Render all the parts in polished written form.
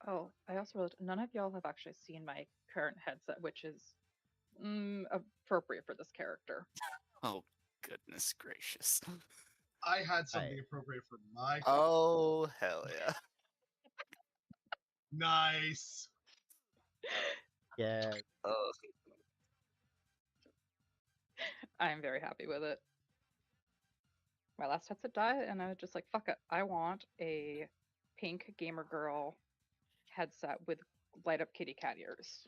Oh, I also realized none of y'all have actually seen my current headset, which is appropriate for this character. Oh, goodness gracious. I had something Right. appropriate for my. Oh, hell yeah. Nice. Yeah. Oh, I'm very happy with it. My last headset died, and I was just like, fuck it. I want a pink gamer girl headset with light up kitty cat ears.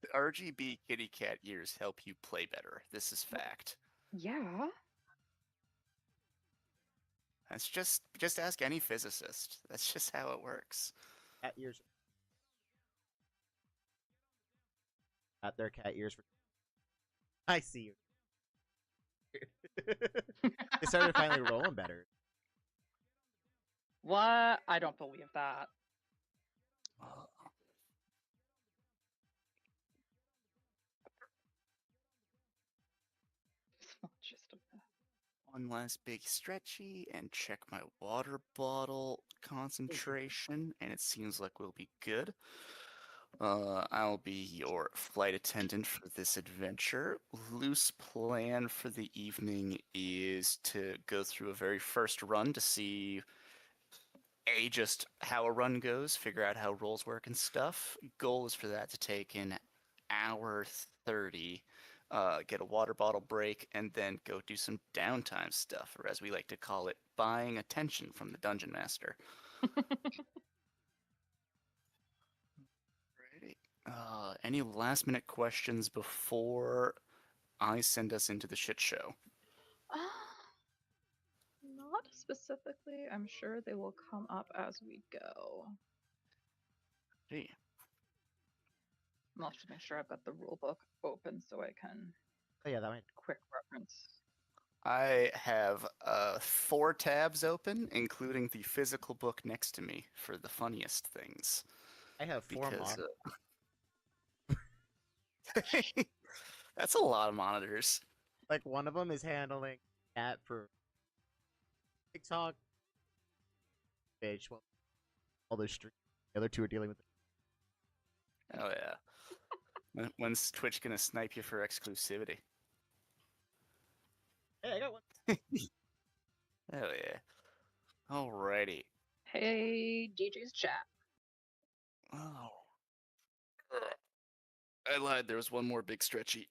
the RGB kitty cat ears help you play better. This is fact. Yeah. That's just ask any physicist. That's just how it works. Cat ears. Got their cat ears for. I see you. They started finally rolling better. What? I don't believe that. Oh, It's not just a one last big stretchy and check my water bottle concentration, and it seems like we'll be good. I'll be your flight attendant for this adventure. Loose plan for the evening is to go through a very first run to see just how a run goes, figure out how rolls work and stuff. Goal is for that to take an hour 30, get a water bottle break, and then go do some downtime stuff, or as we like to call it, buying attention from the dungeon master. Alrighty. Any last minute questions before I send us into the shit show? Not specifically. I'm sure they will come up as we go. Gee. I'll just make sure I've got the rule book open so I can Oh yeah, that might. quick reference. I have 4 tabs open, including the physical book next to me for the funniest things. I have 4 Because mod. that's a lot of monitors. Like one of them is handling cat for TikTok, bitch. Well, all those streams. The other 2 are dealing with. Oh yeah. When's Twitch gonna snipe you for exclusivity? Hey, I got one. Hell yeah. Alrighty. Hey, DJ's chat. Oh. I lied. There was one more big stretchy.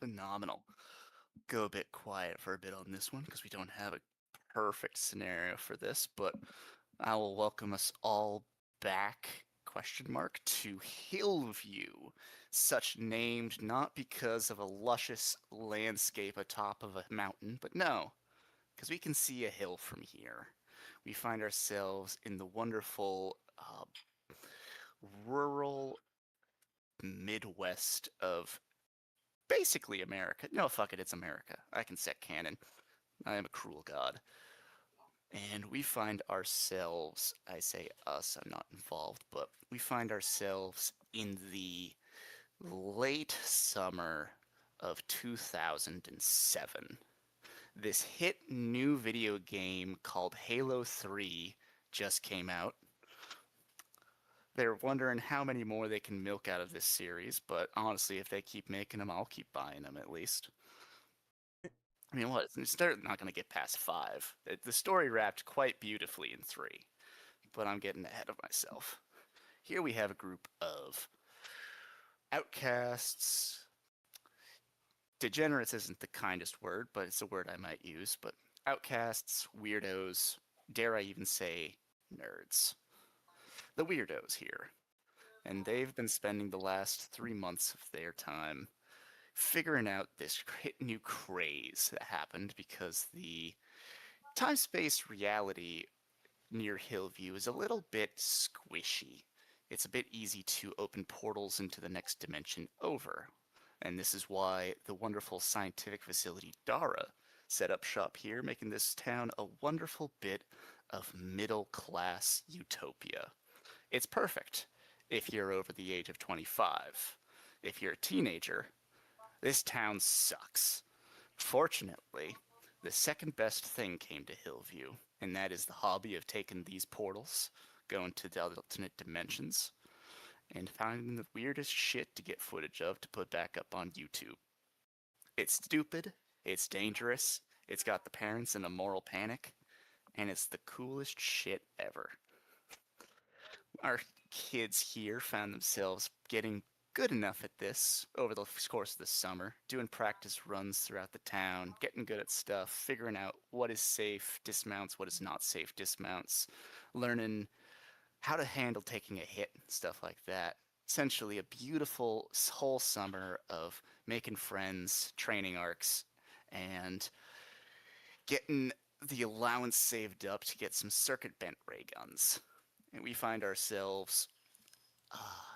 Phenomenal. Go a bit quiet for a bit on this one because we don't have a perfect scenario for this, but I will welcome us all back to Hillview, such named not because of a luscious landscape atop of a mountain, but no, because we can see a hill from here. We find ourselves in the wonderful rural Midwest of basically America. No, fuck it, it's America. I can set canon. I am a cruel god. And we find ourselves, I say us, I'm not involved, but we find ourselves in the late summer of 2007. This hit new video game called Halo 3 just came out. They're wondering how many more they can milk out of this series, but honestly, if they keep making them, I'll keep buying them at least. I mean, what? They're not going to get past 5. The story wrapped quite beautifully in 3, but I'm getting ahead of myself. Here we have a group of outcasts. Degenerates isn't the kindest word, but it's a word I might use. But outcasts, weirdos, dare I even say nerds. The weirdos here. And they've been spending the last 3 months of their time figuring out this new craze that happened because the time-space reality near Hillview is a little bit squishy. It's a bit easy to open portals into the next dimension over. And this is why the wonderful scientific facility Dara set up shop here, making this town a wonderful bit of middle-class utopia. It's perfect if you're over the age of 25. If you're a teenager, this town sucks. Fortunately, the second best thing came to Hillview, and that is the hobby of taking these portals, going to the alternate dimensions, and finding the weirdest shit to get footage of to put back up on YouTube. It's stupid, it's dangerous, it's got the parents in a moral panic, and it's the coolest shit ever. Our kids here found themselves getting good enough at this over the course of the summer, doing practice runs throughout the town, getting good at stuff, figuring out what is safe dismounts, what is not safe dismounts, learning how to handle taking a hit, stuff like that. Essentially, a beautiful whole summer of making friends, training arcs, and getting the allowance saved up to get some circuit bent ray guns. And we find ourselves,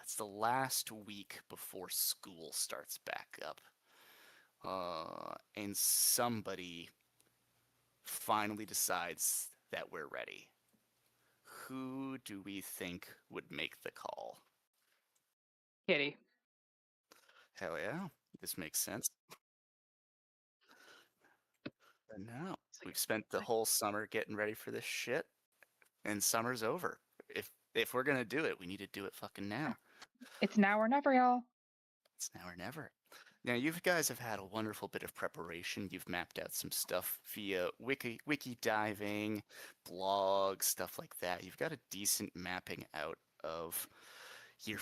it's the last week before school starts back up. And somebody finally decides that we're ready. Who do we think would make the call? Kitty. Hell yeah, this makes sense. And now we've spent the whole summer getting ready for this shit, and summer's over. If we're gonna do it, we need to do it fucking now. It's now or never, y'all. It's now or never. Now, you guys have had a wonderful bit of preparation. You've mapped out some stuff via wiki diving, blogs, stuff like that. You've got a decent mapping out of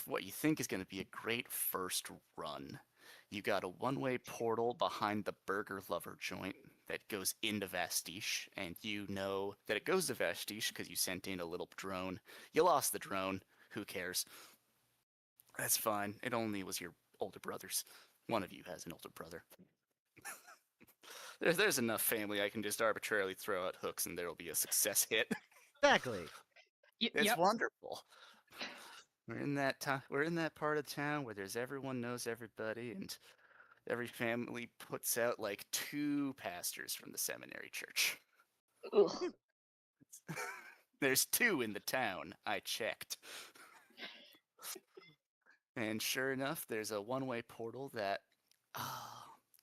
what you think is going to be a great first run. You got a one-way portal behind the Burger Lover joint that goes into Vastiche, and you know that it goes to Vastiche because you sent in a little drone. You lost the drone. Who cares? That's fine. It only was your older brother's. One of you has an older brother. There's enough family I can just arbitrarily throw out hooks and there'll be a success hit. Exactly. It's Yep. wonderful. We're in that we're in that part of town where there's everyone knows everybody, and every family puts out like 2 pastors from the seminary church. Ugh. There's 2 in the town. I checked. And sure enough, there's a one-way portal that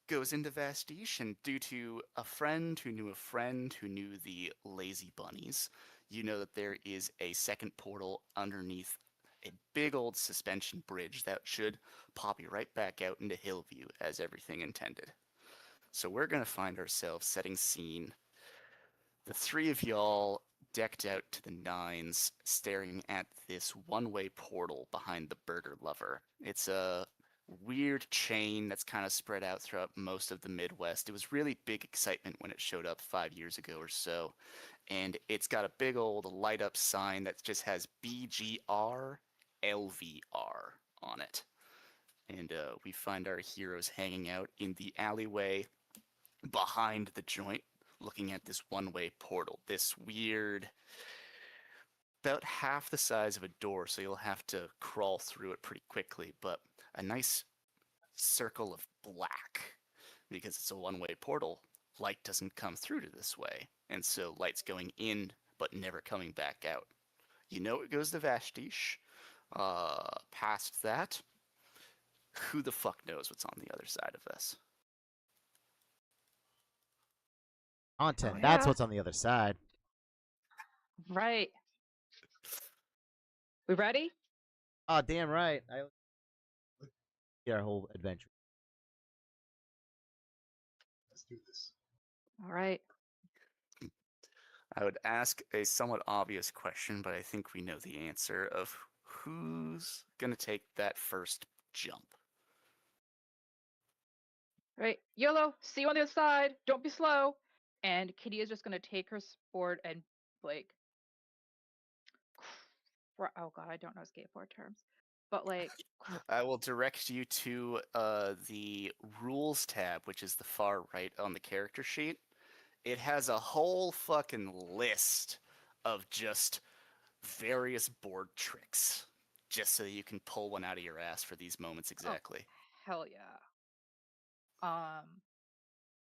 goes into Vastiche, and due to a friend who knew a friend who knew the Lazy Bunnies, you know that there is a second portal underneath a big old suspension bridge that should pop you right back out into Hillview as everything intended. So we're going to find ourselves setting scene. The 3 of y'all decked out to the nines, staring at this one-way portal behind the Burger Lover. It's a weird chain that's kind of spread out throughout most of the Midwest. It was really big excitement when it showed up 5 years ago or so. And it's got a big old light up sign that just has BGR LVR on it. And we find our heroes hanging out in the alleyway behind the joint, looking at this one-way portal. This weird, about half the size of a door, so you'll have to crawl through it pretty quickly, but a nice circle of black. Because it's a one-way portal, light doesn't come through to this way, and so light's going in but never coming back out. You know it goes to Vastiche. Past that, who the fuck knows what's on the other side of this? Content. Oh, That's yeah. what's on the other side. Right. We ready? Oh, damn right. I get our whole adventure. Let's do this. All right. I would ask a somewhat obvious question, but I think we know the answer of who's going to take that first jump. Right. YOLO, see you on the other side. Don't be slow. And Kitty is just going to take her sport and, like, oh god, I don't know skateboard terms. But, like, I will direct you to the rules tab, which is the far right on the character sheet. It has a whole fucking list of just various board tricks, just so you can pull one out of your ass for these moments exactly. hell yeah.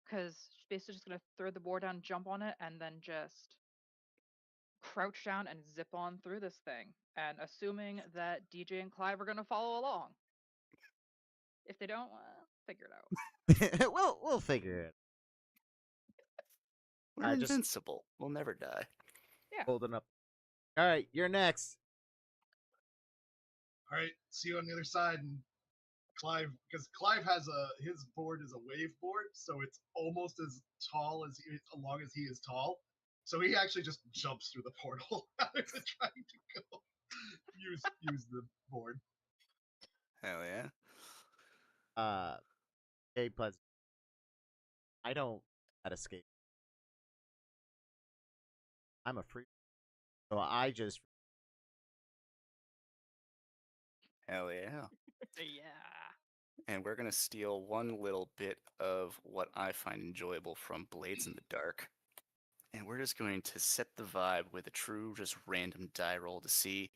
Because she's basically just going to throw the board down, jump on it, and then just crouch down and zip on through this thing. And assuming that DJ and Clive are going to follow along. If they don't, figure it out. we'll figure it. We're Just invincible. We'll never die. holding up. All right, you're next. All right, see you on the other side. And Clive, because Clive has his board is a wave board, so it's almost as tall as long as he is tall. So he actually just jumps through the portal rather than trying to go use the board. Hell yeah. Hey, Pleasant. I don't that escape. I'm a free, so I just Hell yeah. Yeah. And we're going to steal one little bit of what I find enjoyable from Blades in the Dark. And we're just going to set the vibe with a true, just random die roll to see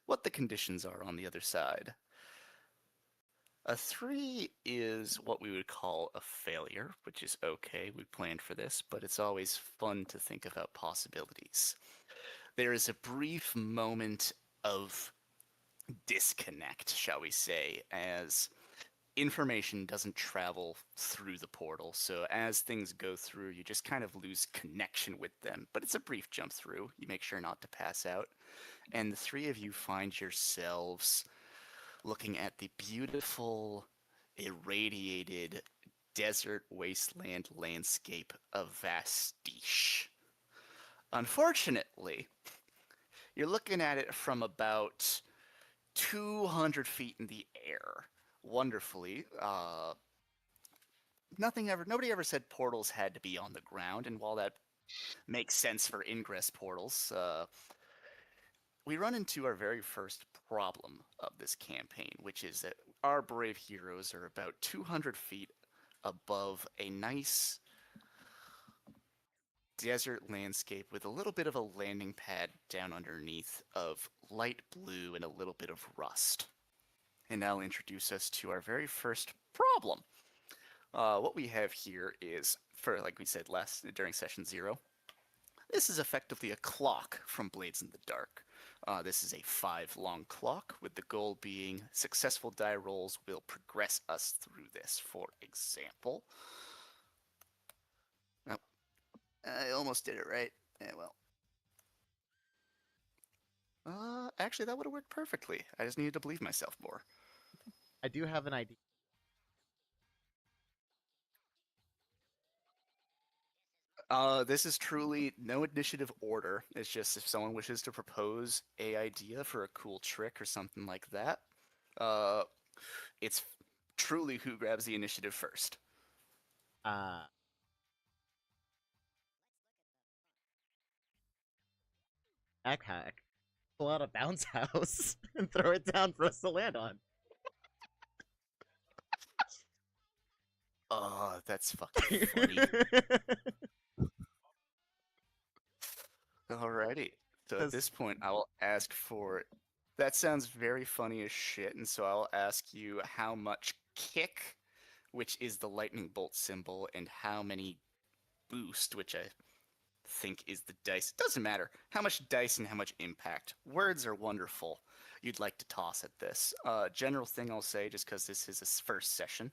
what the conditions are on the other side. A 3 is what we would call a failure, which is okay. We planned for this, but it's always fun to think about possibilities. There is a brief moment of disconnect, shall we say, as information doesn't travel through the portal. So as things go through, you just kind of lose connection with them. But it's a brief jump through. You make sure not to pass out. And the three of you find yourselves looking at the beautiful, irradiated desert wasteland landscape of Vastiche. Unfortunately, you're looking at it from about 200 feet in the air. Wonderfully, nobody ever said portals had to be on the ground, and while that makes sense for ingress portals, we run into our very first problem of this campaign, which is that our brave heroes are about 200 feet above a nice desert landscape with a little bit of a landing pad down underneath of light blue and a little bit of rust. And that'll introduce us to our very first problem. What we have here is, for like we said during session 0, this is effectively a clock from Blades in the Dark. This is a 5-long clock, with the goal being successful die rolls will progress us through this. For example, oh, I almost did it right. Yeah, well. Actually, that would have worked perfectly. I just needed to believe myself more. I do have an idea. This is truly no initiative order. It's just if someone wishes to propose a idea for a cool trick or something like that, uh, it's truly who grabs the initiative first. Uh, backpack. Pull out a bounce house and throw it down for us to land on. Oh, that's fucking funny. Alrighty. So at this point, I will ask for. That sounds very funny as shit, and so I'll ask you how much kick, which is the lightning bolt symbol, and how many boost, which I think is the dice. It doesn't matter. How much dice and how much impact. Words are wonderful. You'd like to toss at this. General thing I'll say, just because this is a first session.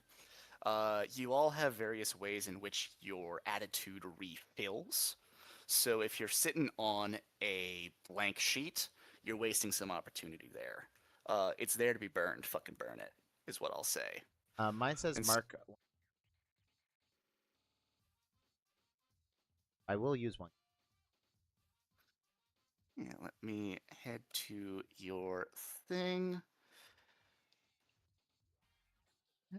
You all have various ways in which your attitude refills. So if you're sitting on a blank sheet, you're wasting some opportunity there. It's there to be burned. Fucking burn it, is what I'll say. Mine says And mark. I will use one. Yeah, let me head to your thing.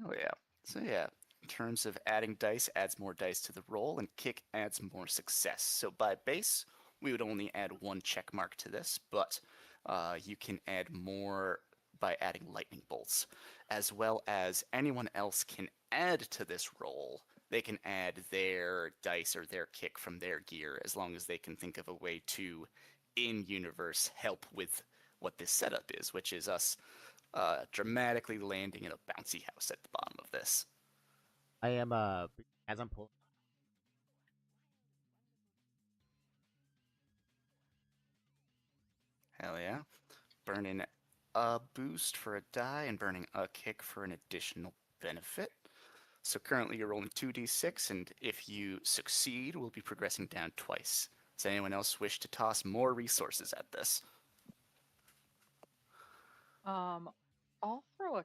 Oh yeah. So yeah, in terms of adding dice, adds more dice to the roll, and kick adds more success. So by base, we would only add one check mark to this, but you can add more by adding lightning bolts, as well as anyone else can add to this roll. They can add their dice or their kick from their gear, as long as they can think of a way to, in universe, help with what this setup is, which is us dramatically landing in a bouncy house at the bottom of this. I am as I'm pulling. Hell yeah. Burning a boost for a die and burning a kick for an additional benefit. So currently you're rolling 2d6, and if you succeed, we'll be progressing down twice. Does anyone else wish to toss more resources at this? I'll throw a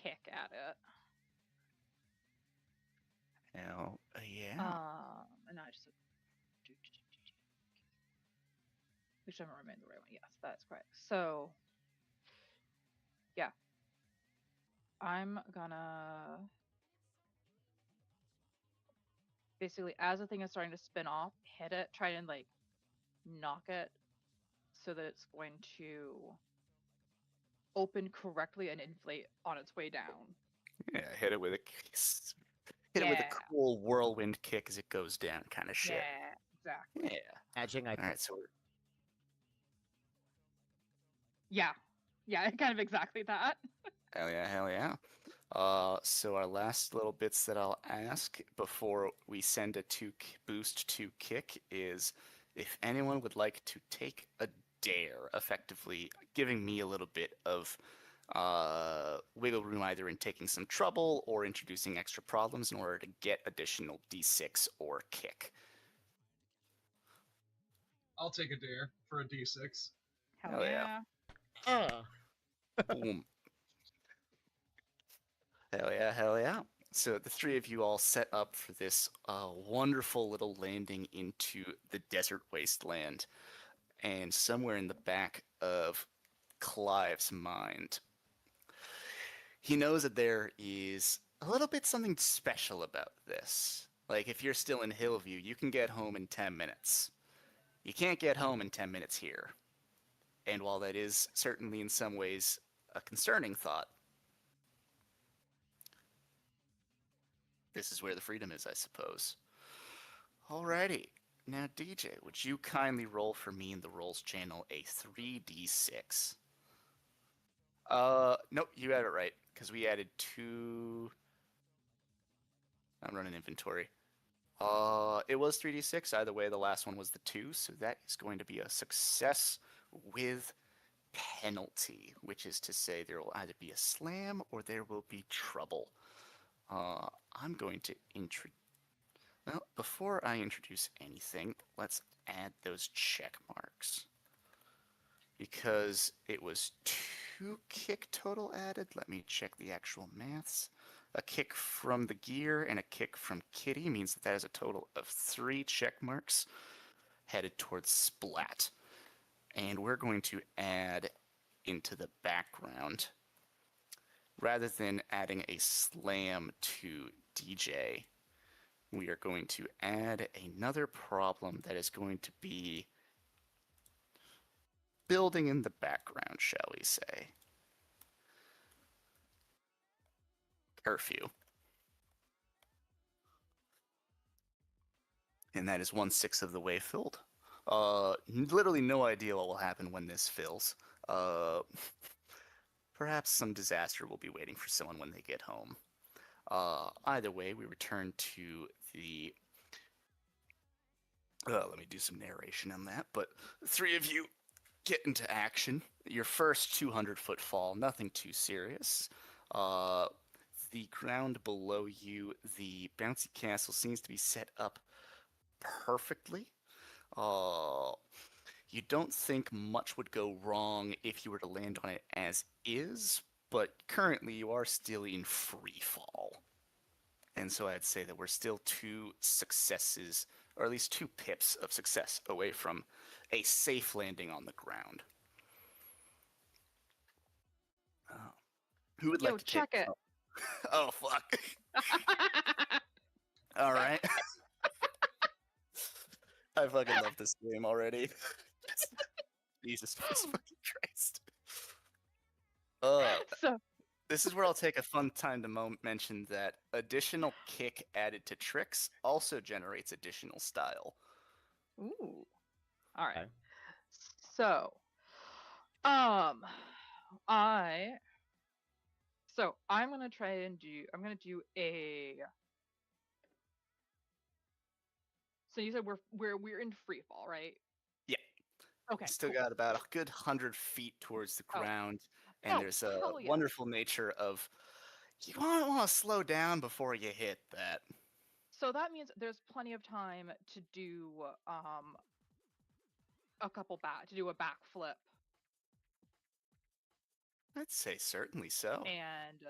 kick at it. Hell, yeah. And I just which I remain the right one. Yes, that's correct. So, yeah, I'm gonna basically, as the thing is starting to spin off, hit it, try and like knock it so that it's going to open correctly and inflate on its way down. Yeah, hit it with a cool whirlwind kick as it goes down, kind of shit. Yeah, exactly. Yeah. Matching, I All right, so Yeah, kind of exactly that. hell yeah. So our last little bits that I'll ask before we send a boost to kick is if anyone would like to take a dare, effectively giving me a little bit of wiggle room either in taking some trouble or introducing extra problems in order to get additional d6 or kick. I'll take a dare for a d6. Hell yeah. Boom. Hell yeah. So the three of you all set up for this wonderful little landing into the desert wasteland. And somewhere in the back of Clive's mind, he knows that there is a little bit something special about this. Like, if you're still in Hillview, you can get home in 10 minutes. You can't get home in 10 minutes here. And while that is certainly in some ways a concerning thought, this is where the freedom is, I suppose. Alrighty. Now, DJ, would you kindly roll for me in the rolls channel a 3d6? Nope, you had it right, because we added 2... I'm running inventory. It was 3d6. Either way, the last one was the 2, so that is going to be a success with penalty, which is to say there will either be a slam or there will be trouble. I'm going to introduce... Well, before I introduce anything, let's add those check marks. Because it was 2 kick total added. Let me check the actual maths. A kick from the gear and a kick from Kitty means that is a total of 3 check marks headed towards Splat. And we're going to add into the background, rather than adding a slam to DJ, we are going to add another problem that is going to be building in the background, shall we say. Curfew. And that is 1/6 of the way filled. Literally no idea what will happen when this fills. Perhaps some disaster will be waiting for someone when they get home. Either way, we return to the... let me do some narration on that. But the 3 of you get into action. Your first 200-foot fall, nothing too serious. The ground below you, the bouncy castle seems to be set up perfectly. You don't think much would go wrong if you were to land on it as is, but currently you are still in free fall. And so I'd say that we're still 2 successes, or at least 2 pips of success away from a safe landing on the ground. Who would like to check take... it. Oh, fuck. All right. I fucking love this game already. Jesus fucking Christ. So this is where I'll take a fun time to mention that additional kick added to tricks also generates additional style. ooh. All right. Okay. So, I'm gonna try and I'm gonna do a. So you said we're in free fall, right? Yeah. Okay. Still cool. got about a good 100 feet towards the ground, and Oh, there's a hell yeah. wonderful nature of You don't want to slow down before you hit that. So that means there's plenty of time to do to do a backflip I'd say certainly so. and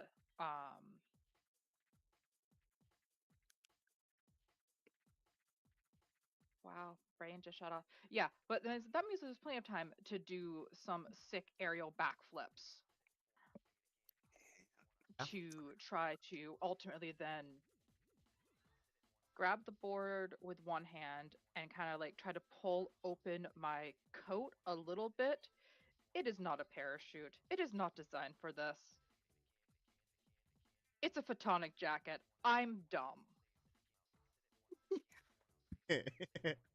wow, brain just shut off. Yeah, but that means there's plenty of time to do some sick aerial backflips Yeah. to try to ultimately then grab the board with one hand and kind of like try to pull open my coat a little bit. It is not a parachute. It is not designed for this. It's a photonic jacket. I'm dumb.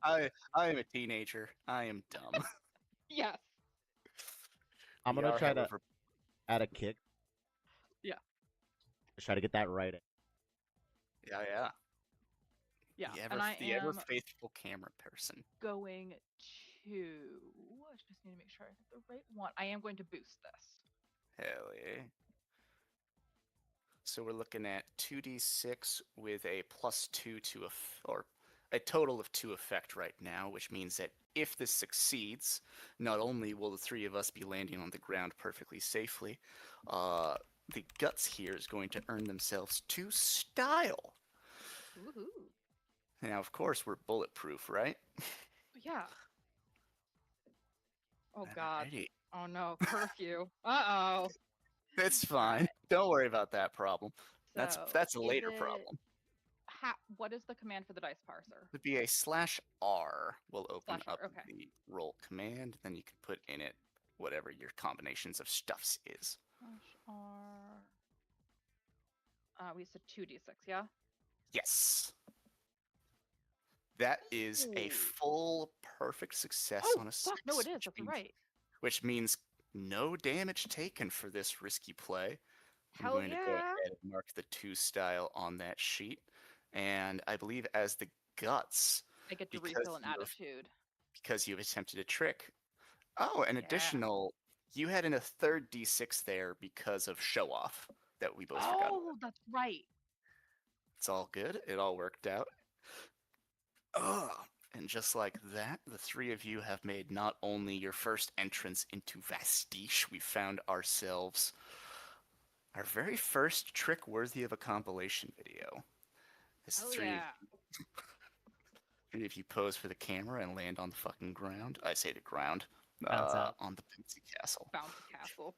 I am a teenager. I am dumb. Yes. I'm We gonna are, try to however, add a kick. Yeah. Just try to get that right. yeah. Yeah. The I ever am faithful camera person. going to. I just need to make sure I hit the right one. I am going to boost this. Hell yeah. So we're looking at 2d6 with a +2 to or a total of 2 effect right now, which means that if this succeeds, not only will the three of us be landing on the ground perfectly safely, the guts here is going to earn themselves 2 style. Woohoo. Now, of course, we're bulletproof, right? Yeah. Oh God. Alrighty. Oh no. Curfew. Uh-oh. That's fine. Alright. Don't worry about that problem. That's So a is later it problem. what is the command for the dice parser? Would be a /R will open /R, up okay. the roll command, then you can put in it whatever your combinations of stuffs is. /R. We said 2d6, yeah? Yes. That is a Ooh. full perfect success Oh, on a fuck, 6. no, it is. That's right. Which means no damage taken for this risky play. I'm Hell going to go yeah. ahead and mark the 2 style on that sheet. And I believe as the guts, I get to because refill an you have attitude. because you've attempted a trick. Oh, an Yeah. additional. You had in a third d6 there because of show off that we both forgot about. Oh, that's right. It's all good. It all worked out. Oh, and just like that, the three of you have made not only your first entrance into Vastiche, we found ourselves our very first trick worthy of a compilation video. As Hell three yeah. of you pose for the camera and land on the fucking ground. I say the ground. Bounce out. On the bouncy castle. Bouncy castle.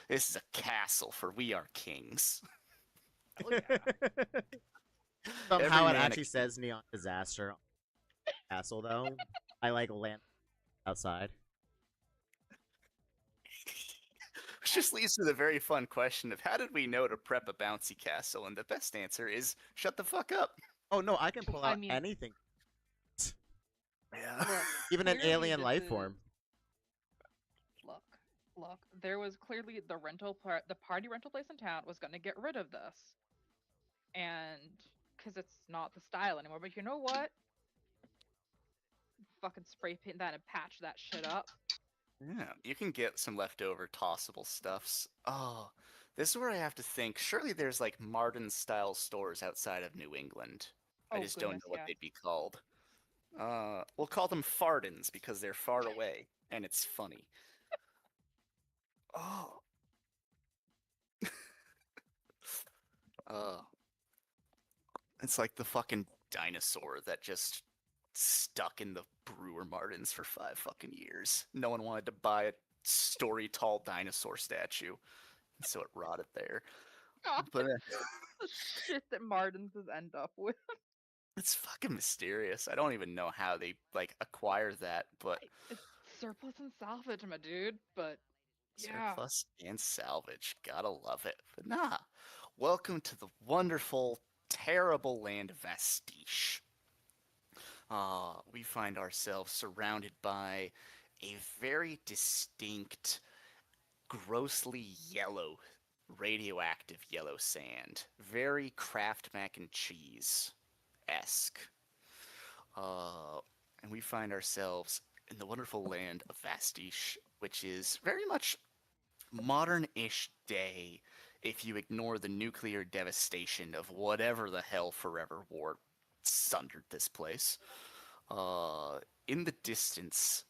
This is a castle, for we are kings. Hell yeah. Somehow it man actually a- says Neon Disaster on the castle though. I like land outside. Which just leads to the very fun question of how did we know to prep a bouncy castle? And the best answer is shut the fuck up. Oh no, I can pull I out mean- anything. Yeah. Look, Even an clearly alien this life is- form. Look. There was clearly the party rental place in town was going to get rid of this, and because it's not the style anymore. But you know what? Fucking spray paint that and patch that shit up. Yeah, you can get some leftover tossable stuffs. Oh, this is where I have to think. Surely there's like Martin style stores outside of New England. I Oh, just don't know goodness, what yes. they'd be called. We'll call them Fardins because they're far away and it's funny. Oh. It's like the fucking dinosaur that just stuck in the Brewer Martins for 5 fucking years. No one wanted to buy a story tall dinosaur statue, and so it rotted there. God, But the shit that Martins end up with. it's fucking mysterious. I don't even know how they like acquire that, but It's surplus and salvage, my dude. But yeah. surplus and salvage, gotta love it. But nah, welcome to the wonderful, terrible land of Vastiche. We find ourselves surrounded by a very distinct, grossly yellow, radioactive yellow sand. Very Kraft mac and cheese-esque. And we find ourselves in the wonderful land of Vastiche, which is very much modern-ish day if you ignore the nuclear devastation of whatever the hell forever war sundered this place. In the distance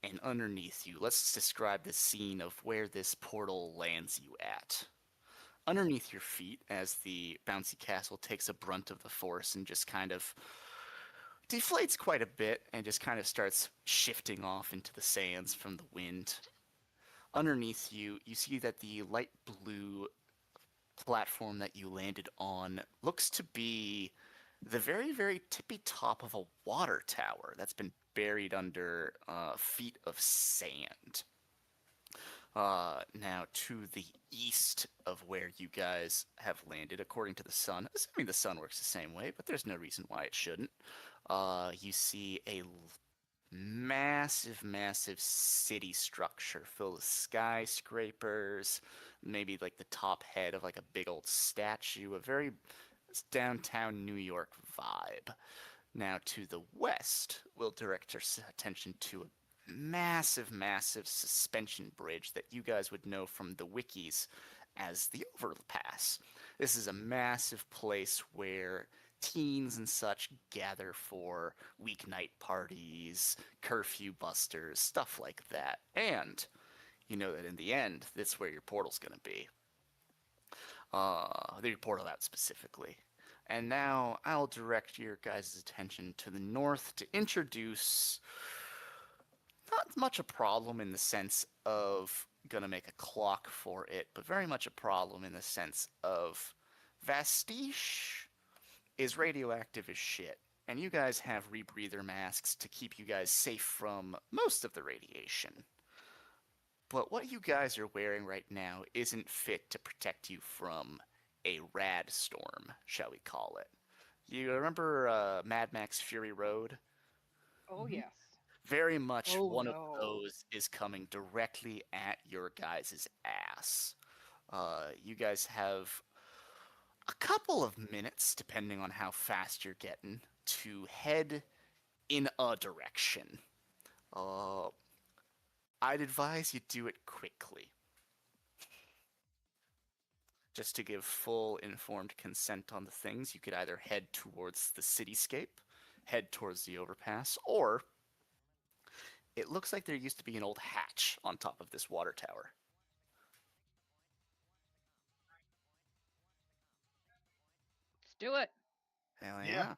and underneath you, let's describe the scene of where this portal lands you at. Underneath your feet, as the bouncy castle takes a brunt of the force and just kind of deflates quite a bit and just kind of starts shifting off into the sands from the wind. Underneath you, you see that the light blue platform that you landed on looks to be the very, very tippy top of a water tower that's been buried under feet of sand. Now, to the east of where you guys have landed, according to the sun, assuming the sun works the same way, but there's no reason why it shouldn't, you see a massive, massive city structure filled with skyscrapers, maybe like the top head of like a big old statue, a very downtown New York vibe. Now, to the west, we'll direct our attention to a massive, massive suspension bridge that you guys would know from the wikis as the overpass. This is a massive place where teens and such gather for weeknight parties, curfew busters, stuff like that. And you know that in the end, that's where your portal's going to be. The portal out specifically. And now I'll direct your guys' attention to the north to introduce not much a problem in the sense of gonna make a clock for it, but very much a problem in the sense of Vastiche is radioactive as shit. And you guys have rebreather masks to keep you guys safe from most of the radiation. But what you guys are wearing right now isn't fit to protect you from a rad storm, shall we call it. You remember Mad Max Fury Road? Oh, Mhm. yes. Very much Oh, one no. of those is coming directly at your guys' ass. You guys have a couple of minutes, depending on how fast you're getting, to head in a direction. I'd advise you do it quickly. Just to give full informed consent on the things, you could either head towards the cityscape, head towards the overpass, or it looks like there used to be an old hatch on top of this water tower. Let's do it. Hell Yeah. yeah.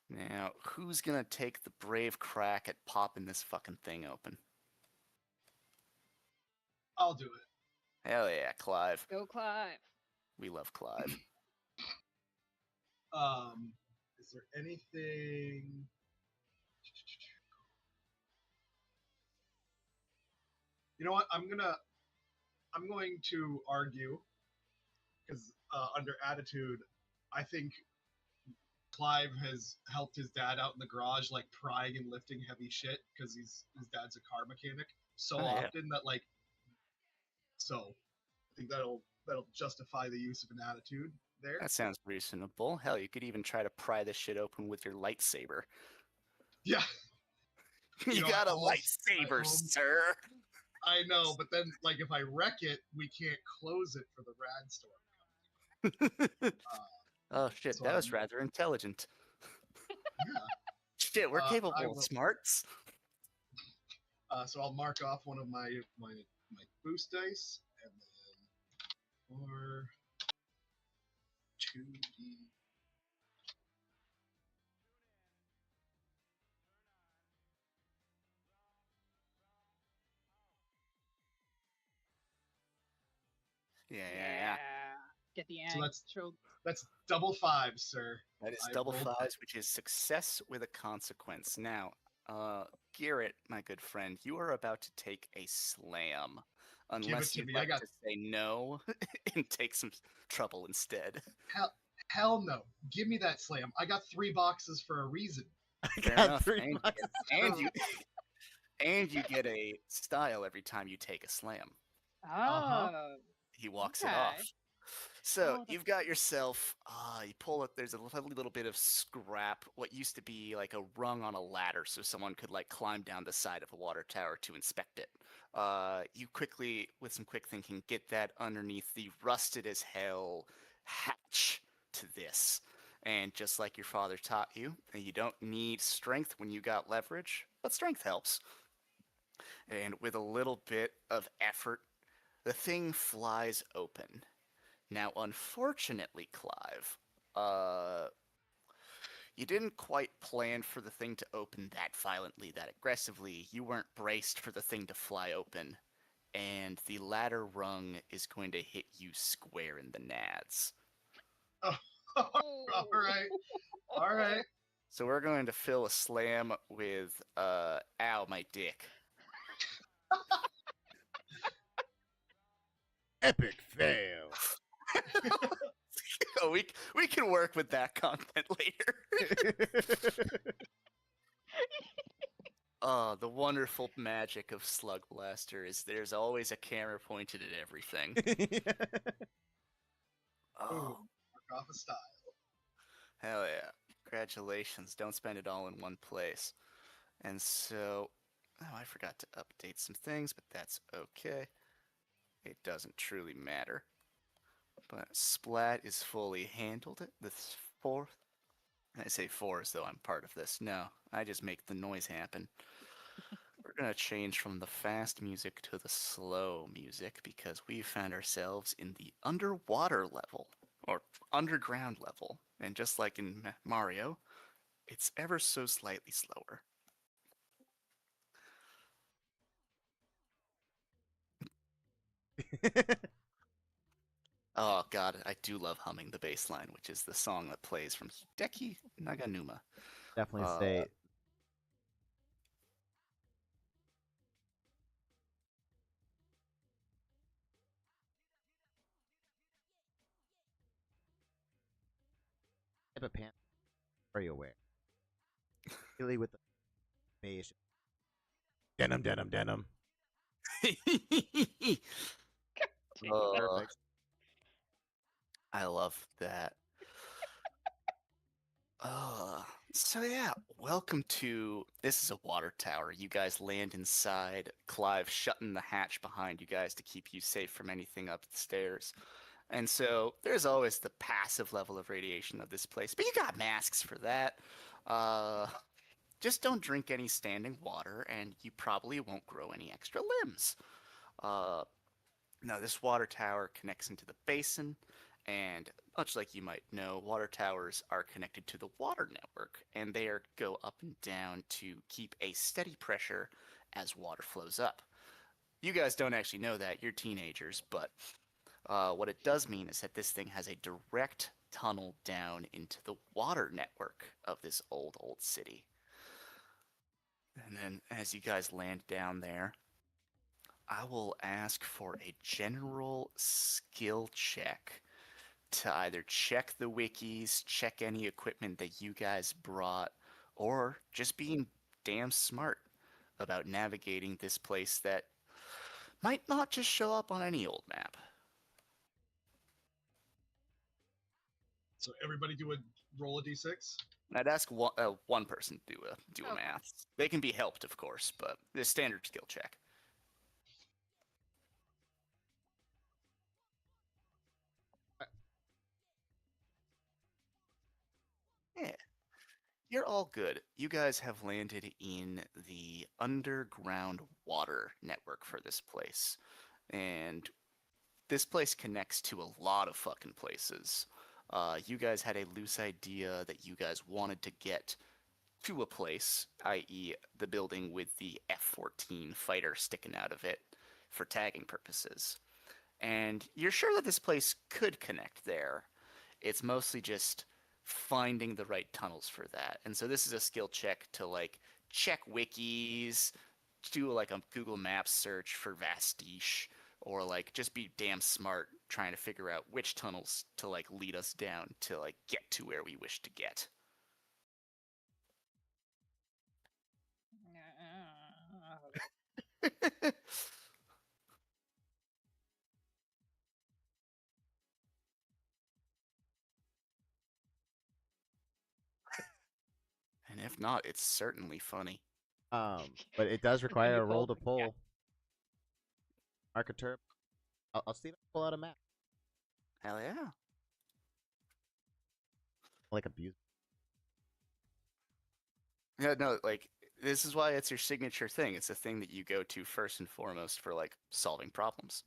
Now, who's gonna take the brave crack at popping this fucking thing open? I'll do it. Hell yeah, Clive. Go, Clive. We love Clive. Is there anything? You know what? I'm going to argue because under attitude, I think Clive has helped his dad out in the garage, like prying and lifting heavy shit because his dad's a car mechanic so Oh, yeah. often that like. So, I think that'll justify the use of an attitude there. That sounds reasonable. Hell, you could even try to pry this shit open with your lightsaber. Yeah, You know, got a almost lightsaber, at home. sir. I know, but then like if I wreck it, we can't close it for the rad storm. Oh shit, so that was I'm- rather intelligent. Yeah. Shit, we're I capable of will- smarts. So I'll mark off one of my boost dice, and then 4, 2d. Yeah. Get the So that's- show. That's double 5s, sir. That is I double rolled- fives, which is success with a consequence. Now, Garrett, my good friend, you are about to take a slam. Unless to you'd me, like I got- to say no and take some trouble instead. Hell no. Give me that slam. I got 3 boxes for a reason. I Fair got enough. 3 And, boxes. and you and you get a style every time you take a slam. Oh. He walks it Okay. off. So Oh, that's you've got yourself. You pull up. There's a lovely little bit of scrap. What used to be like a rung on a ladder, so someone could like climb down the side of a water tower to inspect it. you quickly, with some quick thinking, get that underneath the rusted as hell hatch to this. And just like your father taught you, you don't need strength when you got leverage, but strength helps. And with a little bit of effort, the thing flies open. Now, unfortunately, Clive, you didn't quite plan for the thing to open that violently, that aggressively. You weren't braced for the thing to fly open. And the ladder rung is going to hit you square in the nads. Oh, all right, all right. So we're going to fill a slam with, ow, my dick. Epic fail. Oh, we can work with that content later. The wonderful magic of Slugblaster is there's always a camera pointed at everything. Oh, Mark off a style. hell yeah. Congratulations. Don't spend it all in one place. And so, oh, I forgot to update some things, but that's okay. It doesn't truly matter. But Splat is fully handled. This fourth. I say four as though I'm part of this. No, I just make the noise happen. We're gonna change from the fast music to the slow music because we found ourselves in the underwater level, or underground level. And just like in Mario, it's ever so slightly slower. Oh god, I do love humming the bass line, which is the song that plays from Hideki Naganuma. Definitely say type of pant. Are you aware? Really with the beige. Denim, denim, denim. Perfect. I love that. So yeah, welcome to, this is a water tower. You guys land inside. Clive shutting the hatch behind you guys to keep you safe from anything up the stairs. And so there's always the passive level of radiation of this place, but you got masks for that. Just don't drink any standing water, and you probably won't grow any extra limbs. Uh, Now, this water tower connects into the basin, and much like you might know, water towers are connected to the water network, and they go up and down to keep a steady pressure as water flows up. You guys don't actually know that, you're teenagers, but what it does mean is that this thing has a direct tunnel down into the water network of this old city. And then as you guys land down there, I will ask for a general skill check to either check the wikis, check any equipment that you guys brought, or just being damn smart about navigating this place that might not just show up on any old map. So everybody roll a d6. I'd ask one person to do a Okay. math. They can be helped, of course, but the standard skill check. Yeah, you're all good. You guys have landed in the underground water network for this place. And this place connects to a lot of fucking places. You guys had a loose idea that you guys wanted to get to a place, i.e., the building with the F-14 fighter sticking out of it for tagging purposes. And you're sure that this place could connect there. It's mostly just finding the right tunnels for that. And so this is a skill check to like check wikis, do like a Google Maps search for Vastiche, or like just be damn smart trying to figure out which tunnels to like lead us down to like get to where we wish to get. And if not, it's certainly funny. But it does require a roll to pull. Mark a turb. I'll see if I can pull out a map. Hell yeah. Like abuse. Yeah, no, like this is why it's your signature thing. It's a thing that you go to first and foremost for like solving problems.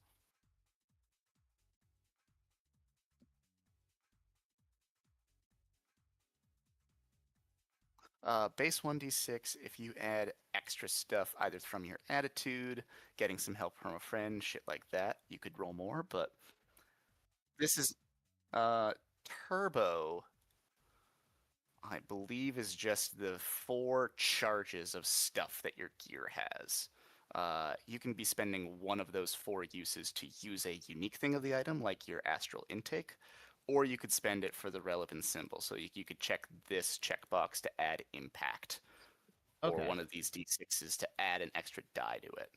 Base 1d6, if you add extra stuff either from your attitude, getting some help from a friend, shit like that, you could roll more, but this is uh turbo, I believe, is just the 4 charges of stuff that your gear has. You can be spending one of those 4 uses to use a unique thing of the item, like your astral intake, or you could spend it for the relevant symbol. So you could check this checkbox to add impact, or Okay. one of these d6s to add an extra die to it.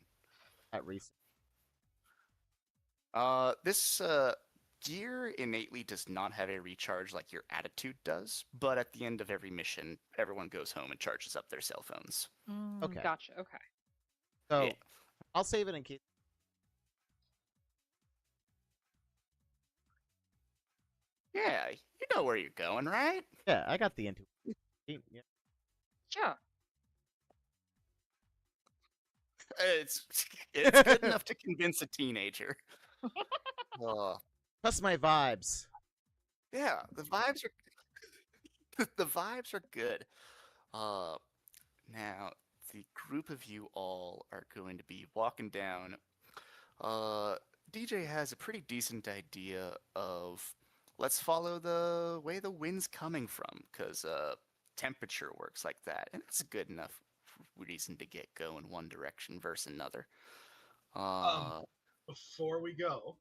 At recent. This gear innately does not have a recharge like your attitude does, but at the end of every mission, everyone goes home and charges up their cell phones. Okay. Gotcha. Okay. So Yeah. I'll save it in case. Yeah, you know where you're going, right? Yeah, I got the intuition. Yeah. Yeah. It's it's good enough to convince a teenager. Plus my vibes. Yeah, the vibes are the vibes are good. Now the group of you all are going to be walking down. DJ has a pretty decent idea of let's follow the way the wind's coming from, because temperature works like that, and it's a good enough reason to get going one direction versus another. Before we go,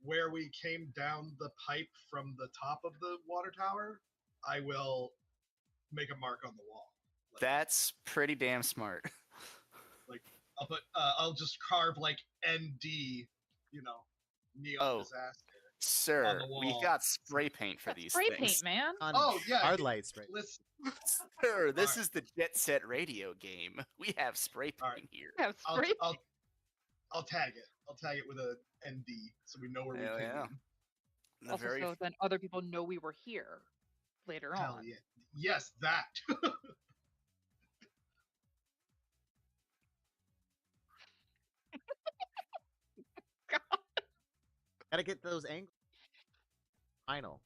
where we came down the pipe from the top of the water tower, I will make a mark on the wall. That's pretty damn smart. Like I'll just carve like ND, neon disaster. Sir, on the we wall. got spray paint for That's these spray things. paint, man. On Oh yeah, hard lights, right? Listen, Sir, this Alright. is the Jet Set Radio game. We have spray paint Alright. here. Yeah, I'll, spray I'll I'll tag it. I'll tag it with a ND so we know where Hell we came yeah. in. The Also, very so then other people know we were here later Hell on. yeah. Yes, that. Gotta get those angles. Final.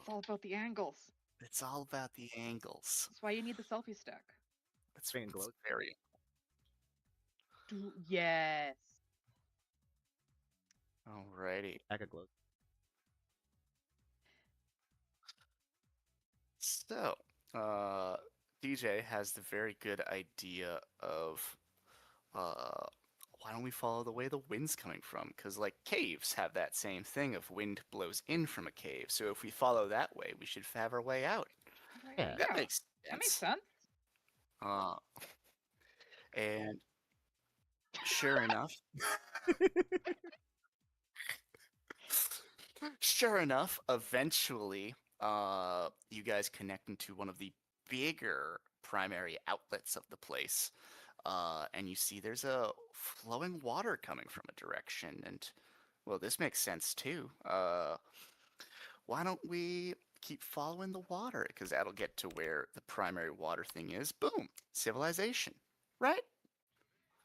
It's all about the angles. It's all about the angles. That's why you need the selfie stick. It's Green glow. very. Yes. Alrighty. Back of glow. So, DJ has the very good idea of, why don't we follow the way the wind's coming from? Because, like, caves have that same thing of wind blows in from a cave. So if we follow that way, we should have our way out. Yeah. That makes sense. That makes sense. And sure enough, eventually, you guys connect into one of the bigger primary outlets of the place, and you see there's a flowing water coming from a direction, and well, this makes sense too. Why don't we keep following the water? Because that'll get to where the primary water thing is. Boom, civilization, right?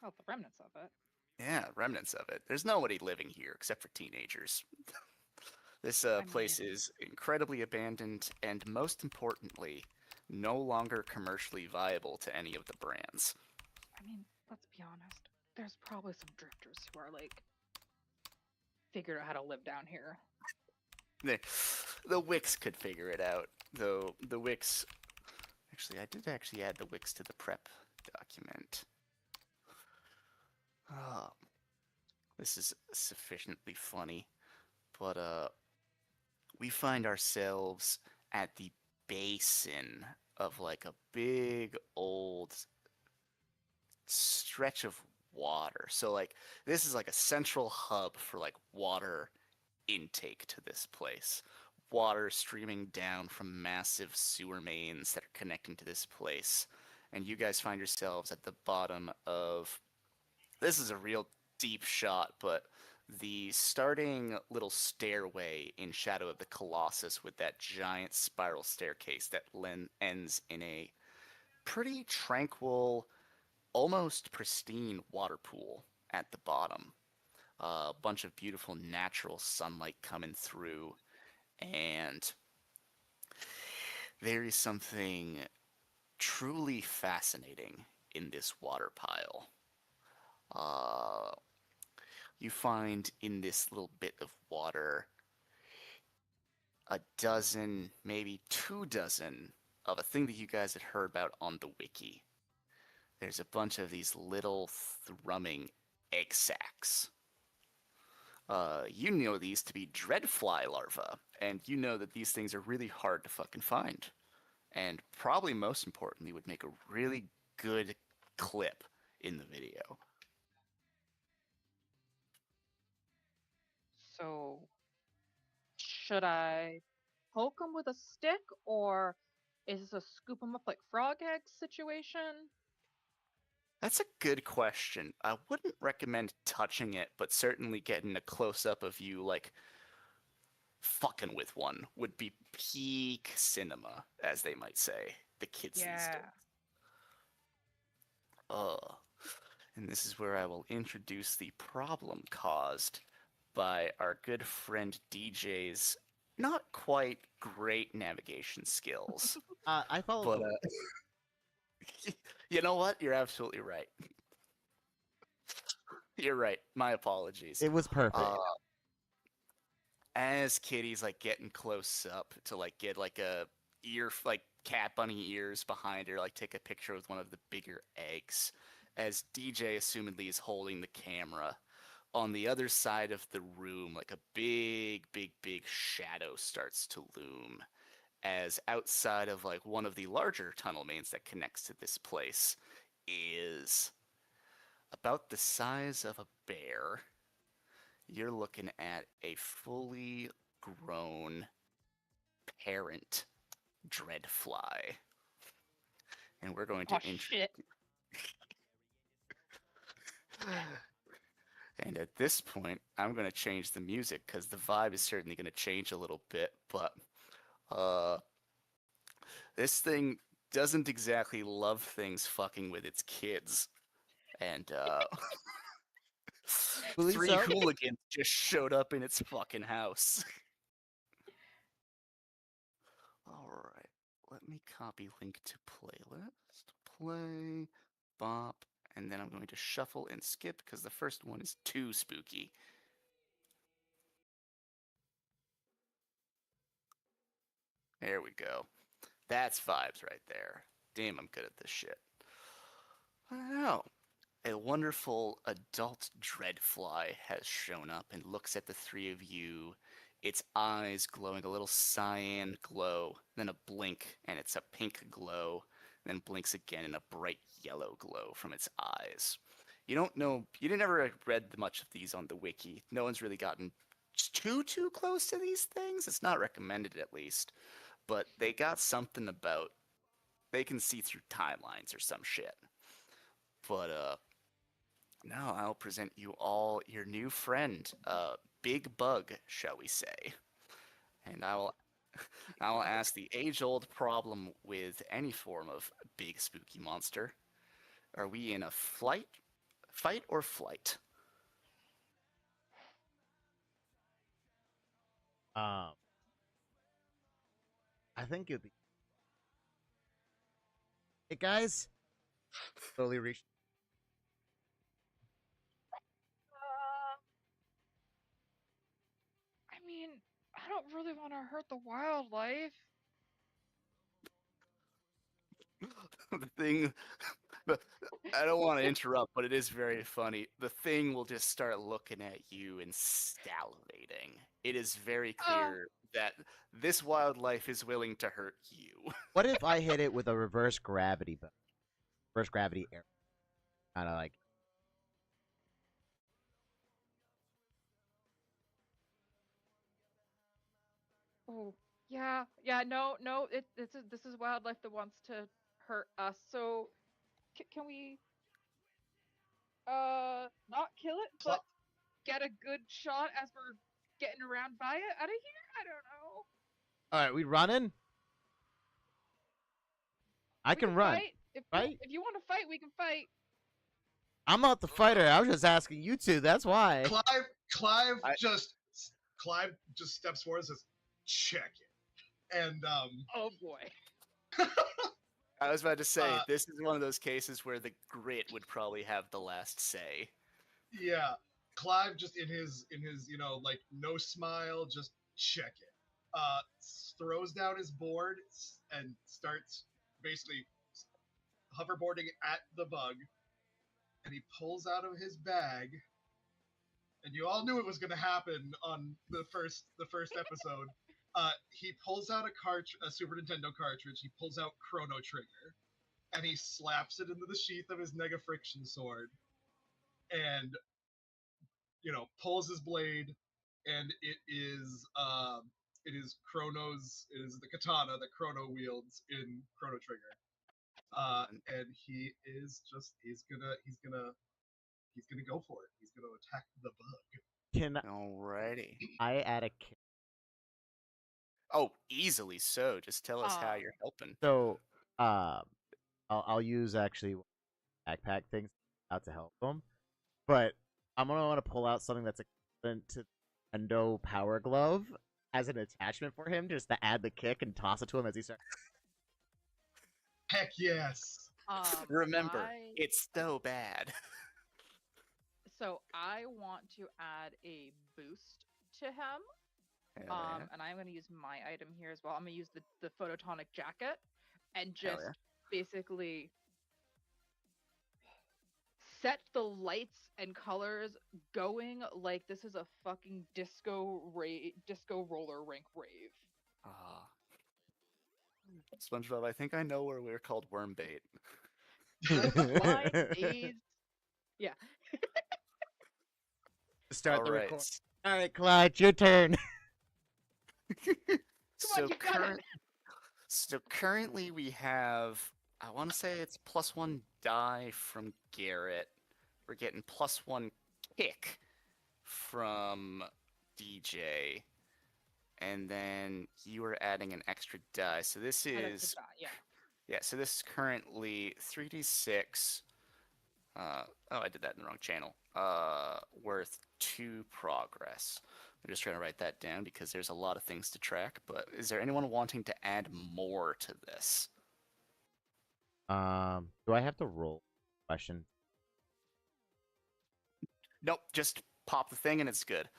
Oh, the remnants of it. Yeah, remnants of it. There's nobody living here except for teenagers. This place mean- is incredibly abandoned, and most importantly, no longer commercially viable to any of the brands. I mean, let's be honest. There's probably some drifters who are like figured out how to live down here. The Wix could figure it out, though. The Wix. Actually, I did actually add the Wix to the prep document. This is sufficiently funny, but we find ourselves at the basin of like a big old stretch of water. So like this is like a central hub for like water intake to this place. Water streaming down from massive sewer mains that are connecting to this place. And you guys find yourselves at the bottom of this is a real deep shot, but the starting little stairway in Shadow of the Colossus with that giant spiral staircase that ends in a pretty tranquil, almost pristine water pool at the bottom. A bunch of beautiful natural sunlight coming through, and there is something truly fascinating in this water pile. Uh, you find in this little bit of water a dozen, maybe 2 dozen of a thing that you guys had heard about on the wiki. There's a bunch of these little thrumming egg sacs. You know these to be dreadfly larvae, and you know that these things are really hard to fucking find. And probably most importantly, would make a really good clip in the video. So, should I poke them with a stick, or is this a scoop them up like frog eggs situation? That's a good question. I wouldn't recommend touching it, but certainly getting a close up of you, like, fucking with one would be peak cinema, as they might say. The kids these days. Yeah. Ugh. And this is where I will introduce the problem caused by our good friend DJ's not quite great navigation skills. I followed But the you know what? You're absolutely right. You're right. My apologies. It was perfect. As Kitty's like getting close up to like get like a ear, like cat bunny ears behind her, like take a picture with one of the bigger eggs, as DJ assumedly is holding the camera. On the other side of the room, like a big shadow starts to loom, as outside of like one of the larger tunnel mains that connects to this place is about the size of a bear. You're looking at a fully grown parent dreadfly. And we're going to Oh shit. And at this point, I'm going to change the music because the vibe is certainly going to change a little bit. But this thing doesn't exactly love things fucking with its kids. And Believe three so? hooligans just showed up in its fucking house. All right, let me copy link to playlist. Play, bop, and then I'm going to shuffle and skip because the first one is too spooky. There we go. That's vibes right there. Damn, I'm good at this shit. Wow. A wonderful adult dreadfly has shown up and looks at the three of you, its eyes glowing a little cyan glow, then a blink, and it's a pink glow, then blinks again in a bright yellow glow from its eyes. You don't know, you didn't ever read much of these on the wiki. No one's really gotten too close to these things. It's not recommended, at least. But they got something about, they can see through timelines or some shit. But, now I'll present you all your new friend, Big Bug, shall we say. And I will ask the age-old problem with any form of big spooky monster. Are we in a fight or flight? Um, I think it'd be. Hey guys, slowly reach. I mean, I don't really want to hurt the wildlife. The thing, I don't want to interrupt, but it is very funny. The thing will just start looking at you and salivating. It is very clear that this wildlife is willing to hurt you. What if I hit it with a reverse gravity bow? Reverse gravity air. Kind of like. Oh, yeah, no. This is wildlife that wants to hurt us. So, can we? Not kill it, Cla- but get a good shot as we're getting around by it out of here? I don't know. Alright, we running? I We can run, fight. right? If you want to fight, we can fight. I'm not the fighter. I was just asking you two. That's why. Clive I- just steps forward and says, "Check it," and Oh boy. I was about to say, Uh, this is one of those cases where the grit would probably have the last say. yeah, Clive just in his like no smile, just check it. Throws down his board and starts basically hoverboarding at the bug, and he pulls out of his bag. And you all knew it was going to happen on the first episode. He pulls out a Super Nintendo cartridge. He pulls out Chrono Trigger, and he slaps it into the sheath of his Nega Friction sword, and pulls his blade, and it is the katana that Chrono wields in Chrono Trigger. And he's gonna go for it. He's gonna attack the bug. Can Alrighty. I add a kick? Oh, easily so. Just tell us how Um, you're helping. So, I'll use actually backpack things out to help him, but I'm gonna want to pull out something that's equivalent to Endo Power Glove as an attachment for him, just to add the kick and toss it to him as he starts. Heck yes. Remember, I it's so bad. so I want to add a boost to him. Hell yeah. And I'm going to use my item here as well. I'm going to use the phototonic jacket and Hell just yeah. basically set the lights and colors going like this is a fucking disco roller rink rave. Ah. SpongeBob, I think I know where we're called worm bait. Fine days. Yeah. Start the Alright. record. All right, Clyde, your turn. Come on, So you got it. currently we have, I want to say it's +1 die from Garrett. We're getting +1 kick from DJ. And then you were adding an extra die. So this I'd have to is, die, yeah. yeah, so this is currently 3d6. Oh, I did that in the wrong channel. Worth 2 progress. I'm just trying to write that down because there's a lot of things to track. But is there anyone wanting to add more to this? Do I have to roll? Question. Nope, just pop the thing and it's good.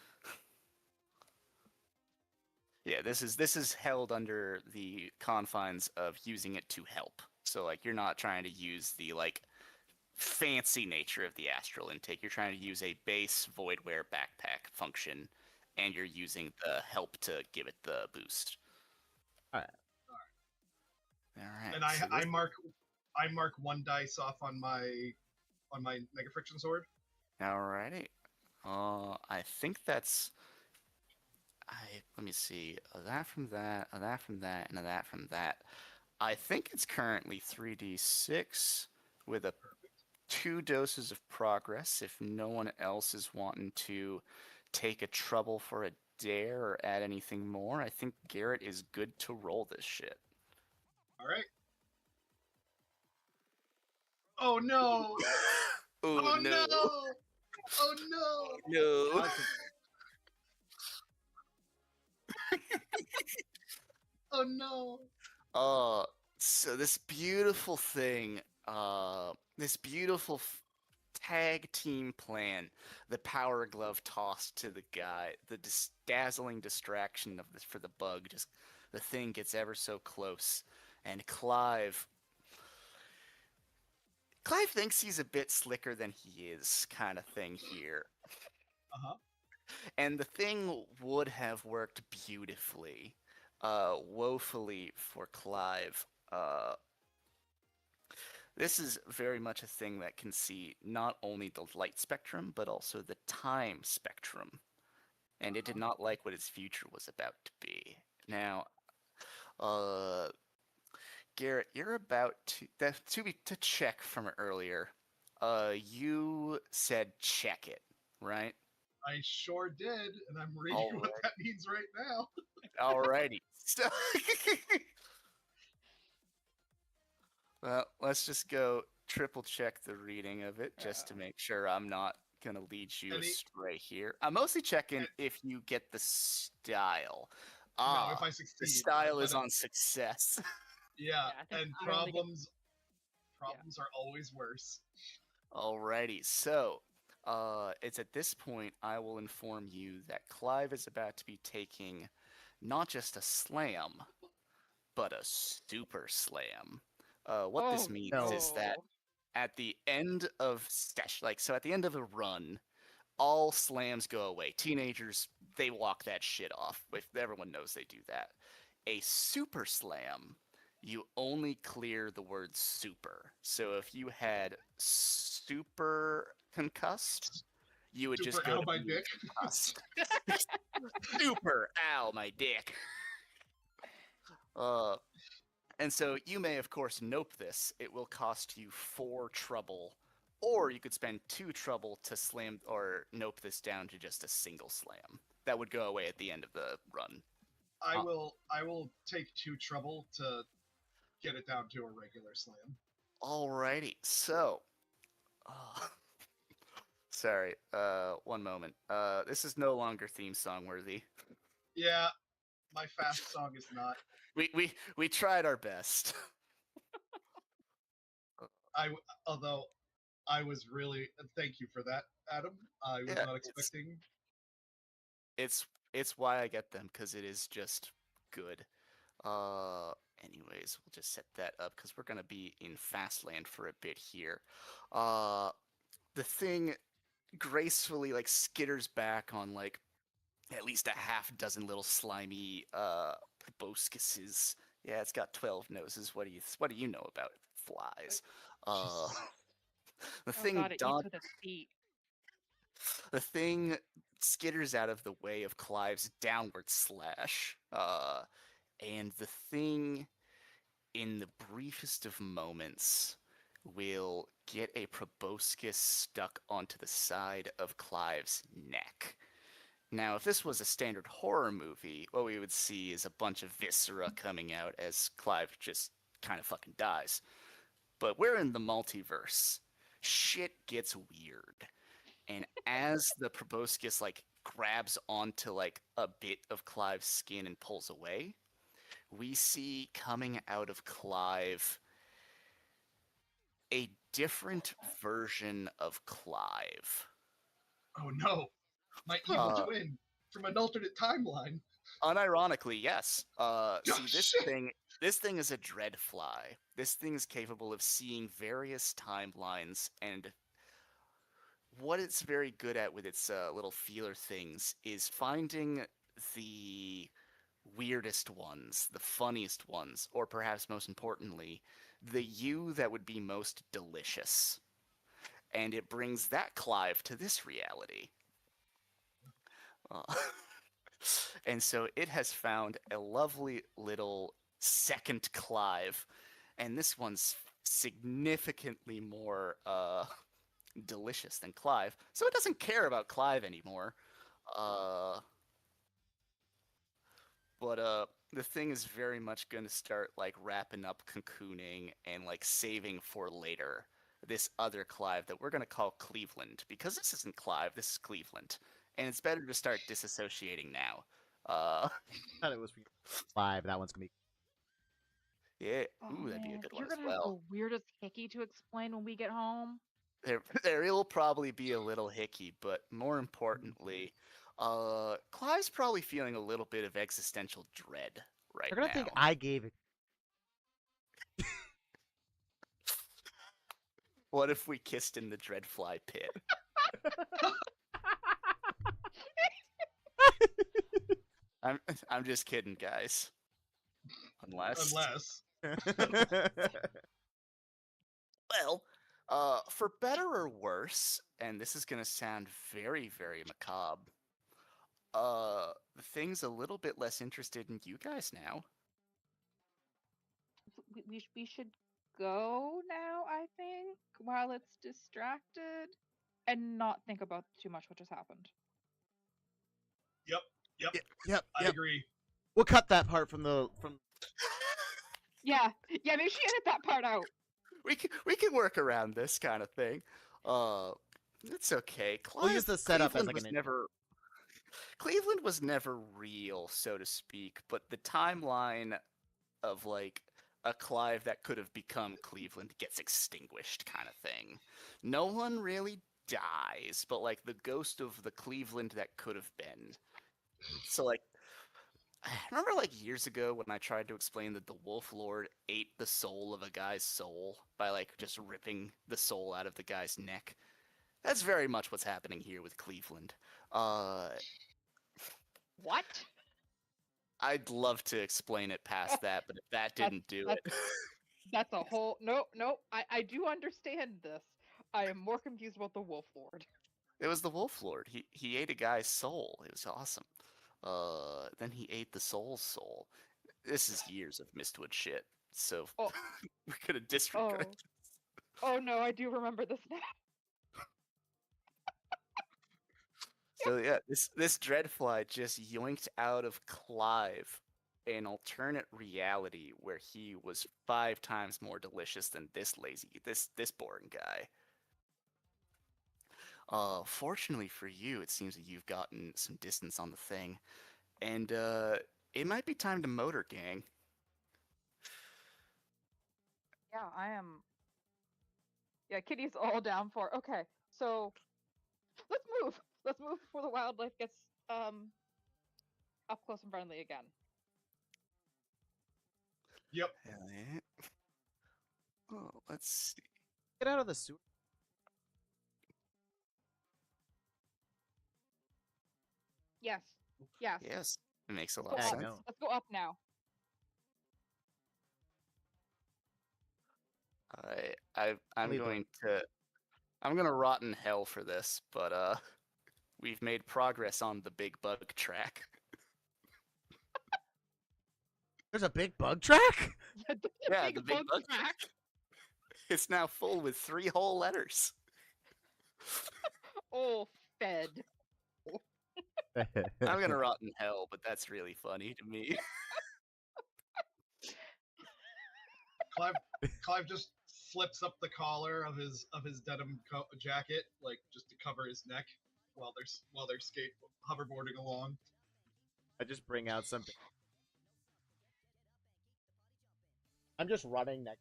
Yeah, this is held under the confines of using it to help. So like you're not trying to use the like fancy nature of the astral intake. You're trying to use a base voidware backpack function, and you're using the help to give it the boost. All right. All right. And so I this- mark one dice off on my Mega Friction sword. Alrighty. I think that's. Let me see. That from that, that from that, and that from that. I think it's currently 3d6 with a 2 doses of progress. If no one else is wanting to take a trouble for a dare or add anything more, I think Garrett is good to roll this shit. All right. Oh no! Oh, no. Oh no! No. Oh no! So this beautiful thing, this beautiful tag team plan, the power glove toss to the guy, the dazzling distraction of this for the bug, just the thing gets ever so close, and Clive thinks he's a bit slicker than he is, kind of thing here. Uh-huh. And the thing would have worked beautifully, woefully for Clive. This is very much a thing that can see not only the light spectrum, but also the time spectrum. And it did not like what its future was about to be. Now, Garrett, you're about to check from earlier. You said check it, right? I sure did, and I'm reading All what right. that means right now. Alrighty. So, well, let's just go triple check the reading of it just to Yeah. make sure I'm not gonna lead you Any astray here. I'm mostly checking and, if you get the style. no, if I The succeed, style but is on success. yeah, Yeah, I think and I only get. Yeah. problems are always worse. Alrighty, so it's at this point I will inform you that Clive is about to be taking not just a slam, but a super slam. What this Oh means No. is that no. at the end of at the end of a run, all slams go away. Teenagers, they walk that shit off. If everyone knows they do that. A super slam, you only clear the word super. So if you had super concussed, you would Super just go ow to my being dick. concussed. Super ow my dick. Uh, and so you may, of course, nope this. It will cost you 4 trouble, or you could spend 2 trouble to slam or nope this down to just a single slam. That would go away at the end of the run. I will take 2 trouble to get it down to a regular slam. Alrighty, so. Uh, sorry, one moment. This is no longer theme song worthy. Yeah, my fast song is not. We tried our best. Although I was really thank you for that, Adam. I was Yeah, not expecting. it's why I get them because it is just good. Uh, anyways, we'll just set that up because we're gonna be in Fastland for a bit here. Uh, the thing gracefully like skitters back on like at least a half dozen little slimy proboscises. Yeah, it's got 12 noses. What do you know about flies? Uh, Jesus. the Oh thing god, it eats dodges. with its feet. The thing skitters out of the way of Clive's downward slash, and the thing, in the briefest of moments, will get a proboscis stuck onto the side of Clive's neck. Now, if this was a standard horror movie, what we would see is a bunch of viscera coming out as Clive just kind of fucking dies. But we're in the multiverse. Shit gets weird. And as the proboscis like grabs onto like a bit of Clive's skin and pulls away, we see coming out of Clive a different version of Clive. Oh no, my evil Uh, twin from an alternate timeline. Unironically, yes. See, Oh shit! this thing is a dreadfly. This thing is capable of seeing various timelines, and what it's very good at with its little feeler things is finding the weirdest ones, the funniest ones, or perhaps most importantly, the you that would be most delicious. And it brings that Clive to this reality. Uh, and so it has found a lovely little second Clive, and this one's significantly more delicious than Clive, so it doesn't care about Clive anymore. Uh, but the thing is very much going to start like wrapping up cocooning and like saving for later this other Clive that we're going to call Cleveland because this isn't Clive, this is Cleveland, and it's better to start disassociating now. I thought it was for Clive. That one's gonna be. Yeah, Oh ooh, that'd be a man, good one you're as gonna have well. the weirdest hickey to explain when we get home. There will probably be a little hickey, but more importantly, Clive's probably feeling a little bit of existential dread right They're gonna think now. I gave it. What if we kissed in the Dreadfly pit? I'm I'm just kidding, guys. Unless, Unless well, for better or worse, and this is gonna sound very, very macabre. The thing's a little bit less interested in you guys now. We should go now, I think, while it's distracted and not think about too much what just happened. Yep. Yep. I agree. We'll cut that part from the from. Yeah, maybe she edit that part out. We can work around this kind of thing. It's okay. We'll use the setup as Cleveland like was an. Cleveland was never real, so to speak, but the timeline of like a Clive that could have become Cleveland gets extinguished kind of thing. No one really dies, but like the ghost of the Cleveland that could have been. So like I remember like years ago when I tried to explain that the Wolf Lord ate the soul of a guy's soul by like just ripping the soul out of the guy's neck. That's very much what's happening here with Cleveland. What? I'd love to explain it past that, but if that didn't do it. That's a whole no. I do understand this. I am more confused about the Wolf Lord. It was the Wolf Lord. He ate a guy's soul. It was awesome. Then he ate the soul's soul. This is years of Mistwood shit, so Oh. we're gonna disregard. Oh no, I do remember this now. So yeah, this Dreadfly just yoinked out of Clive an alternate reality where he was 5 times more delicious than this boring guy. Fortunately for you, it seems that you've gotten some distance on the thing, and it might be time to motor gang. Yeah, I am. Yeah, Kitty's all down for. Okay, so let's move. Let's move before the wildlife gets up close and friendly again. Yep. Hell yeah. Oh, let's see. Get out of the sewer. Yes. Yes, it makes a lot Go of up. sense. No. Let's go up now. I'm Leave going to I'm gonna rot in hell for this, but we've made progress on the big bug track. There's a big bug track. Yeah, the big bug track. It's now full with 3 whole letters. Oh, fed. I'm gonna rot in hell, but that's really funny to me. Clive just flips up the collar of his denim jacket, like just to cover his neck while they're hoverboarding along. I just bring out something. I'm just running next.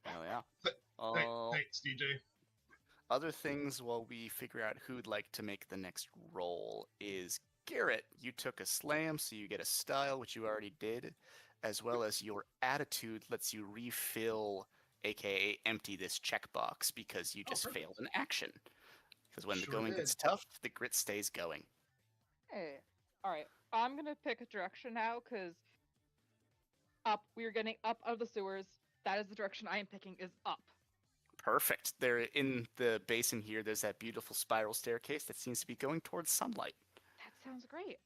Oh yeah. Thanks, DJ. Other things while we figure out who'd like to make the next roll is Garrett. You took a slam, so you get a style, which you already did, as well as your attitude lets you refill, aka empty this checkbox because you just failed an action. Because when the going gets tough, the grit stays going. Hey, all right. I'm gonna pick a direction now because we're getting up out of the sewers. That is the direction I am picking, is up. Perfect. There in the basin here, there's that beautiful spiral staircase that seems to be going towards sunlight. That sounds great.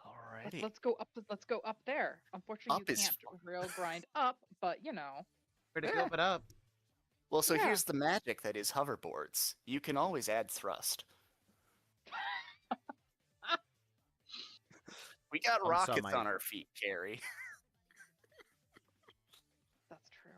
Alrighty. Let's go up. Let's go up there. Unfortunately, Up you is can't real grind up, but you know. Where to go but up? Well, so Yeah. here's the magic that is hoverboards. You can always add thrust. We got rockets on our feet, Carrie. That's true.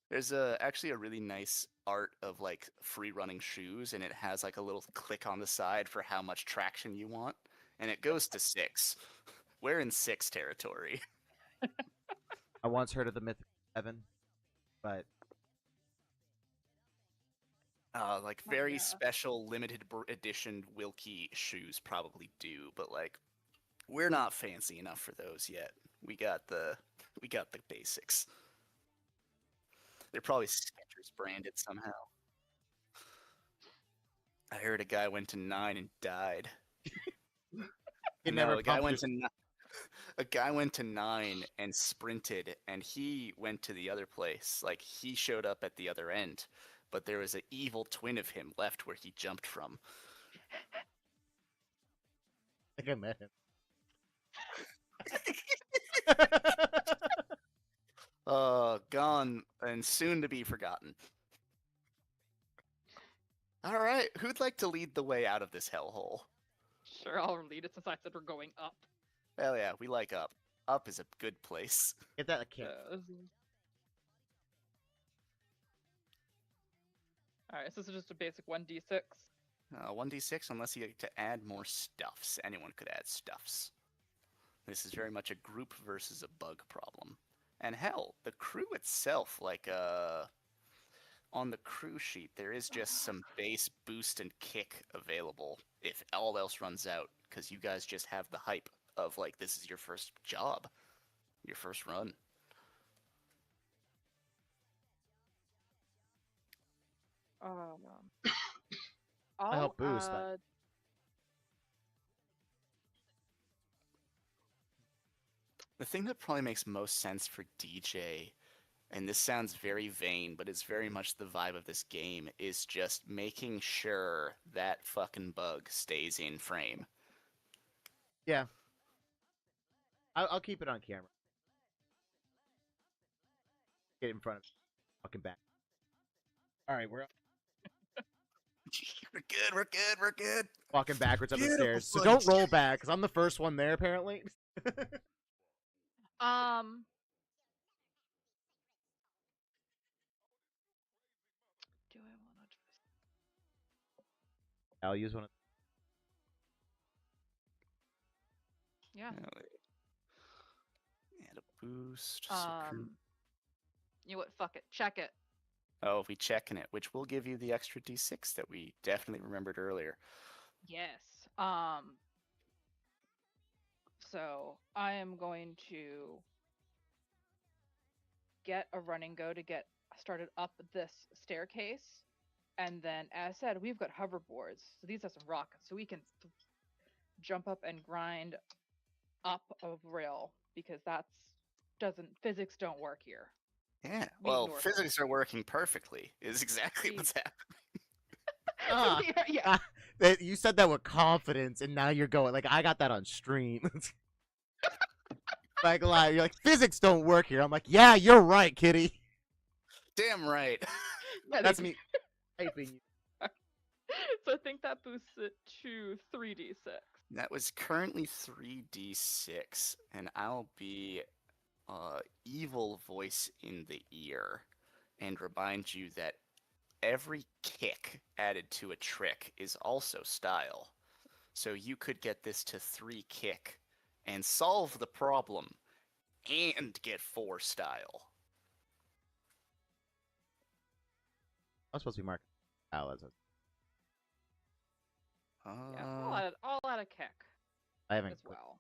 There's actually a really nice art of like free running shoes, and it has like a little click on the side for how much traction you want, and it goes to 6. We're in 6 territory. I once heard of the myth 7, but like very yeah. special limited edition Wilkie shoes probably do, but like we're not fancy enough for those yet. We got the basics. They're probably Skechers branded somehow. I heard a guy went to 9 and died. never a guy went to 9 and sprinted, and he went to the other place. Like he showed up at the other end, but there was an evil twin of him left where he jumped from. think I met him. Gone and soon to be forgotten. All right, who'd like to lead the way out of this hellhole? Sure, I'll lead it since I said we're going up. Hell yeah, we like up. Up is a good place. Get that camera. Alright, so this is just a basic 1d6. 1d6 unless you get to add more stuffs. Anyone could add stuffs. This is very much a group versus a bug problem. And hell, the crew itself, like, on the crew sheet, there is just some base boost and kick available if all else runs out, because you guys just have the hype of, like, this is your first job, your first run. I help boost. The thing that probably makes most sense for DJ, and this sounds very vain, but it's very much the vibe of this game, is just making sure that fucking bug stays in frame. Yeah. I'll keep it on camera. Get in front of me. Walking back. Alright, we're up. We're good. Walking backwards up the Beautiful stairs. So footage. don't roll back, because I'm the first one there, apparently. Do I want to... I'll use one of Yeah. Add a boost. You know what? Fuck it. Check it. Oh, if we checking it, which will give you the extra d6 that we definitely remembered earlier. Yes. So I am going to get a running go to get started up this staircase. And then, as I said, we've got hoverboards. So these are some rockets. So we can jump up and grind up a rail because physics don't work here. Yeah, We well, ignore physics are working perfectly, is exactly what's happening. Ah, Yeah. You said that with confidence, and now you're going like I got that on stream. Like live, you're like physics don't work here. I'm like, yeah, you're right, kitty. Damn right. Yeah, That's me hyping you. So I think that boosts it to 3d6. That was currently 3d6, and I'll be evil voice in the ear and remind you that every kick added to a trick is also style. So you could get this to 3 kick and solve the problem and get 4 style. I'm supposed to be marking style as a. Yeah, I'll add a kick I haven't. as well.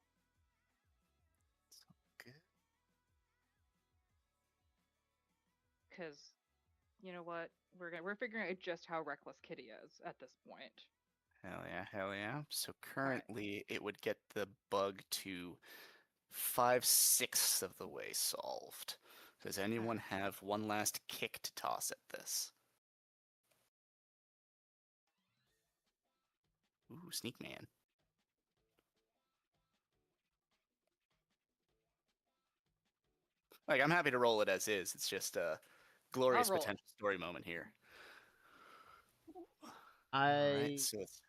Good. Because you know what, we're figuring out just how reckless Kitty is at this point. Hell yeah. So currently it would get the bug to 5/6 of the way solved. Does anyone have one last kick to toss at this? Ooh, Sneak Man. Like, I'm happy to roll it as is. It's just a glorious I'll roll potential story moment here. I. So it's...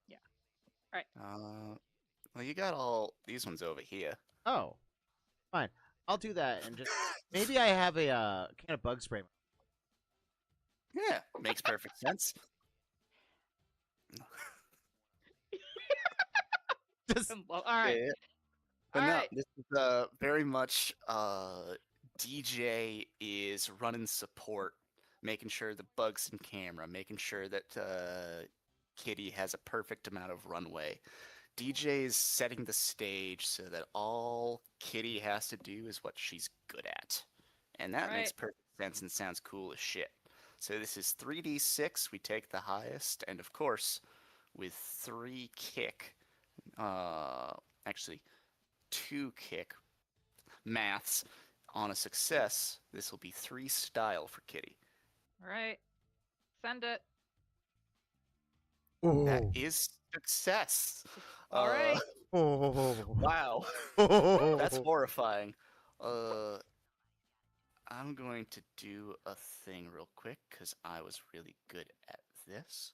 Yeah. All right. Well, you got all these ones over here. Oh, fine. I'll do that and just maybe I have a can of bug spray. Yeah, makes perfect sense. Just All right. Yeah. But All no, right. this is very much DJ is running support, making sure the bug's in camera, making sure that Kitty has a perfect amount of runway. DJ is setting the stage so that all Kitty has to do is what she's good at. And that makes perfect sense and sounds cool as shit. So this is 3d6, we take the highest, and of course, with 3 kick, actually 2 kick, maths, on a success, this will be 3 style for Kitty. All right. Send it. That Oh. is success. All right. Wow. That's horrifying. Uh, I'm going to do a thing real quick because I was really good at this.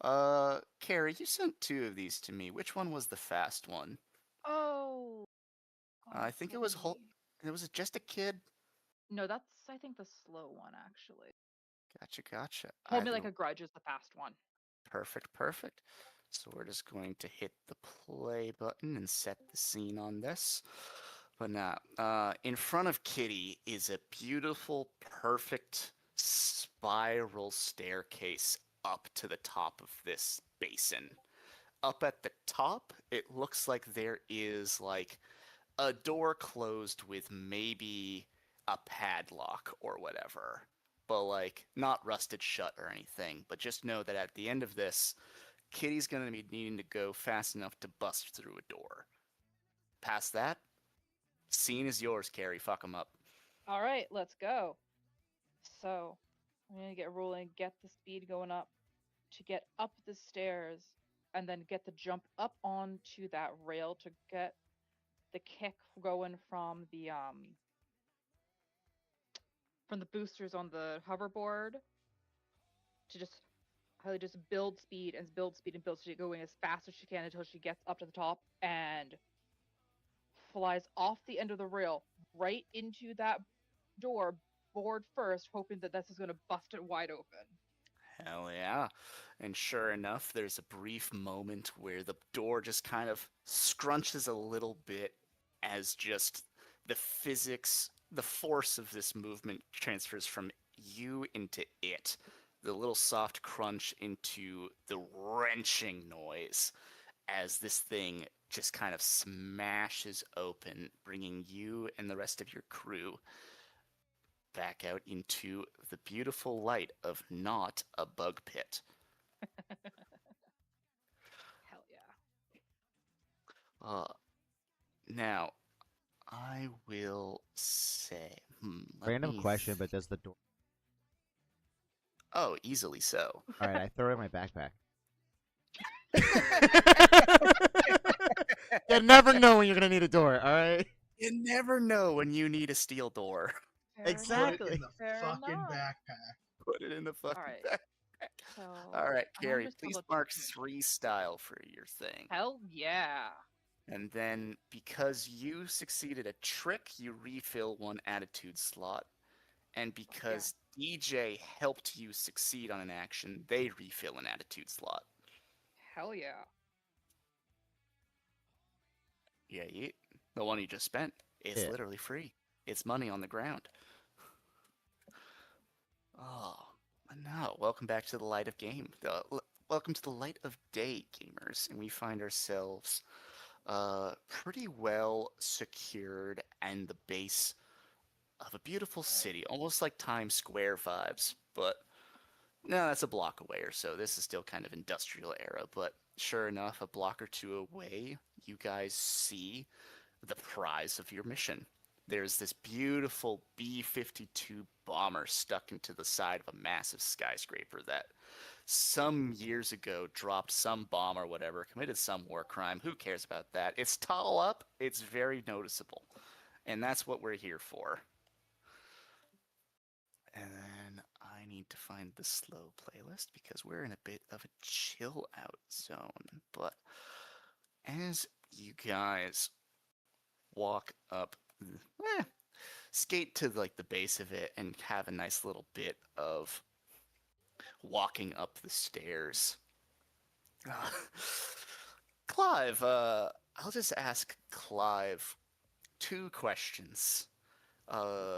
Moment. Carrie, you sent two of these to me. Which one was the fast one? Oh. I think it was It was just a kid. No, that's I think the slow one actually. Gotcha. Hold Me Either Like a Grudge is the fast one. perfect. So we're just going to hit the play button and set the scene on this. But now, in front of Kitty is a beautiful, perfect spiral staircase up to the top of this basin. Up at the top, it looks like there is like a door closed with maybe a padlock or whatever. But like not rusted shut or anything. But just know that at the end of this, Kitty's gonna be needing to go fast enough to bust through a door. Past that, scene is yours, Carrie. Fuck 'em up. All right, let's go. So, I'm going to get rolling, get the speed going up to get up the stairs and then get the jump up onto that rail to get the kick going from the boosters on the hoverboard to just how they just build speed and build speed and build speed, going as fast as she can until she gets up to the top and flies off the end of the rail right into that door board first, hoping that this is going to bust it wide open. Hell yeah. And sure enough, there's a brief moment where the door just kind of scrunches a little bit as just the physics, the force of this movement transfers from you into it. The little soft crunch into the wrenching noise as this thing just kind of smashes open, bringing you and the rest of your crew back out into the beautiful light of not a bug pit. Hell yeah. Uh, now, I will say, let Random me. question, but does the door? Oh, easily so. All right, I throw it in my backpack. You never know when you're gonna need a door. All right. You never know when you need a steel door. Fair Put Exactly. it in the Fair fucking enough. backpack. Put it in the fucking Alright. backpack. So All right, I'm gonna Gary, just please double mark check. 3 style for your thing. Hell yeah. And then, because you succeeded a trick, you refill 1 attitude slot. And because DJ helped you succeed on an action, they refill an attitude slot. Hell yeah. Yeah, the one you just spent is Yeah. literally free. It's money on the ground. Oh, no. Welcome back to the light of game. Welcome to the light of day, gamers. And we find ourselves pretty well secured and the base of a beautiful city, almost like Times Square vibes, but no, that's a block away or so. This is still kind of industrial era, but sure enough, a block or two away, you guys see the prize of your mission. There's this beautiful B-52 bomber stuck into the side of a massive skyscraper that some years ago dropped some bomb or whatever, committed some war crime. Who cares about that? It's tall up, it's very noticeable. And that's what we're here for. And then I need to find the slow playlist because we're in a bit of a chill out zone. But as you guys walk up, skate to like the base of it and have a nice little bit of walking up the stairs. Clive, I'll just ask Clive 2 questions.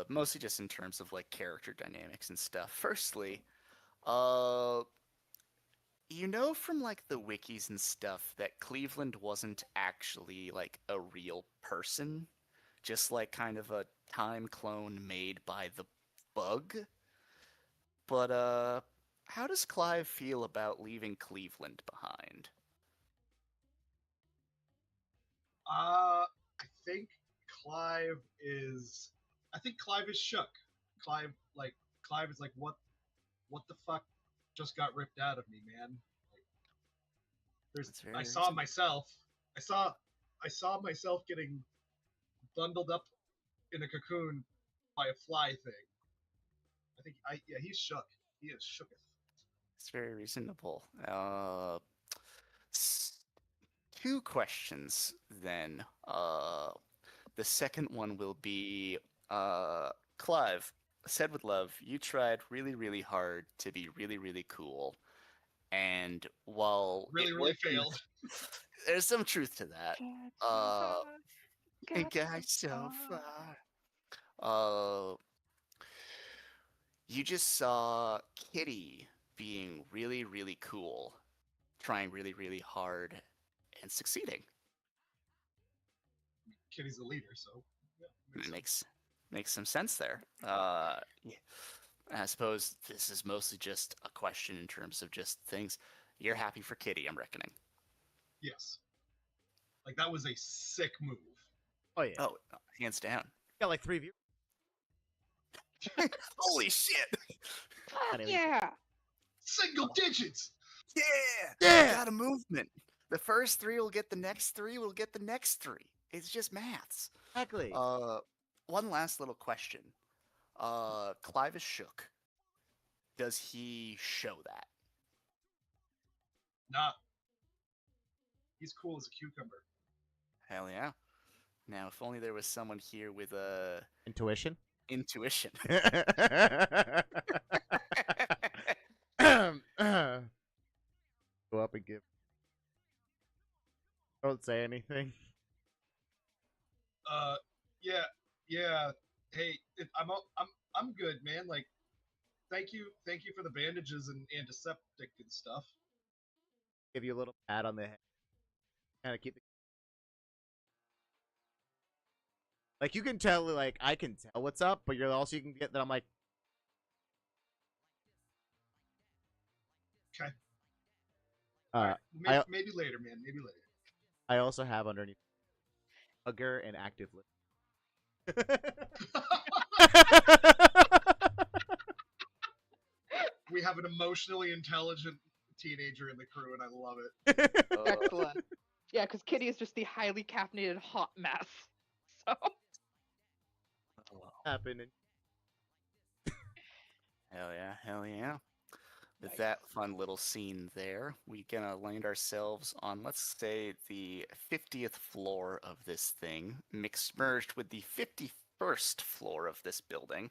Mostly just in terms of like character dynamics and stuff. Firstly, uh, you know from like the wikis and stuff that Cleveland wasn't actually like a real person, just like kind of a time clone made by the bug. But how does Clive feel about leaving Cleveland behind? I think Clive is. I think Clive is shook. Clive is like, what the fuck just got ripped out of me, man? Like, That's very I saw reasonable. myself. I saw myself getting bundled up in a cocoon by a fly thing. Yeah, he's shook. He is shooketh. It's very reasonable. Two questions then. The second one will be, Clive, said with love, you tried really, really hard to be really, really cool. And while Really, it really wasn't- failed. there's some truth to that. And got so far. far. You just saw Kitty being really, really cool, trying really, really hard, and succeeding. Kitty's the leader, so yeah, It sense. makes some sense there. Yeah. I suppose this is mostly just a question in terms of just things. You're happy for Kitty, I'm reckoning. Yes. Like that was a sick move. Oh yeah. Oh, hands down. Got like 3 views. Holy shit! Fuck Anyway. yeah! Single digits. Yeah! Yeah! Got a movement. The first 3 will get the next 3, will get the next 3. It's just maths. Exactly. One last little question. Clive is shook. Does he show that? Nah. He's cool as a cucumber. Hell yeah. Now, if only there was someone here with Intuition. intuition. Go up and give. Don't say anything. Yeah. Hey, I'm good, man. Like, thank you for the bandages and antiseptic and stuff. Give you a little pat on the head. Kind of keep the. Like you can tell, like I can tell what's up, but you can get that. I'm like, Okay. uh, Maybe later, man. Maybe later. I also have underneath hugger and active list. We have an emotionally intelligent teenager in the crew, and I love it. Excellent. Yeah, because Kitty is just the highly caffeinated hot mess. So Happening. Hell yeah. With Nice. that fun little scene there, we gonna land ourselves on, let's say, the 50th floor of this thing, merged with the 51st floor of this building,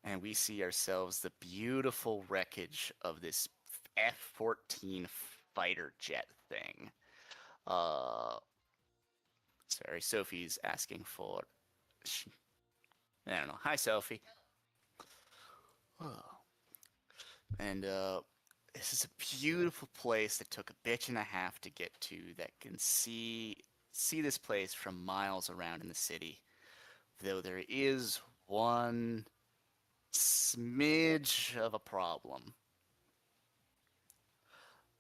and we see ourselves the beautiful wreckage of this F-14 fighter jet thing. Sorry, Sophie's asking for. I don't know. Hi, Sophie. And this is a beautiful place that took a bitch and a half to get to. That can see this place from miles around in the city. Though there is one smidge of a problem.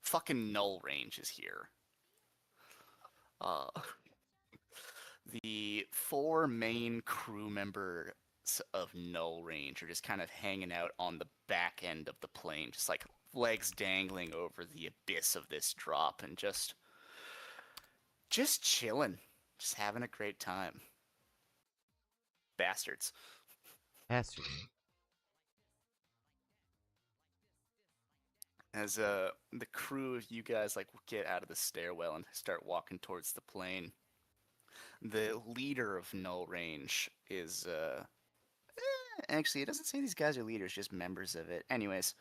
Fucking Null Range is here. The 4 main crew members of Null Range are just kind of hanging out on the back end of the plane, just like legs dangling over the abyss of this drop, and just chilling, just having a great time. Bastards. Bastard. As the crew of you guys like get out of the stairwell and start walking towards the plane, the leader of Null Range is actually, it doesn't say these guys are leaders, just members of it. Anyways,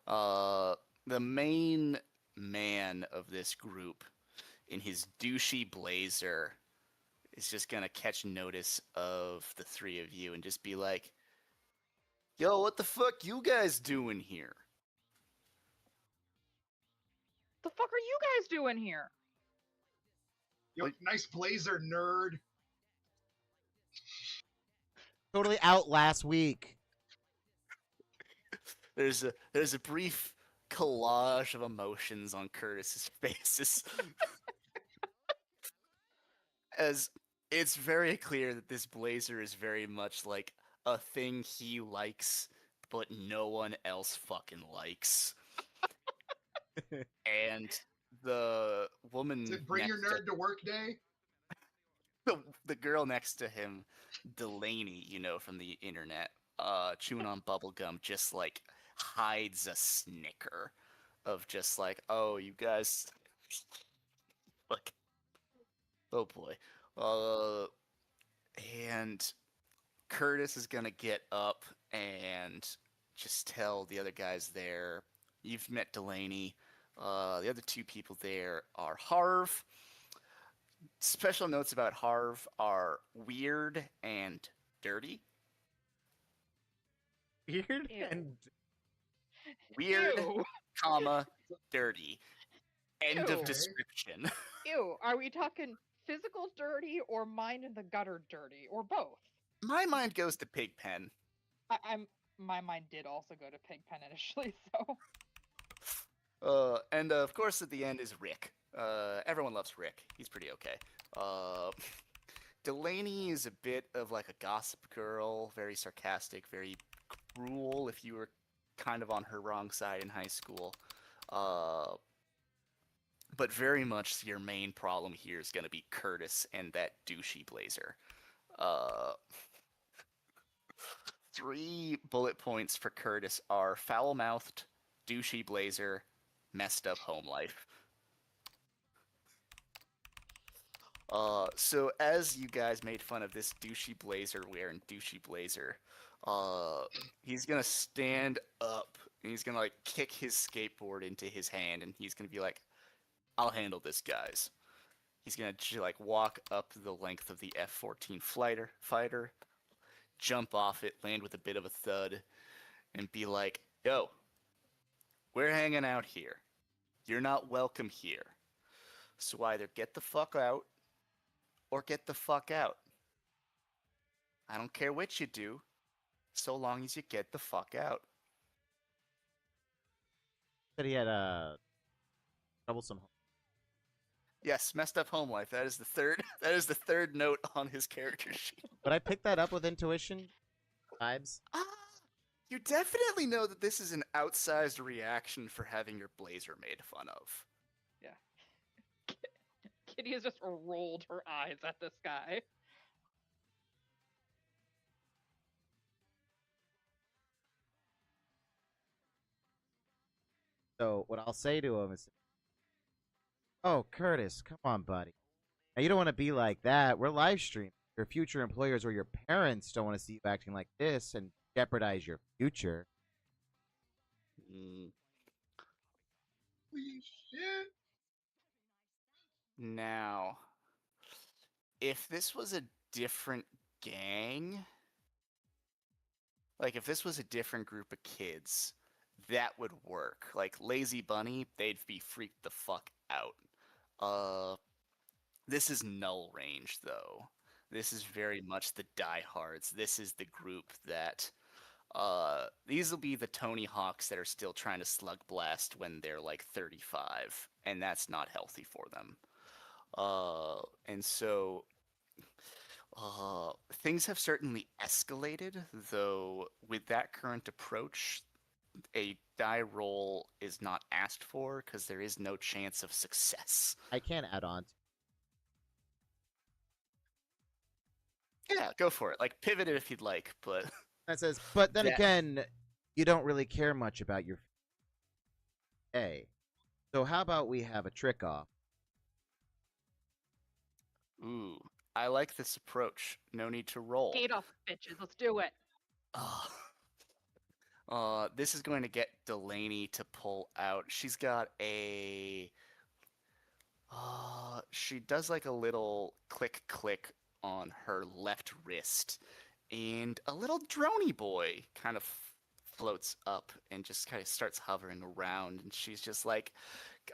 the main man of this group, in his douchey blazer, is just gonna catch notice of the 3 of you and just be like, "Yo, what the fuck you guys doing here?" the fuck are you guys doing here? Yo, nice blazer, nerd. Totally out last week. There's a brief collage of emotions on Curtis's faces. As it's very clear that this blazer is very much like a thing he likes, but no one else fucking likes. And the woman Is it bring your next to nerd to work day? the girl next to him, Delaney, from the internet, chewing on bubble gum, just like hides a snicker of just like, oh, you guys, like, oh boy, and Curtis is gonna get up and just tell the other guys there, you've met Delaney. The other two people there are Harv. Special notes about Harv are weird and dirty. Weird Ew. and Weird, Ew. comma, dirty. End of Ew. description. Ew. Are we talking physical dirty or mind in the gutter dirty or both? My mind goes to Pigpen. My mind did also go to Pigpen initially, so And of course, at the end is Rick. Everyone loves Rick. He's pretty okay. Delaney is a bit of like a gossip girl, very sarcastic, very cruel if you were kind of on her wrong side in high school. But very much your main problem here is going to be Curtis and that douchey blazer. 3 bullet points for Curtis are foul-mouthed, douchey blazer, messed up home life. So as you guys made fun of this douchey blazer wearing douchey blazer, he's gonna stand up and he's gonna like kick his skateboard into his hand and he's gonna be like, I'll handle this, guys. He's gonna like walk up the length of the F-14 fighter, jump off it, land with a bit of a thud, and be like, yo, we're hanging out here. You're not welcome here. So either get the fuck out or get the fuck out. I don't care what you do, so long as you get the fuck out. said he had a troublesome home. Yes, messed up home life. That is the third. That is the third note on his character sheet. But I picked that up with intuition vibes. You definitely know that this is an outsized reaction for having your blazer made fun of. Kitty has just rolled her eyes at this guy. So what I'll say to him is, "Oh, Curtis, come on, buddy. Now you don't want to be like that. We're live streaming. Your future employers or your parents don't want to see you acting like this and jeopardize your future." Mm. Holy shit. Now, if this was a different gang, like if this was a different group of kids, that would work. Like Lazy Bunny, they'd be freaked the fuck out. This is null range though. This is very much the diehards. This is the group that these will be the Tony Hawks that are still trying to slug blast when they're like 35, and that's not healthy for them. And so things have certainly escalated, though with that current approach, a die roll is not asked for because there is no chance of success. I can add on. Yeah, go for it. Like, pivot it if you'd like, but... That says, but then That- again, you don't really care much about your hey. So how about we have a trick off? Ooh, I like this approach. No need to roll. Skate off, bitches. Let's do it. This is going to get Delaney to pull out. She's got a... she does like a little click on her left wrist. And a little droney boy kind of floats up and just kind of starts hovering around. And she's just like,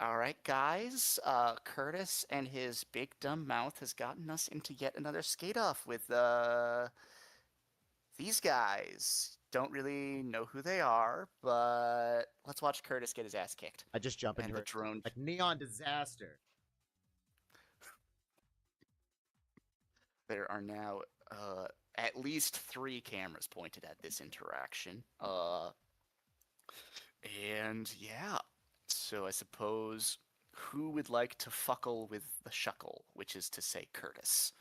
all right, guys, Curtis and his big dumb mouth has gotten us into yet another skate-off with these guys. Don't really know who they are, but let's watch Curtis get his ass kicked. I just jump And into the it drone... like neon disaster. There are now at least 3 cameras pointed at this interaction. And yeah, so I suppose who would like to fuckle with the shuckle, which is to say Curtis.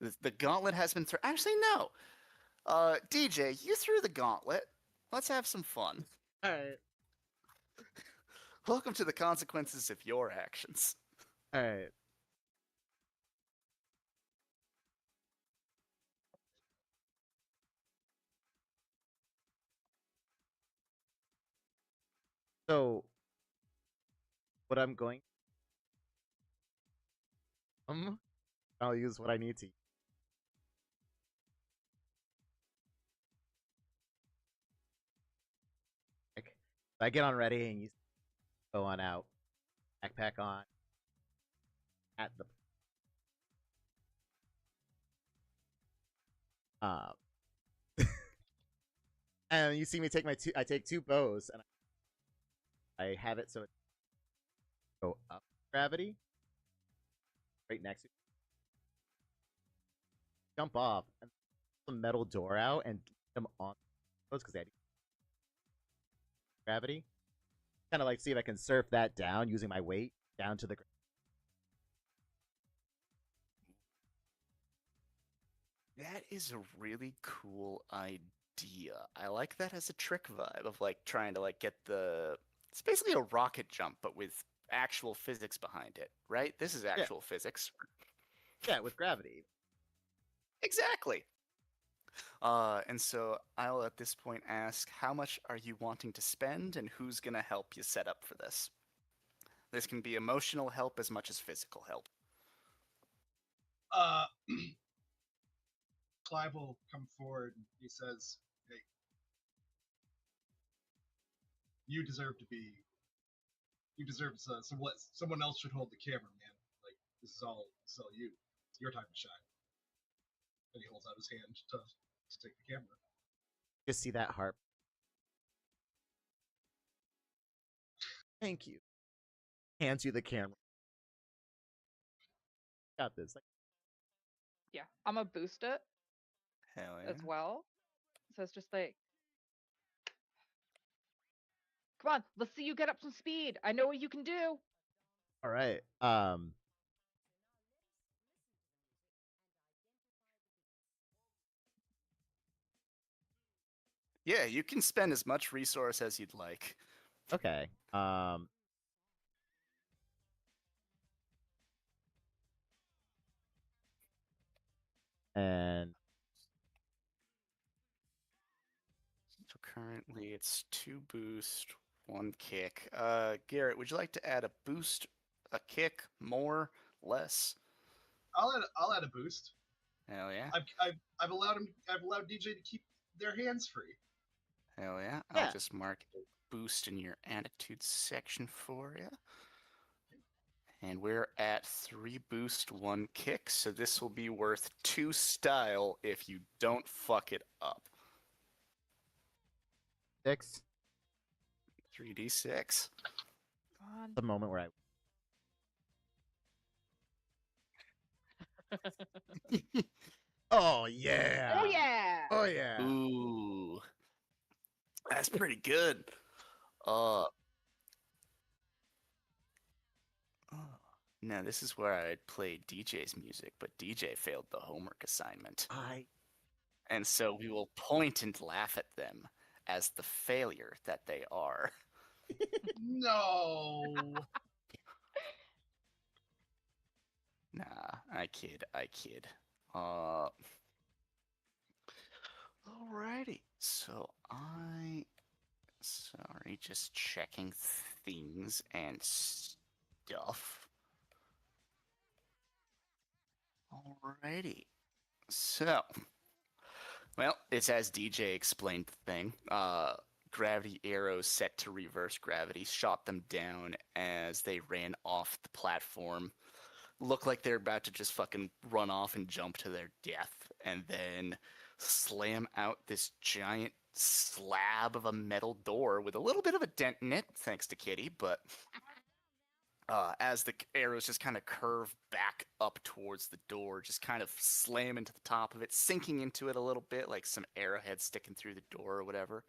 The gauntlet has been thrown. Actually, no. DJ, you threw the gauntlet. Let's have some fun. All right. Welcome to the consequences of your actions. All right. So, what I'm going, I'll use what I need to. Like, I get on ready and you go on out, backpack on, at the uh, and you see me take I take 2 bows and I have it so it go up gravity, right next to jump off and pull the metal door out and get them on those because they had gravity. Kind of like see if I can surf that down using my weight down to the ground. That is a really cool idea. I like that as a trick vibe of like trying to like get the. It's basically a rocket jump, but with actual physics behind it, right? This is actual physics. Yeah, with gravity. Exactly. And so I'll at this point ask, how much are you wanting to spend, and who's gonna help you set up for this? This can be emotional help as much as physical help. Clive will come forward and he says, "Hey, you deserve to be. You deserve someone else should hold the camera, man. Like this is all you. It's your time to shine." And he holds out his hand to take the camera. Just see that heart. Thank you. Hands you the camera. Got this. Like, Yeah, I'm gonna boost it Hell yeah. as well. So it's just like, come on, let's see you get up some speed. I know what you can do. all right. Yeah, you can spend as much resource as you'd like. Okay. And So currently it's 2 boost, 1 kick. Garrett, would you like to add a boost, a kick, more, less? I'll add a boost. Hell yeah. I've allowed DJ to keep their hands free. Hell yeah. Yeah. I'll just mark boost in your attitude section for you. And we're at 3 boost, 1 kick, so this will be worth 2 style if you don't fuck it up. 6. 3d6. Come on. The moment where Oh yeah. Oh yeah. Oh yeah. Ooh. That's pretty good. Now this is where I'd play DJ's music, but DJ failed the homework assignment. And so we will point and laugh at them as the failure that they are. No. Nah, I kid. Alrighty. So sorry, just checking things and stuff. Alrighty. So, well, it's as DJ explained the thing. Gravity arrows set to reverse gravity shot them down as they ran off the platform. Looked like they're about to just fucking run off and jump to their death, and then slam out this giant slab of a metal door with a little bit of a dent in it, thanks to Kitty, but as the arrows just kind of curve back up towards the door, just kind of slam into the top of it, sinking into it a little bit, like some arrowhead sticking through the door or whatever,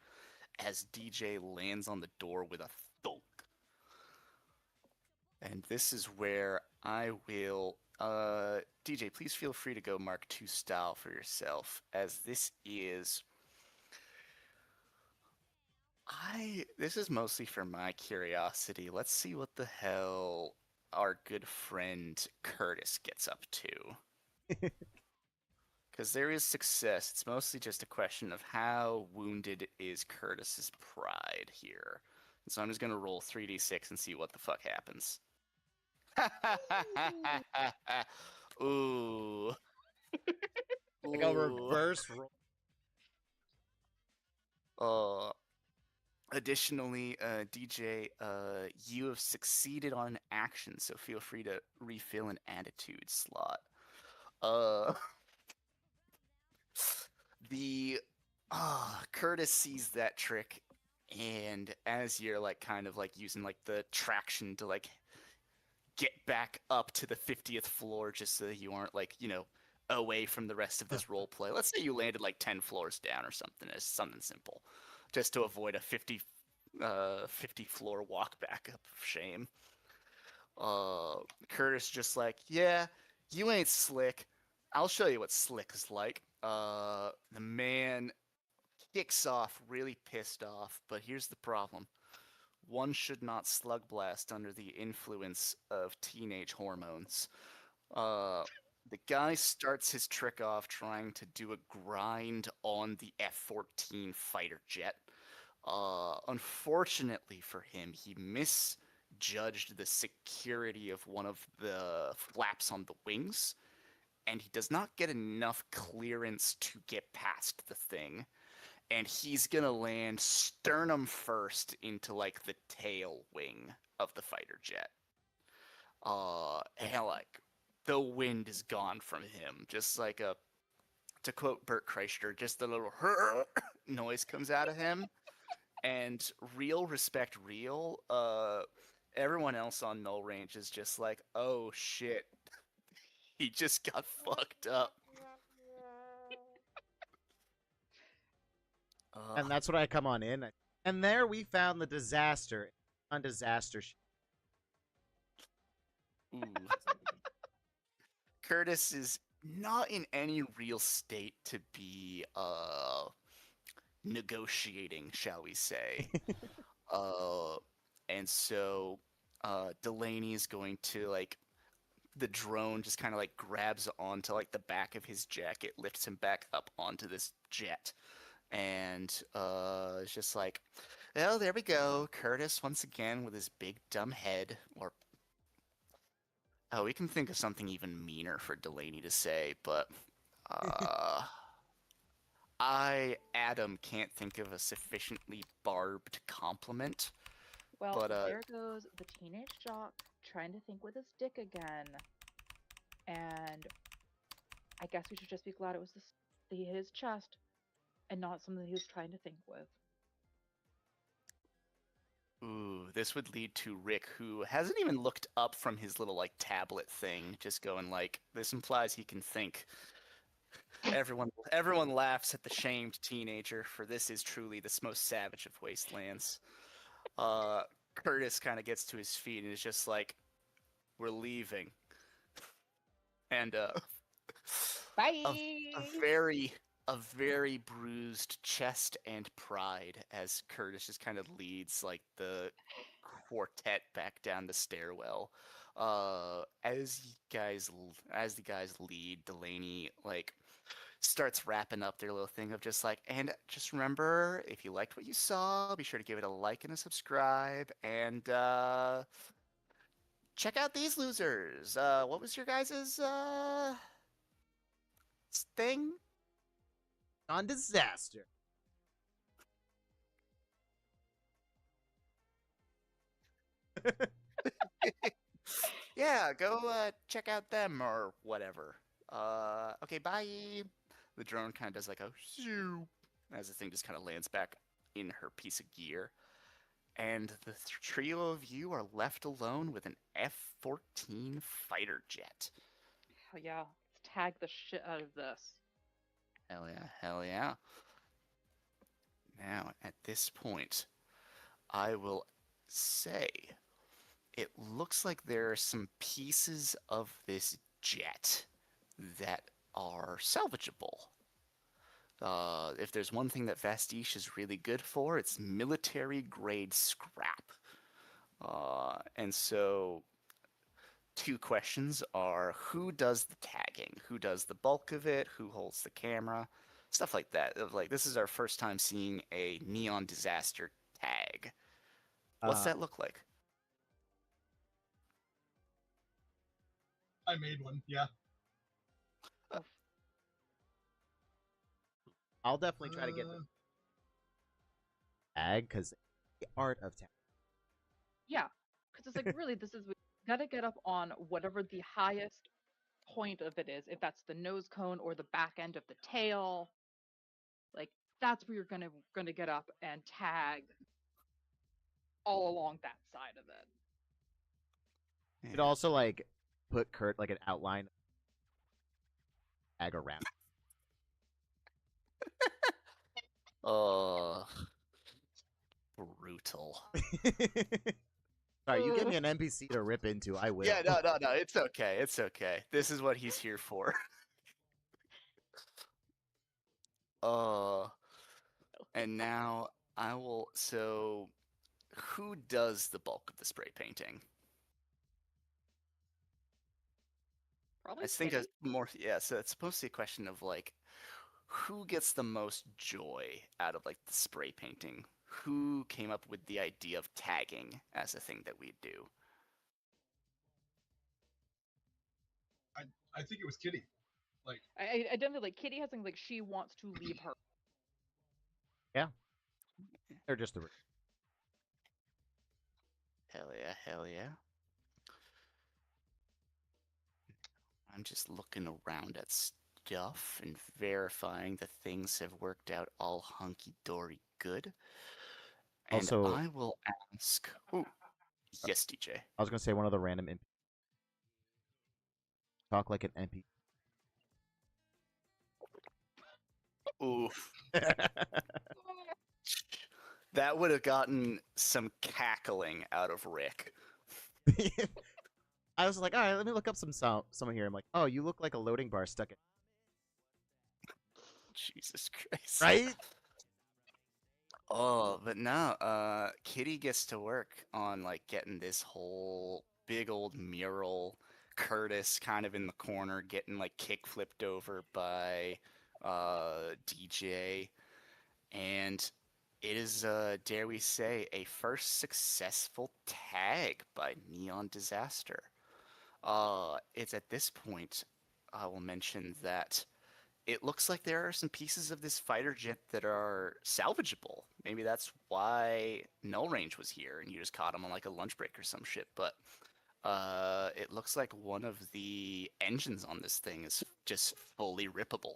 as DJ lands on the door with a thunk. And this is where I will... DJ, please feel free to go Mark II style for yourself, as this is... This is mostly for my curiosity. Let's see what the hell our good friend Curtis gets up to. Because there is success. It's mostly just a question of how wounded is Curtis's pride here. So I'm just going to roll 3d6 and see what the fuck happens. Ooh. Like a reverse roll. Additionally, DJ, you have succeeded on an action, so feel free to refill an attitude slot. Curtis sees that trick, and as you're like kind of like using like the traction to like get back up to the 50th floor, just so that you aren't like, you know, away from the rest of this role play. Let's say you landed like 10 floors down or something. It's something simple, just to avoid a 50 floor walk back up of shame. Curtis just like, yeah, you ain't slick. I'll show you what slick is like. The man kicks off, really pissed off, but here's the problem. One should not slug blast under the influence of teenage hormones. The guy starts his trick off trying to do a grind on the F-14 fighter jet. Unfortunately for him, he misjudged the security of one of the flaps on the wings, and he does not get enough clearance to get past the thing. And he's gonna land sternum first into like the tail wing of the fighter jet. And like the wind is gone from him. Just like to quote Bert Kreischer, just a little noise comes out of him. And real respect, real. Everyone else on null range is just like, oh shit, he just got fucked up. And that's what I come on in. And there we found the disaster on disaster. Ooh. Curtis is not in any real state to be negotiating, shall we say. And so Delaney is going to like, the drone just kind of like grabs onto like the back of his jacket, lifts him back up onto this jet, and it's just like, well, there we go. Curtis once again with his big dumb head, or oh, we can think of something even meaner for Delaney to say, but I, Adam, can't think of a sufficiently barbed compliment. Well, but there goes the teenage jock trying to think with his dick again. And I guess we should just be glad it was his chest and not something he was trying to think with. Ooh, this would lead to Rick, who hasn't even looked up from his little like tablet thing, just going like, this implies he can think. Everyone laughs at the shamed teenager, for this is truly the most savage of wastelands. Curtis kind of gets to his feet and is just like, we're leaving. And Bye. a very bruised chest and pride as Curtis just kind of leads like the quartet back down the stairwell. As the guys lead, Delaney like starts wrapping up their little thing of just like, and just remember, if you liked what you saw, be sure to give it a like and a subscribe, and check out these losers. What was your guys's thing? On disaster. Yeah, go check out them or whatever. Okay, bye. The drone kind of does like a shoo as the thing just kind of lands back in her piece of gear. and the trio of you are left alone with an F-14 fighter jet. Hell yeah. Let's tag the shit out of this. Hell yeah, hell yeah. Now, at this point, I will say it looks like there are some pieces of this jet that are salvageable. If there's one thing that Vastiche is really good for, it's military grade scrap. And so, two questions are who does the tagging? Who does the bulk of it? Who holds the camera? Stuff like that. Like, this is our first time seeing a Neon Disaster tag. What's that look like? I made one. Yeah. Oof. I'll definitely try to get the tag because the art of tag. Yeah. Because it's like, really, this is, we gotta get up on whatever the highest point of it is. If that's the nose cone or the back end of the tail. Like, that's where you're gonna get up and tag all along that side of it. You could also like put Kurt like an outline tag around. Oh, brutal. Sorry, you give me an NPC to rip into, I will. Yeah, no, it's okay, it's okay. This is what he's here for. And now I will. So, who does the bulk of the spray painting? Probably I think Kitty. more. Yeah, so it's supposed to be a question of like, who gets the most joy out of like the spray painting? Who came up with the idea of tagging as a thing that we do? I think it was Kitty. Like, I definitely like Kitty has something like she wants to leave her. Yeah. They're just the Hell yeah, hell yeah. I'm just looking around at stuff and verifying that things have worked out all hunky-dory good. And Also- I will ask... Ooh, yes, DJ. I was gonna say one of the random talk like an NPC. Oof. That would have gotten some cackling out of Rick. I was like, all right, let me look up someone here. I'm like, oh, you look like a loading bar stuck in. Jesus Christ. Right? Oh, but no, Kitty gets to work on like getting this whole big old mural. Curtis kind of in the corner getting like kick flipped over by DJ. And it is, dare we say, a first successful tag by Neon Disaster. It's at this point I will mention that it looks like there are some pieces of this fighter jet that are salvageable. Maybe that's why Null Range was here and you just caught him on like a lunch break or some shit. But it looks like one of the engines on this thing is just fully rippable.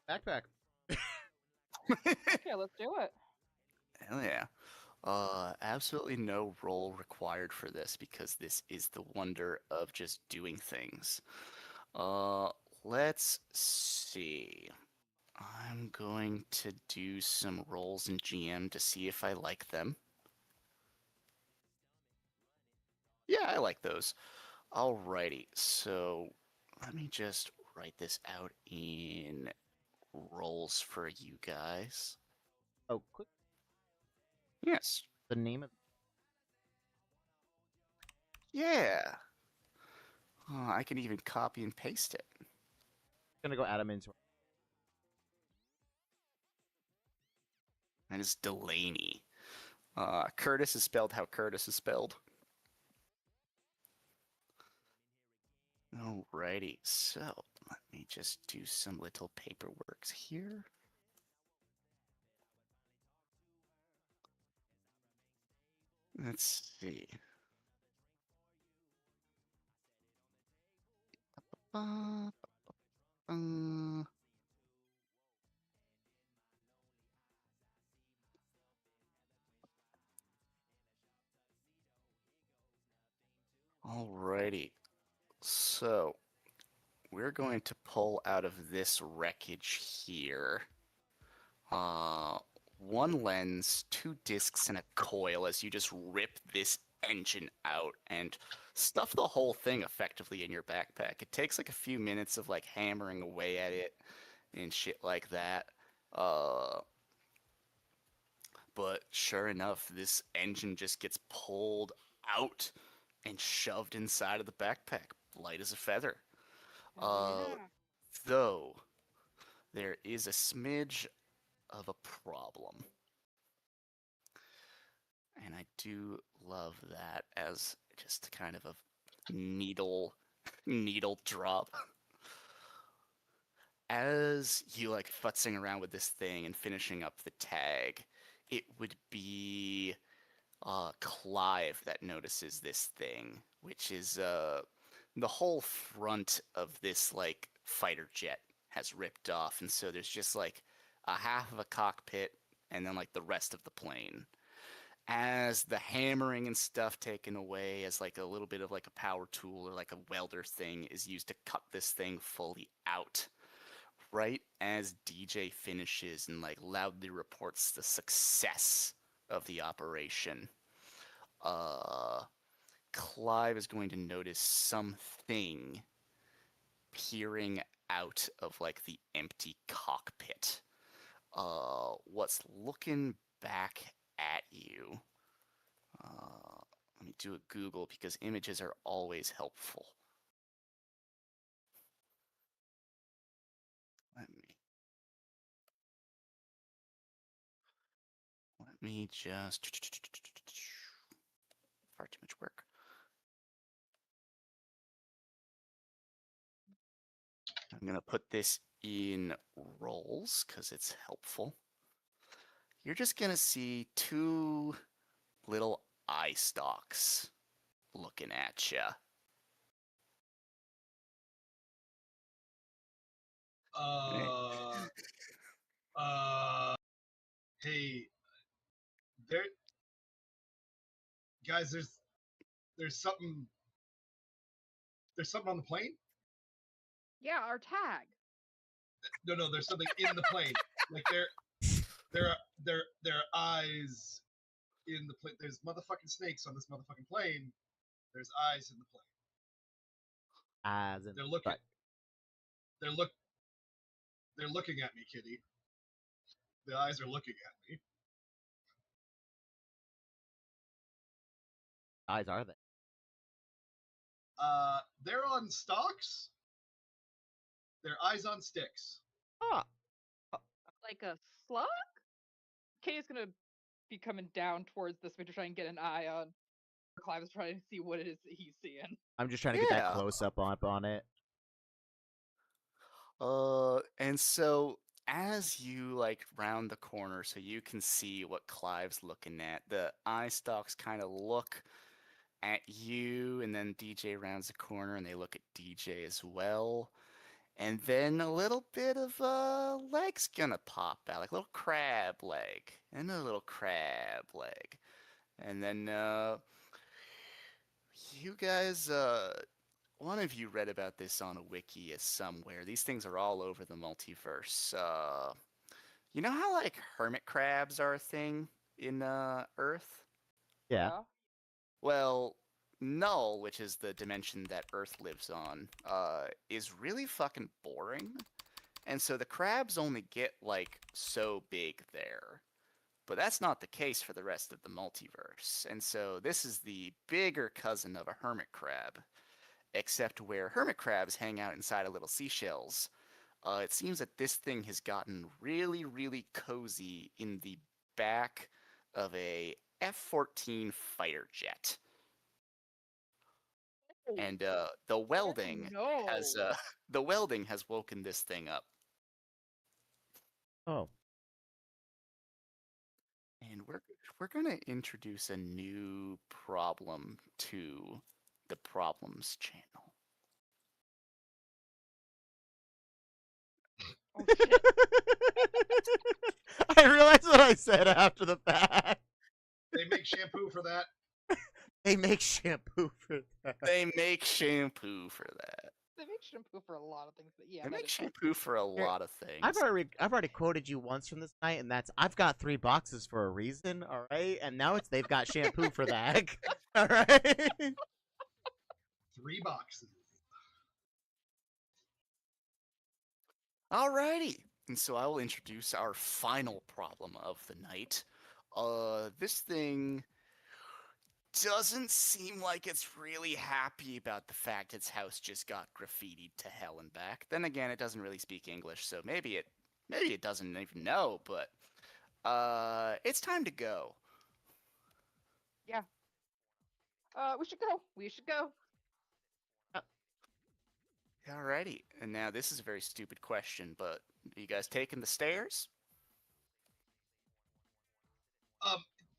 Backpack. Okay, let's do it. Hell yeah. Absolutely no role required for this because this is the wonder of just doing things. Let's see. I'm going to do some rolls in GM to see if I like them. Yeah, I like those. Alrighty, so let me just write this out in rolls for you guys. Oh, quick. Yes. The name of. Yeah. I can even copy and paste it. Gonna go add him into. And it's Delaney. Curtis is spelled how Curtis is spelled. Alrighty, so let me just do some little paperworks here. Let's see. Alrighty. So, we're going to pull out of this wreckage here. One lens, 2 discs, and a coil as you just rip this engine out and stuff the whole thing effectively in your backpack. It takes like a few minutes of like hammering away at it and shit like that. But sure enough, this engine just gets pulled out and shoved inside of the backpack, light as a feather. Uh, Yeah. though there is a smidge of a problem. And I do love that as just kind of a needle drop. As you like futzing around with this thing and finishing up the tag, it would be Clive that notices this thing, which is the whole front of this like fighter jet has ripped off, and so there's just like a half of a cockpit and then like the rest of the plane. As the hammering and stuff taken away, as like a little bit of like a power tool or like a welder thing is used to cut this thing fully out. Right as DJ finishes and like loudly reports the success of the operation, uh, Clive is going to notice something peering out of like the empty cockpit. What's looking back at you? Let me do a Google because images are always helpful. Let me just far too much work. I'm gonna put this in roles because it's helpful. You're just gonna see 2 little eye stalks looking at you. Hey, there, guys. There's something. There's something on the plane. Yeah, our tag. No, there's something in the plane. Like there are eyes in the plane. There's motherfucking snakes on this motherfucking plane. There's eyes in the plane. As in They're looking. right. They're looking at me, kitty. The eyes are looking at me. Eyes are they? They're on stalks. They're eyes on sticks. Ah, Like a slug? Katie's gonna be coming down towards this way to try and get an eye on. Clive is trying to see what it is that he's seeing. I'm just trying to get that Yeah. close up on it. And so as you like round the corner so you can see what Clive's looking at, the eye stalks kind of look at you, and then DJ rounds the corner and they look at DJ as well. And then a little bit of leg's gonna pop out, like a little crab leg, and a little crab leg. And then you guys, one of you read about this on a wiki somewhere. These things are all over the multiverse. You know how like hermit crabs are a thing in Earth? Yeah. Well, Null, which is the dimension that Earth lives on, is really fucking boring. And so the crabs only get like so big there. But that's not the case for the rest of the multiverse. And so this is the bigger cousin of a hermit crab. Except where hermit crabs hang out inside of little seashells, it seems that this thing has gotten really, really cozy in the back of a F-14 fighter jet. And the welding has the welding has woken this thing up. Oh. And we're gonna introduce a new problem to the problems channel. Oh shit. I realized what I said after the fact. They make shampoo for that. They make shampoo for that. They make shampoo for that. They make shampoo for a lot of things, but yeah, They that make is true. shampoo for a Here, lot of things. I've already quoted you once from this night, and that's I've got 3 boxes for a reason. All right, and now it's they've got shampoo for that. All right. 3 boxes. Alrighty. And so I will introduce our final problem of the night. This thing doesn't seem like it's really happy about the fact its house just got graffitied to hell and back. Then again, it doesn't really speak English, so maybe it doesn't even know, but it's time to go. Yeah. We should go. We should go. Alrighty. And now this is a very stupid question, but are you guys taking the stairs?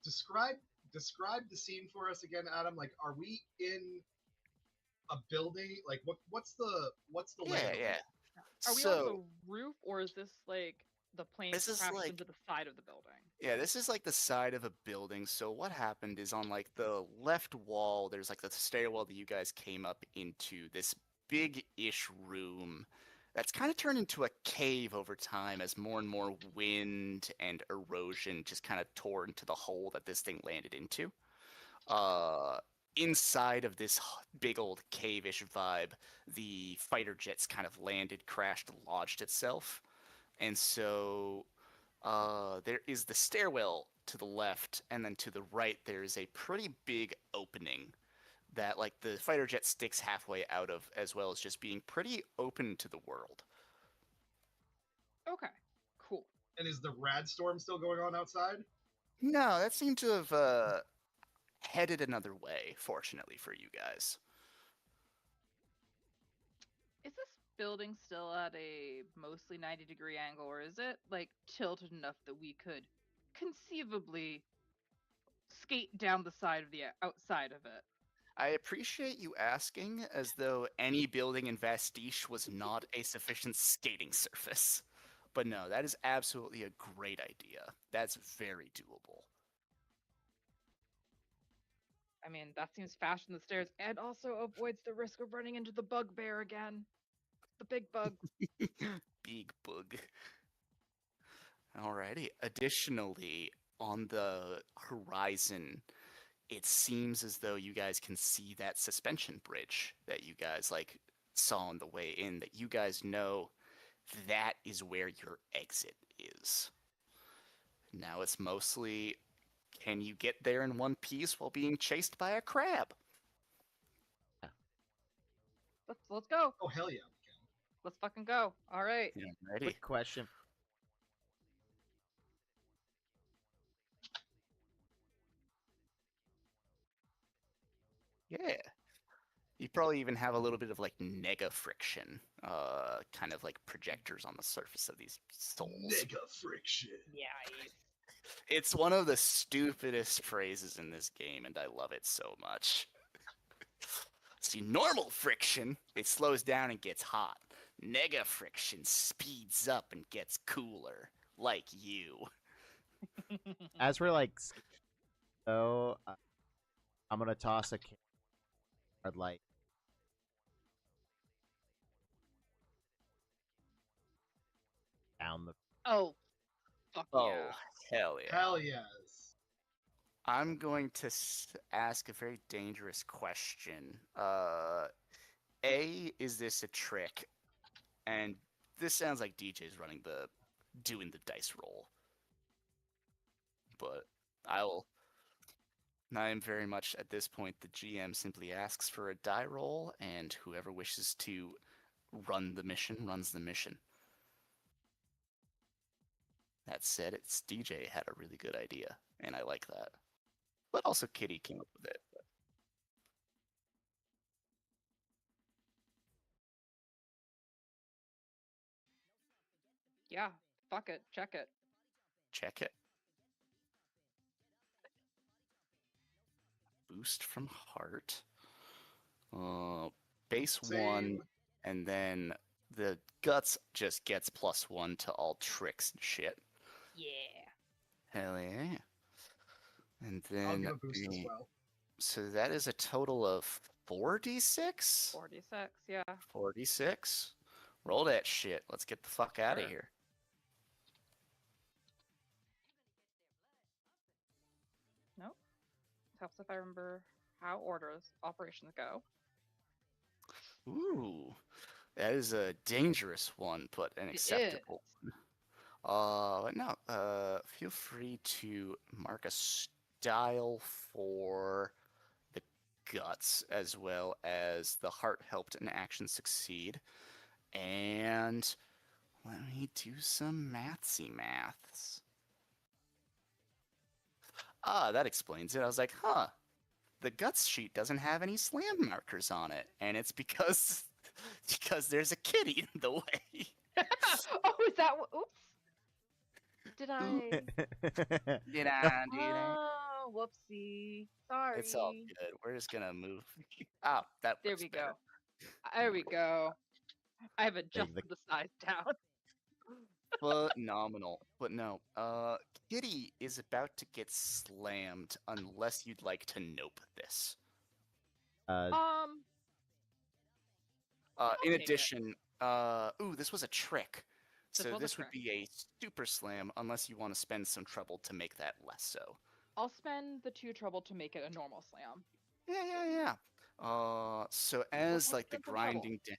Describe the scene for us again, Adam. Like, are we in a building? Like, what's the layout? Yeah. Are we on the roof, or is this like the plane This is crashed like- into the side of the building? Yeah, this is like the side of a building. So what happened is on like the left wall, there's like the stairwell that you guys came up into, this big-ish room that's kind of turned into a cave over time as more and more wind and erosion just kind of tore into the hole that this thing landed into. Inside of this big old cave-ish vibe, the fighter jets kind of landed, crashed, lodged itself. And so there is the stairwell to the left, and then to the right there is a pretty big opening that like the fighter jet sticks halfway out of, as well as just being pretty open to the world. Okay. Cool. And is the rad storm still going on outside? No, that seemed to have headed another way, fortunately for you guys. Is this building still at a mostly 90-degree angle, or is it like tilted enough that we could conceivably skate down the side of the outside of it? I appreciate you asking, as though any building in Vastiche was not a sufficient skating surface. But no, that is absolutely a great idea. That's very doable. I mean, that seems faster than the stairs, and also avoids the risk of running into the bugbear again. The big bug. Big bug. Alrighty. Additionally, on the horizon, it seems as though you guys can see that suspension bridge that you guys like saw on the way in, that you guys know that is where your exit is. Now it's mostly, can you get there in one piece while being chased by a crab? Let's go. Oh hell yeah, we can. Let's fucking go. All right. Yeah, ready? Quick question. Yeah. You probably even have a little bit of like nega friction, kind of like projectors on the surface of these souls. Nega friction. Yeah. It's one of the stupidest phrases in this game, and I love it so much. See, normal friction, it slows down and gets hot. Nega friction speeds up and gets cooler, like you. As we're like, so I'm gonna toss a card like down the. Oh, fuck Oh, yeah. hell yeah. Hell yes. I'm going to ask a very dangerous question. Is this a trick? And this sounds like DJ's doing the dice roll. But I'm very much at this point, the GM simply asks for a die roll, and whoever wishes to run the mission runs the mission. That said, it's DJ had a really good idea, and I like that. But also Kitty came up with it. Yeah. Fuck it. Check it. Check it. Boost from heart. Base Same. 1, and then the guts just gets +1 to all tricks and shit. Yeah. Hell yeah. And I'll then give a boost as well. So that is a total of 4d6? 46, yeah. 46. Roll that shit. Let's get the fuck out of Sure. here. Nope. Helps if I remember how operations go. Ooh, that is a dangerous one, but an It acceptable is. one. No, feel free to mark a style for the guts as well as the heart helped an action succeed. And let me do some maths. Ah, that explains it. I was like, huh, the guts sheet doesn't have any slam markers on it, and it's because there's a kitty in the way. Oh, is that what? Oops. Did I? Did I do that? Oh, whoopsie. Sorry. It's all good. We're just gonna move. Ah, that There works we better. go. There we go. I have adjusted the- the size down. Phenomenal. But no, Kitty is about to get slammed unless you'd like to nope this. Um, In take it. addition, ooh, this was a trick. This So was a this would trick. be a super slam unless you want to spend some trouble to make that less so. I'll spend the 2 trouble to make it a normal slam. Yeah. So as Let's like the spend some trouble.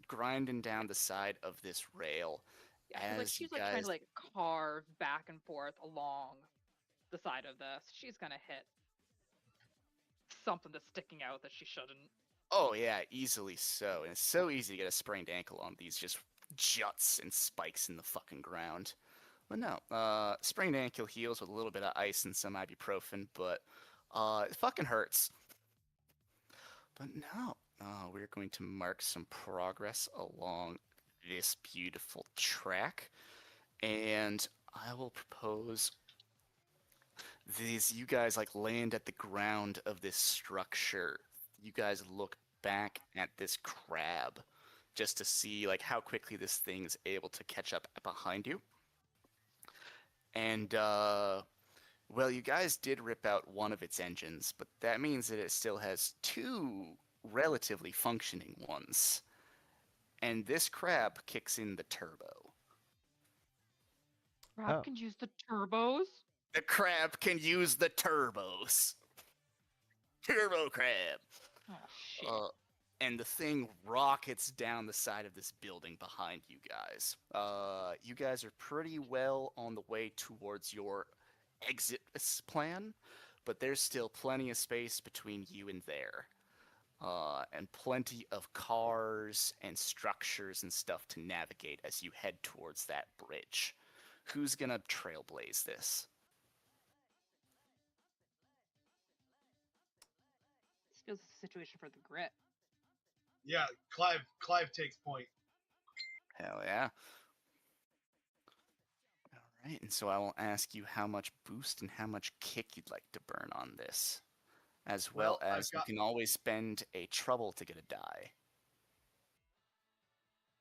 grinding down the side of this rail, Yeah, 'cause, like, as you she's like trying guys, to like carve back and forth along the side of this. She's gonna hit something that's sticking out that she shouldn't. oh yeah, easily so, and it's so easy to get a sprained ankle on these just juts and spikes in the fucking ground. But no, sprained ankle heals with a little bit of ice and some ibuprofen, but it fucking hurts. But no, we're going to mark some progress along this beautiful track, and I will propose these. You guys like land at the ground of this structure. You guys look back at this crab just to see like how quickly this thing is able to catch up behind you. And well, you guys did rip out one of its engines, but that means that it still has 2 relatively functioning ones. And this crab kicks in the turbo. Rob Oh. can use the turbos. The crab can use the turbos. Turbo crab. Oh shit. And the thing rockets down the side of this building behind you guys. You guys are pretty well on the way towards your exit plan, but there's still plenty of space between you and there. And plenty of cars and structures and stuff to navigate as you head towards that bridge. Who's gonna trailblaze this? This feels a situation for the grit. Yeah, Clive takes point. Hell yeah. Alright, and so I will ask you how much boost and how much kick you'd like to burn on this. As well Well, as you can always spend a trouble to get a die.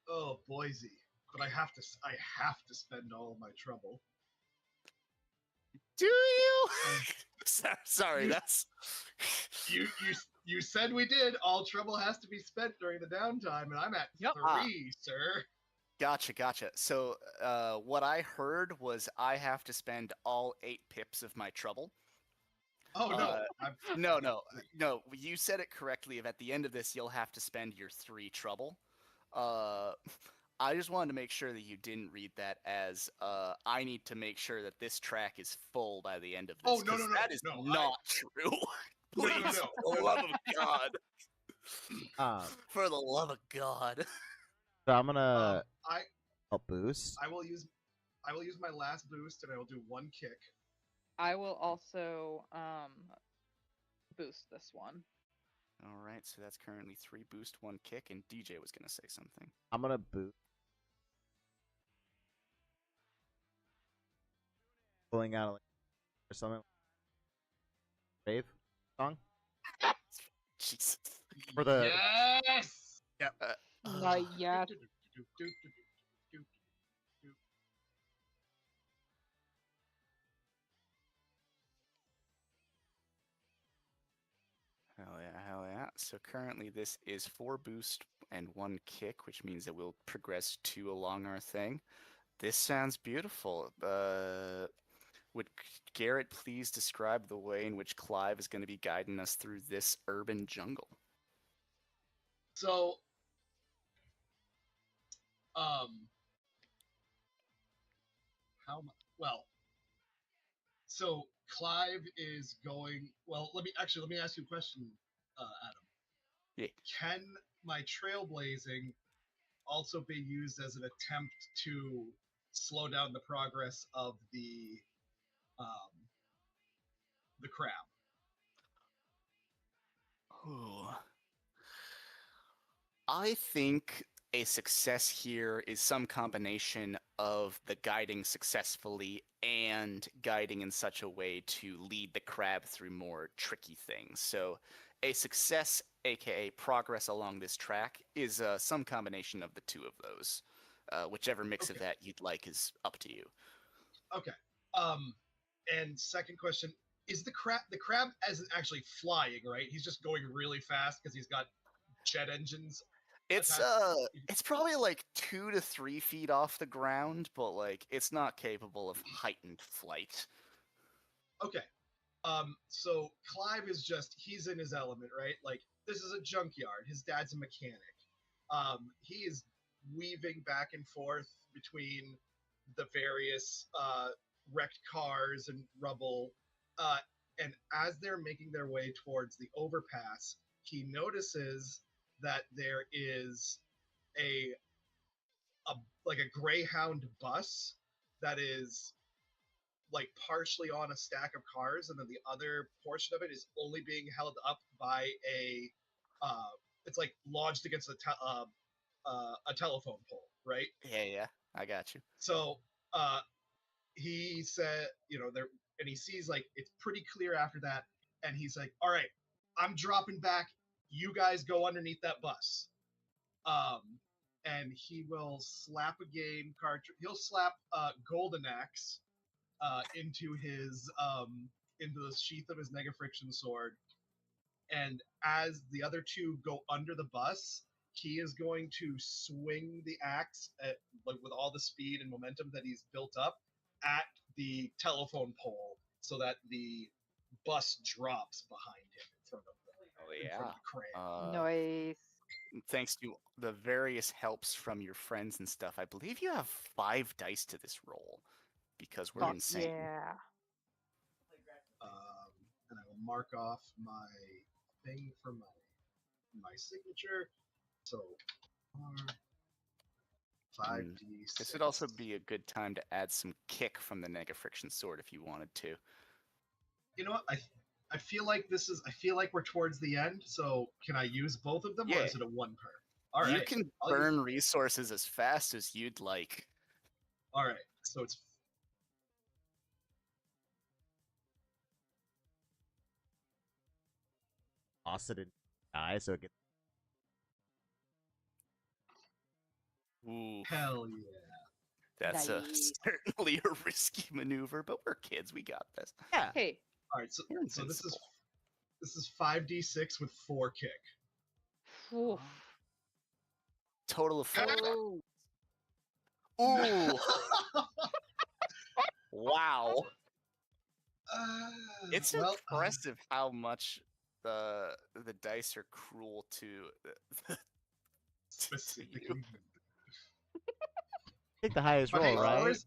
Oh, Boise. But I have to spend all of my trouble. Do you? Sorry, You- that's... You said we did. All trouble has to be spent during the downtime, and I'm at Yep. 3, sir. Gotcha. So, what I heard was I have to spend all 8 pips of my trouble. Oh no. No. You said it correctly. At the end of this, you'll have to spend your 3 trouble. I just wanted to make sure that you didn't read that as I need to make sure that this track is full by the end of this. Oh, no, 'cause no, that is no, not true. No, no, Please, no, for the no, love of God. Um, For the love of God. so I'm gonna I boost. I will use my last boost, and I will do 1 kick. I will also boost this one. All right, so that's currently 3 boost, 1 kick, and DJ was going to say something. I'm gonna boost. Pulling out or something. Rave song Jesus. for the Yes. Yep. Not yet. So currently this is 4 boost and 1 kick, which means that we'll progress 2 along our thing. This sounds beautiful. Would Garrett please describe the way in which Clive is going to be guiding us through this urban jungle? So, um, well, so Clive is going. Well, let me ask you a question, Adam. Yeah. Can my trailblazing also be used as an attempt to slow down the progress of um, the crab? Ooh. I think a success here is some combination of the guiding successfully and guiding in such a way to lead the crab through more tricky things. So a success, aka progress along this track, is some combination of the two of those. Whichever mix of Okay. that you'd like is up to you. Okay. And second question: is the crab isn't actually flying, right? He's just going really fast because he's got jet engines. It's attached- it's probably like 2 to 3 feet off the ground, but like it's not capable of heightened flight. Okay. So Clive is he's in his element, right? Like, this is a junkyard. His dad's a mechanic. He is weaving back and forth between the various wrecked cars and rubble. And as they're making their way towards the overpass, he notices that there is a a like a Greyhound bus that is like partially on a stack of cars, and then the other portion of it is only being held up by it's like lodged against a telephone pole, right? Yeah, I got you. So he said, there, and he sees like it's pretty clear after that, and he's like, all right, I'm dropping back, you guys go underneath that bus. And he will slap a game cartridge, he'll slap Golden Axe into the sheath of his Nega Friction sword. And as the other two go under the bus, he is going to swing the axe with all the speed and momentum that he's built up at the telephone pole, so that the bus drops behind him in front of the crane. Nice. Thanks to the various helps from your friends and stuff, I believe you have 5 dice to this roll because we're Fuck insane. yeah. And I will mark off my thing for my signature. So 5d6. This would also be a good time to add some kick from the Nega Friction sword if you wanted to. You know what? I feel like we're towards the end. So can I use both of them, or Yeah. is it a one per? All right. You can burn resources as fast as you'd like. All right. So it's. Toss it in die so it gets. Ooh, Hell yeah. that's Nice. certainly a risky maneuver, but we're kids. We got this. Yeah. Hey, All right. So You're this invincible. is 5d6 with 4 kick. oof. Total of 4. Oh. Ooh, wow. It's well, impressive how much the dice are cruel to specifically. Take the highest But roll, hey, right?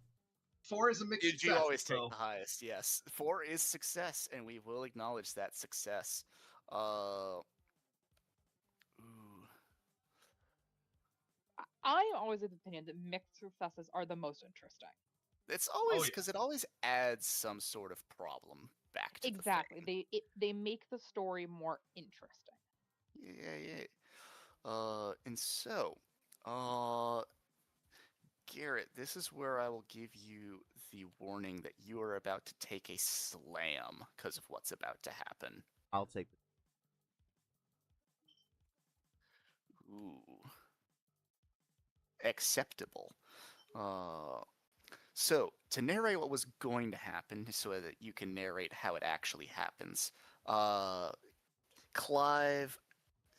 4 is a mixed You success. do always take so. the highest, yes. 4 is success, and we will acknowledge that success. Ooh. I'm always of the opinion that mixed successes are the most interesting. It's always yeah. because it always adds some sort of problem back to Exactly. the thing. They make the story more interesting. Yeah. And so, Garrett, this is where I will give you the warning that you are about to take a slam because of what's about to happen. I'll take the Ooh. Acceptable. So, to narrate what was going to happen so that you can narrate how it actually happens, Clive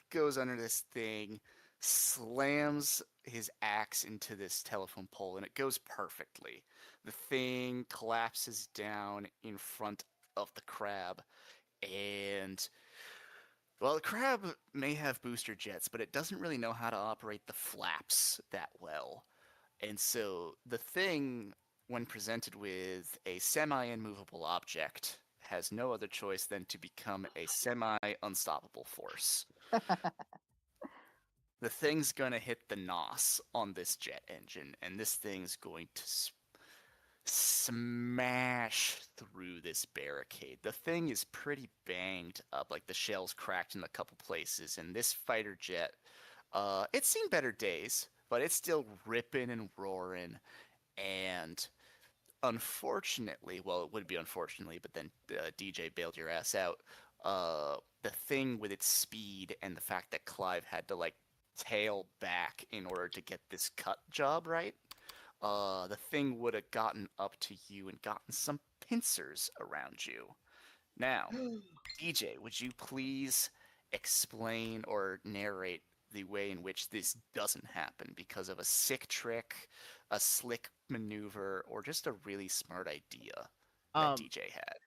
goes under this thing, slams his axe into this telephone pole, and it goes perfectly. The thing collapses down in front of the crab, and well, the crab may have booster jets, but it doesn't really know how to operate the flaps that well. And so the thing, when presented with a semi-immovable object, has no other choice than to become a semi-unstoppable force. The thing's gonna hit the NOS on this jet engine, and this thing's going to smash through this barricade. The thing is pretty banged up, like the shell's cracked in a couple places, and this fighter jet, it's seen better days, but it's still ripping and roaring, and unfortunately, well, it would be unfortunately, but then DJ bailed your ass out. The thing with its speed and the fact that Clive had to like tail back in order to get this cut job right, the thing would have gotten up to you and gotten some pincers around you. Now, DJ, would you please explain or narrate the way in which this doesn't happen because of a sick trick, a slick maneuver, or just a really smart idea that DJ had?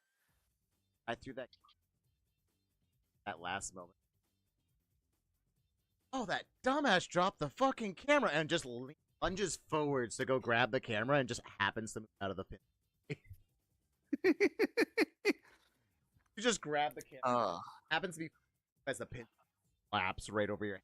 I threw that last moment. Oh, that dumbass dropped the fucking camera and just lunges forwards to go grab the camera and just happens to move out of the pin. You just grab the camera. Happens to be as the pin flaps right over your head.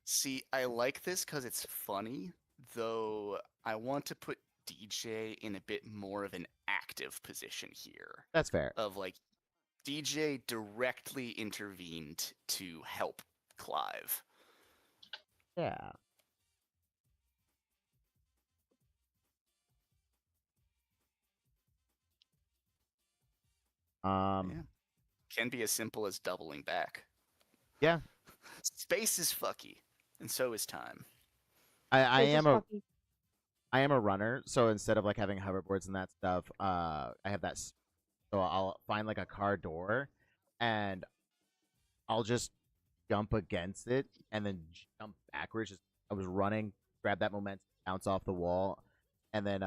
See, I like this because it's funny, though I want to put DJ in a bit more of an active position here. That's fair. Of like, DJ directly intervened to help Clive. Yeah. Yeah. Can be as simple as doubling back. Yeah. Space is fucky, and so is time. I am a runner, so instead of like having hoverboards and that stuff, I have that. So I'll find like a car door, and I'll just jump against it and then jump backwards. Just I was running, grab that momentum, bounce off the wall, and then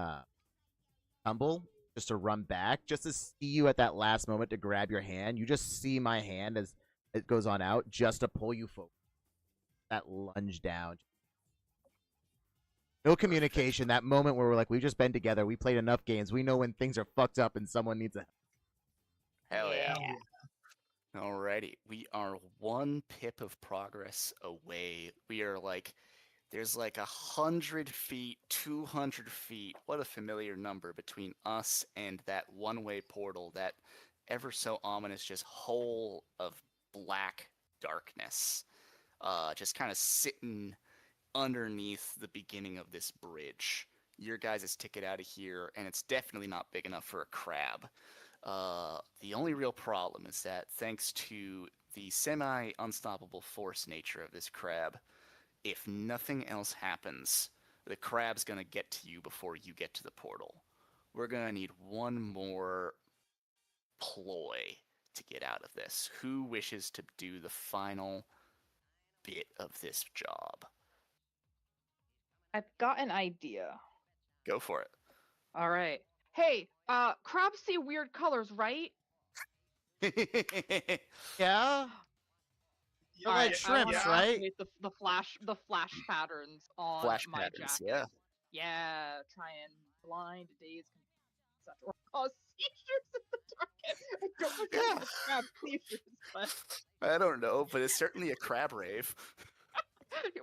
tumble just to run back, just to see you at that last moment to grab your hand. You just see my hand as it goes on out, just to pull you forward. That lunge down. No communication. That moment where we're like, we've just been together. We played enough games. We know when things are fucked up and someone needs a. Hell yeah. Alrighty. We are 1 pip of progress away. We are like, there's like 100 feet, 200 feet. What a familiar number between us and that one-way portal, that ever so ominous just hole of black darkness. Just kind of sitting underneath the beginning of this bridge. Your guys' ticket out of here, and it's definitely not big enough for a crab. The only real problem is that thanks to the semi-unstoppable force nature of this crab, if nothing else happens, the crab's gonna get to you before you get to the portal. We're gonna need one more ploy to get out of this. Who wishes to do the final bit of this job? I've got an idea. Go for it. All right. Hey, crabs see weird colors, right? Yeah. They're like I shrimps, wanna right? activate the flash patterns on Flash my patterns, jacket. yeah. Yeah, try and blind, daze, etc. Or cause seizures in the dark. I don't know if it's crab seizures, but I don't know, but it's certainly a crab rave.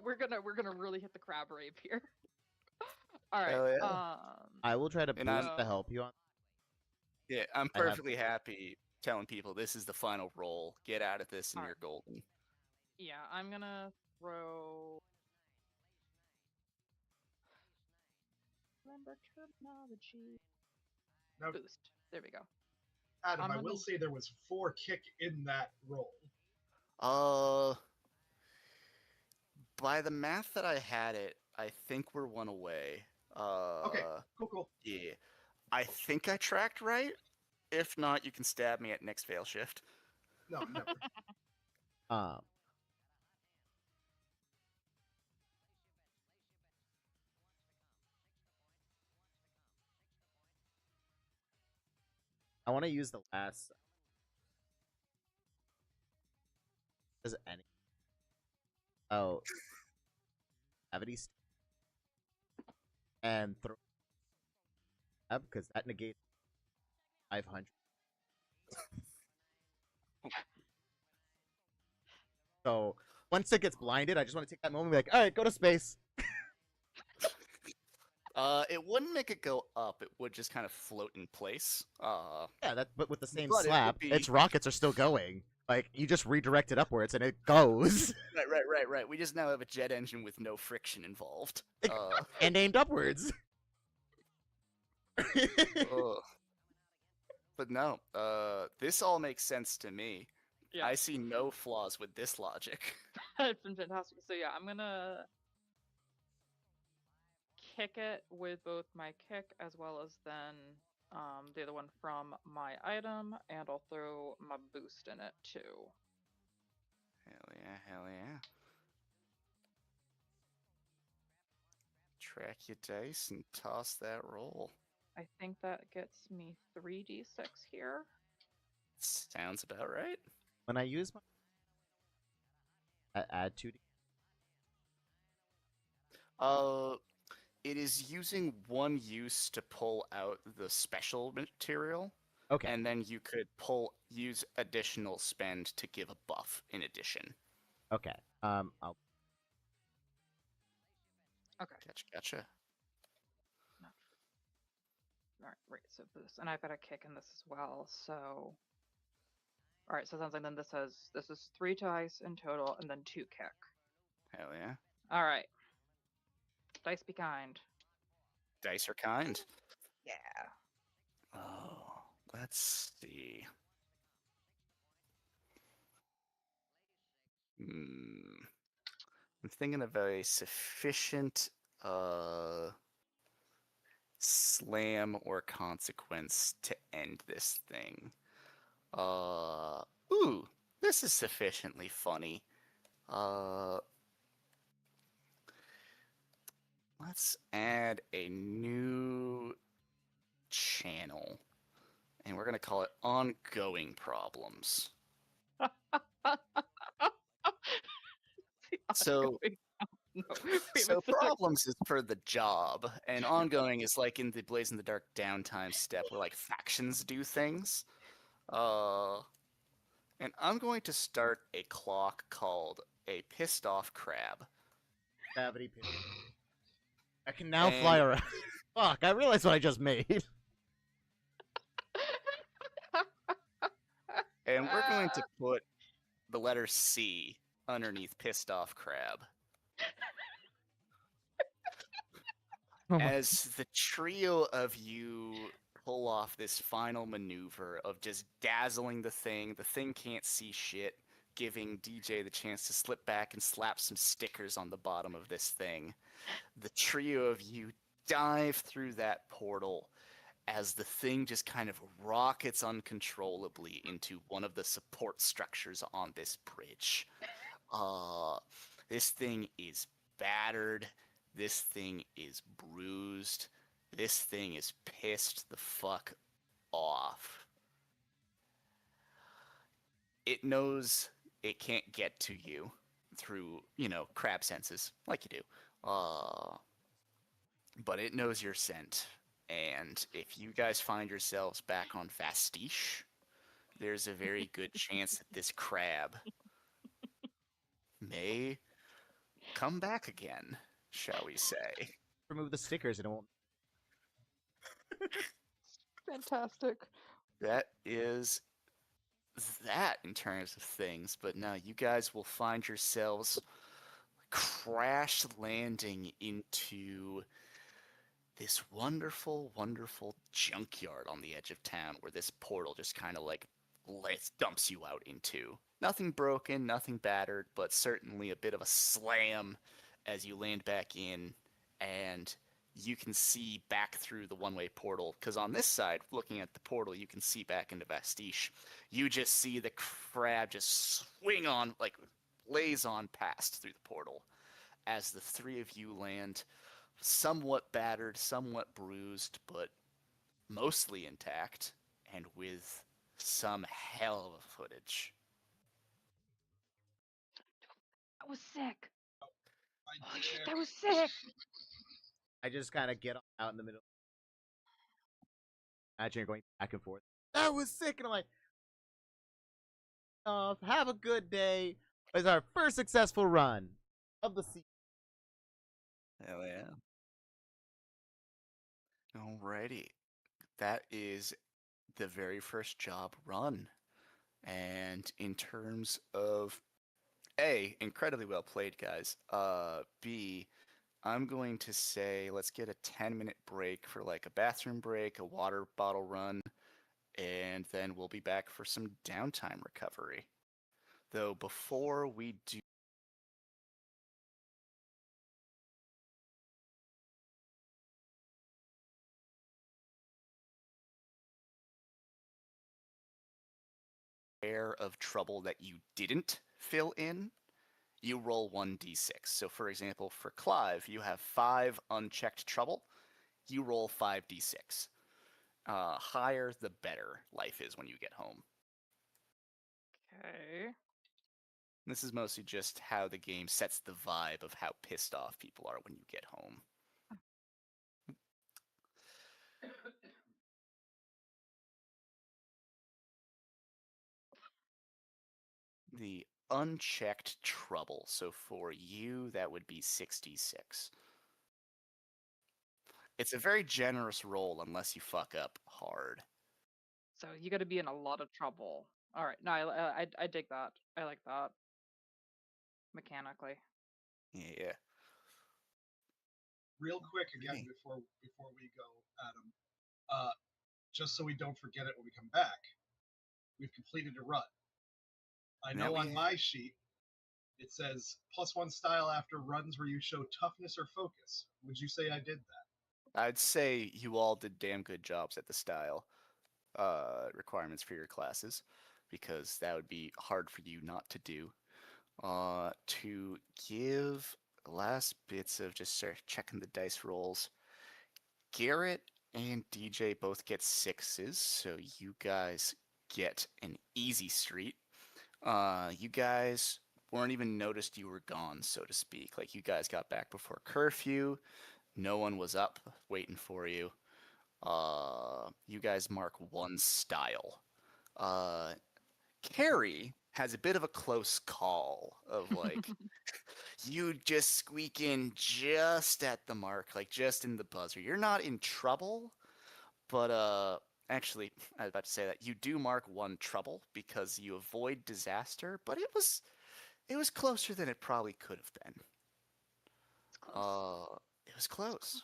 we're gonna really hit the crab rave here. All right. Hell yeah. I will try to And boost I'm- to help you on. Yeah, I'm I have- perfectly happy telling people this is the final roll. Get out of this and Alright. you're golden. Yeah, I'm gonna throw. Remember terminology. Now, Boost. There we go. Adam, I'm I will gonna- say there was 4 kick in that roll. By the math that I had it, I think we're 1 away. Okay, cool. Yeah. I think I tracked right. If not, you can stab me at next fail shift. No, never. I want to use the last. Does any? Oh, gravity and throw because that negates 500. So once it gets blinded, I just want to take that moment and be like, all right, go to space. It wouldn't make it go up. It would just kind of float in place. Yeah, but with the same But it would slap, be- its rockets are still going. Like you just redirect it upwards and it goes Right. We just now have a jet engine with no friction involved. and aimed upwards. Ugh. But no, this all makes sense to me. Yeah. I see no flaws with this logic. It's been fantastic. So yeah, I'm gonna kick it with both my kick as well as then the other one from my item, and I'll throw my boost in it too. Hell yeah. Track your dice and toss that roll. I think that gets me 3d6 here. Sounds about right. When I use my add 2d, It is using one use to pull out the special material, okay, and then you could use additional spend to give a buff in addition. okay. I'll Okay. Gotcha. Right, so this, and I've got a kick in this as well, so... Alright, so it sounds like then this is 3 dice in total, and then 2 kick. Hell yeah. Alright. Dice be kind. Dice are kind. Yeah. Oh, let's see. I'm thinking of a sufficient slam or consequence to end this thing. Ooh, this is sufficiently funny. Let's add a new channel, and we're gonna call it ongoing problems. So, No, wait, so what's the- problems is for the job, and ongoing is like in the Blaze in the Dark downtime step where like factions do things. And I'm going to start a clock called a pissed off crab. gravity pin. I can now fly around. Fuck! I realized what I just made. And we're going to put the letter C underneath pissed off crab. Oh my- As the trio of you pull off this final maneuver of just dazzling the thing can't see shit, giving DJ the chance to slip back and slap some stickers on the bottom of this thing. The trio of you dive through that portal as the thing just kind of rockets uncontrollably into one of the support structures on this bridge. This thing is battered. This thing is bruised. This thing is pissed the fuck off. It knows it can't get to you through, crab senses, like you do. But it knows your scent. And if you guys find yourselves back on Vastiche, there's a very good chance that this crab may come back again, shall we say. Remove the stickers and it won't. Fantastic. That is that in terms of things, but now you guys will find yourselves crash landing into this wonderful, wonderful junkyard on the edge of town where this portal just kind of dumps you out into. Nothing broken, nothing battered, but certainly a bit of a slam as you land back in, and you can see back through the one-way portal, because on this side, looking at the portal, you can see back into Vastiche. You just see the crab just swing on, blaze on past through the portal as the three of you land somewhat battered, somewhat bruised, but mostly intact, and with some hell of footage. That was sick. My Holy shit, dick. that was sick. I just kind of get out in the middle. Imagine you're going back and forth. That was sick, and I'm like, have a good day. It's our first successful run of the season. Hell yeah. Alrighty. That is the very first job run. And in terms of A, incredibly well played, guys. B, I'm going to say let's get a 10-minute break for like a bathroom break, a water bottle run, and then we'll be back for some downtime recovery. Though before we do air of trouble that you didn't fill in, you roll 1d6. So for example, for Clive, you have 5 unchecked trouble. You roll 5d6. Higher the better life is when you get home. Okay. This is mostly just how the game sets the vibe of how pissed off people are when you get home. The unchecked trouble. So for you, that would be 66. It's a very generous roll unless you fuck up hard. So you got to be in a lot of trouble. All right. No, I dig that. I like that. Mechanically. Yeah. Real quick again Okay. before we go, Adam. Just so we don't forget it when we come back, we've completed a run. I know on my sheet it says +1 style after runs where you show toughness or focus. Would you say I did that? I'd say you all did damn good jobs at the style requirements for your classes, because that would be hard for you not to do. To give last bits of just start checking the dice rolls. Garrett and DJ both get 6s, so you guys get an easy street. You guys weren't even noticed you were gone, so to speak. Like, you guys got back before curfew. No one was up waiting for you. You guys mark 1 style. Uh, Carrie has a bit of a close call of like you just squeak in just at the mark, like just in the buzzer. You're not in trouble, but actually I was about to say that you do mark 1 trouble because you avoid disaster, but it was closer than it probably could have been. It's close. It was close.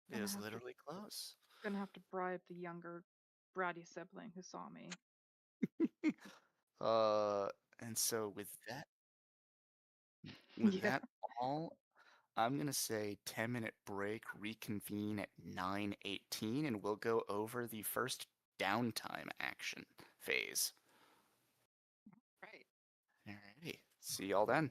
It Gonna was have to literally close. gonna have to bribe the younger bratty sibling who saw me. Uh, and so with Yeah. that all, I'm gonna say 10-minute break, reconvene at 9:18, and we'll go over the first downtime action phase. Right. Alrighty, see y'all then.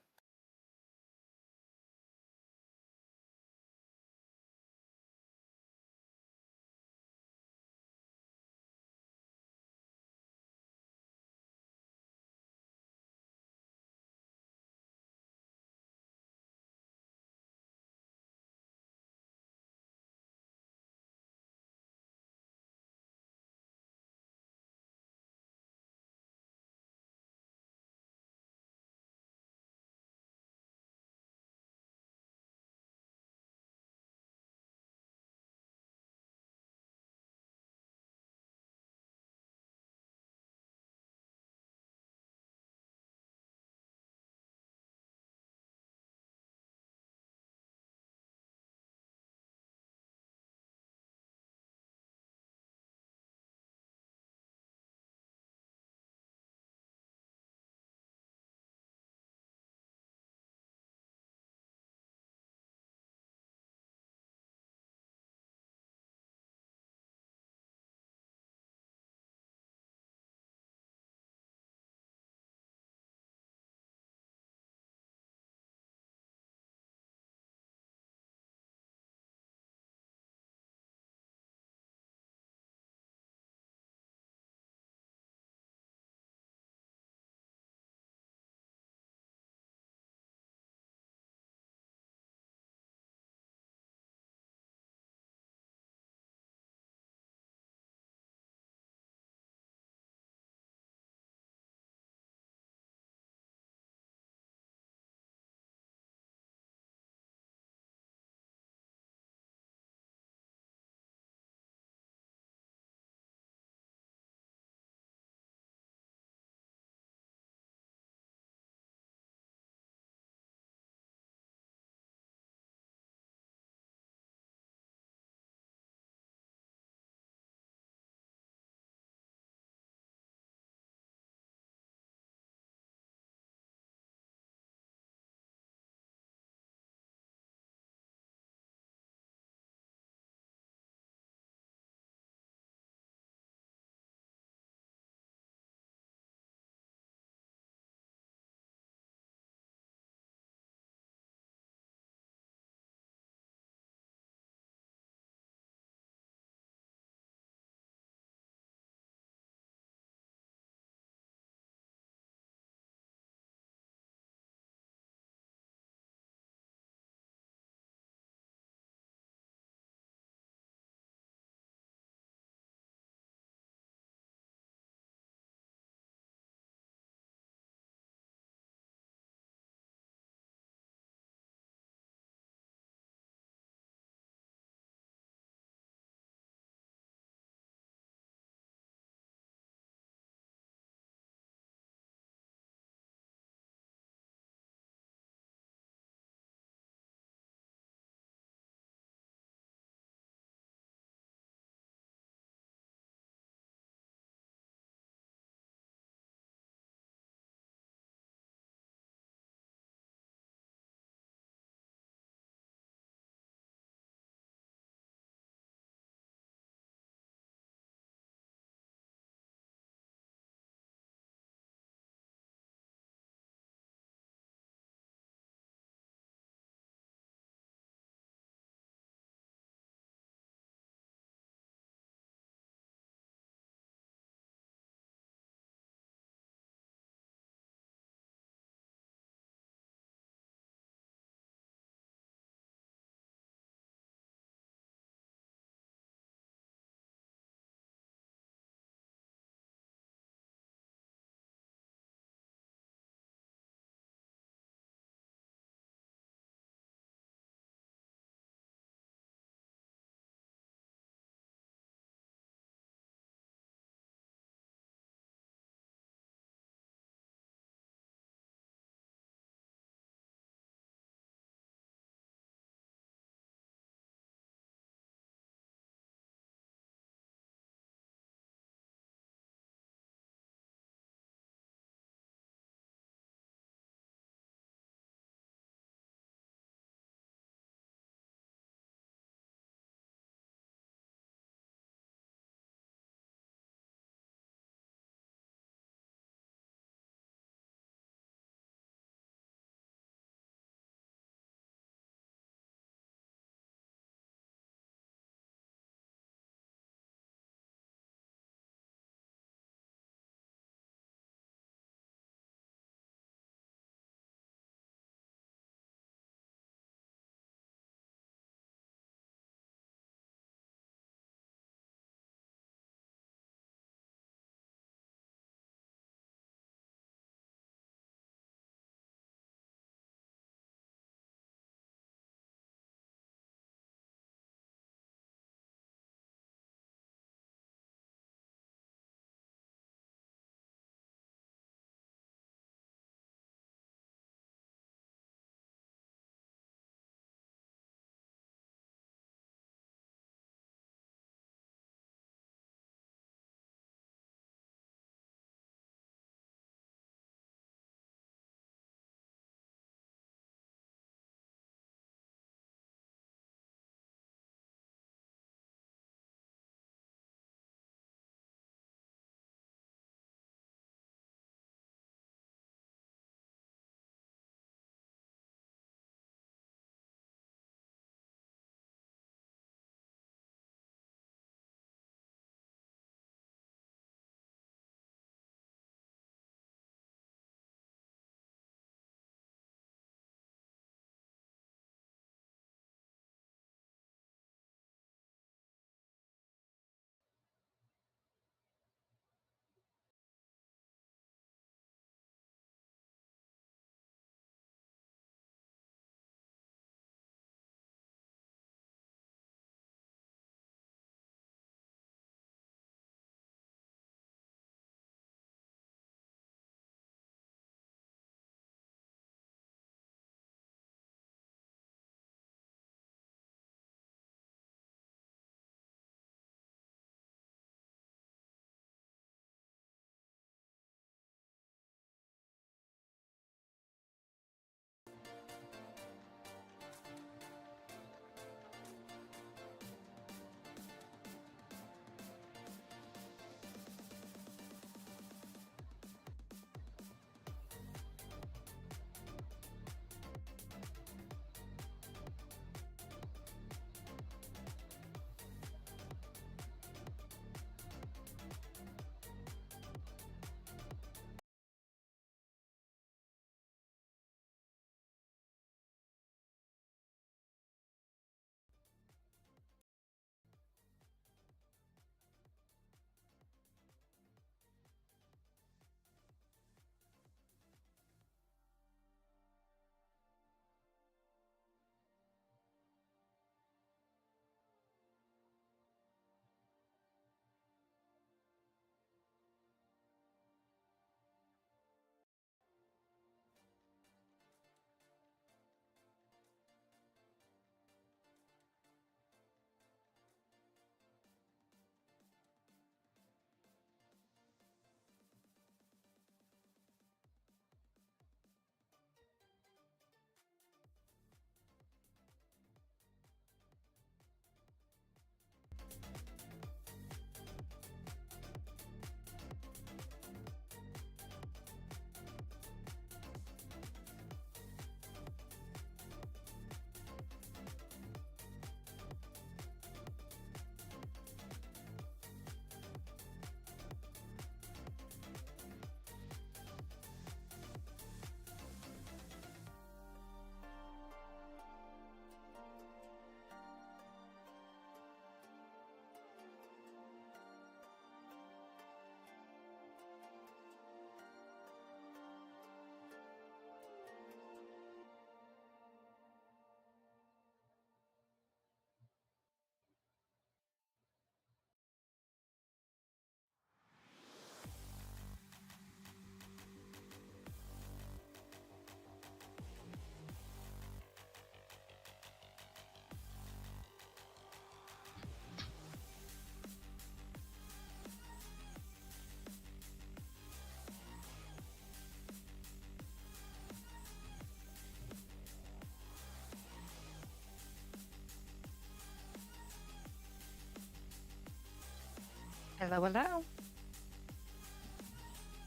Hello, hello.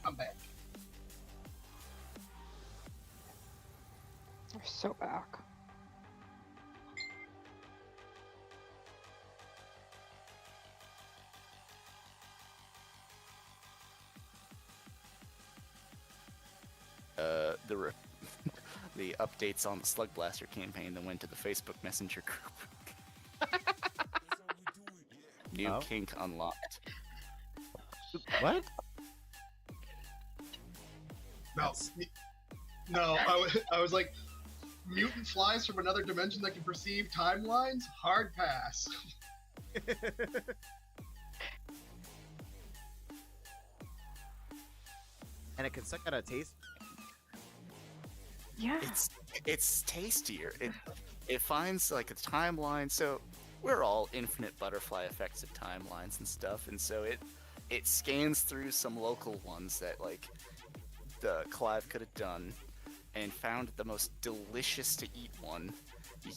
I'm back. We're so back. The updates on the Slugblaster campaign that went to the Facebook Messenger group. New Oh. kink unlocked. What? No, no. I was like, mutant flies from another dimension that can perceive timelines. Hard pass. And it can suck out a taste. Yeah. It's tastier. It finds like a timeline. So we're all infinite butterfly effects of timelines and stuff, and so it scans through some local ones that like the Clive could have done, and found the most delicious to eat one,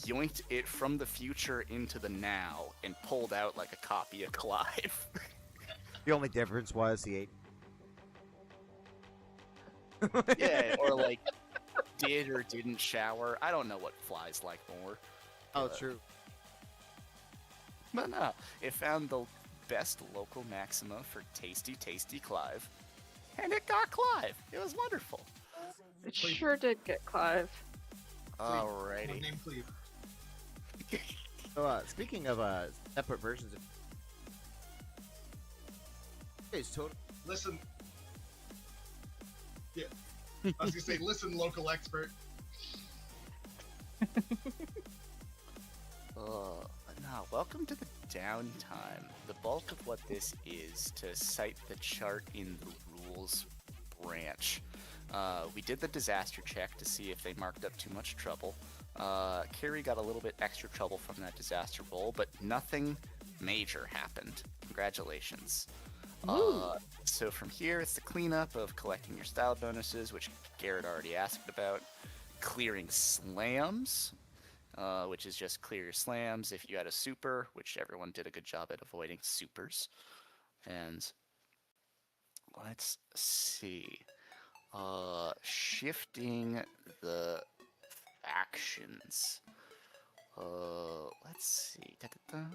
yoinked it from the future into the now, and pulled out like a copy of Clive. The only difference was he ate. Yeah, or like did or didn't shower. I don't know what flies like more. Oh, but- true. But no, it found the best local maxima for tasty, tasty Clive, and it got Clive. It was wonderful. It sure did get Clive. One Alrighty. name, please. So, speaking of separate versions of. It's totally. Listen. Yeah. I was gonna say, listen, local expert. No, welcome to the downtime. The bulk of what this is to cite the chart in the rules branch. We did the disaster check to see if they marked up too much trouble. Carrie got a little bit extra trouble from that disaster roll, but nothing major happened. Congratulations. So from here, it's the cleanup of collecting your style bonuses, which Garrett already asked about. Clearing slams, which is just clear your slams if you had a super, which everyone did a good job at avoiding supers. And let's see. Shifting the factions. Let's see. Da-da-da.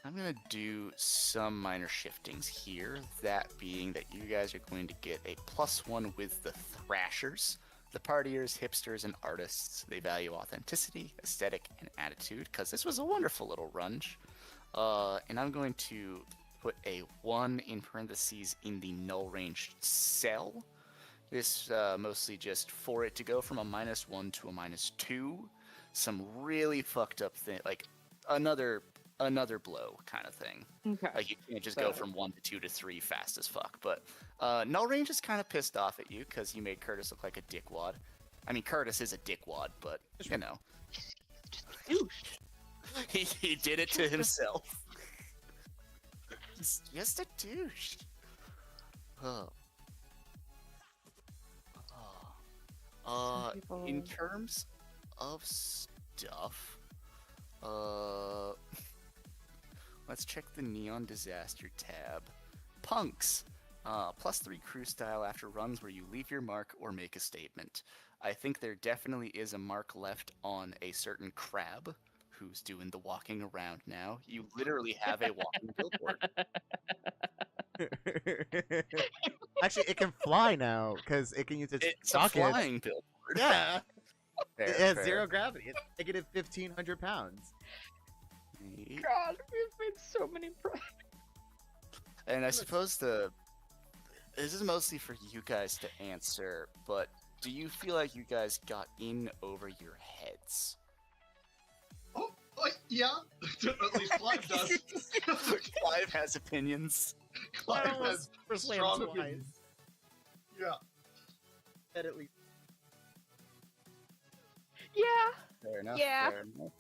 I'm gonna do some minor shiftings here, that being that you guys are going to get a +1 with the Thrashers. The partiers, hipsters, and artists, they value authenticity, aesthetic, and attitude, because this was a wonderful little runge. And I'm going to put a 1 in parentheses in the null range cell. This mostly just for it to go from a -1 to a -2. Some really fucked up thing, like another blow kind of thing. Okay. Like you can't just go from 1 to 2 to 3 fast as fuck. But null range is kind of pissed off at you because you made Curtis look like a dickwad. I mean, Curtis is a dickwad, but you know, Douche. he did it to himself. He's just a douche. People- In terms of stuff, let's check the Neon Disaster tab. Punks, +3 crew style after runs where you leave your mark or make a statement. I think there definitely is a mark left on a certain crab who's doing the walking around now. You literally have a walking billboard. Actually, it can fly now because it can use its It's a rockets. flying billboard. Yeah, Fair, it has fair. 0 gravity. It's negative 1,500 pounds. God, we've made so many And I suppose this is mostly for you guys to answer, but do you feel like you guys got in over your heads? Oh, yeah. At least Clive does. Clive has opinions. Clive has strong opinions. Yeah. At least. Yeah. Fair enough. Yeah. Fair enough.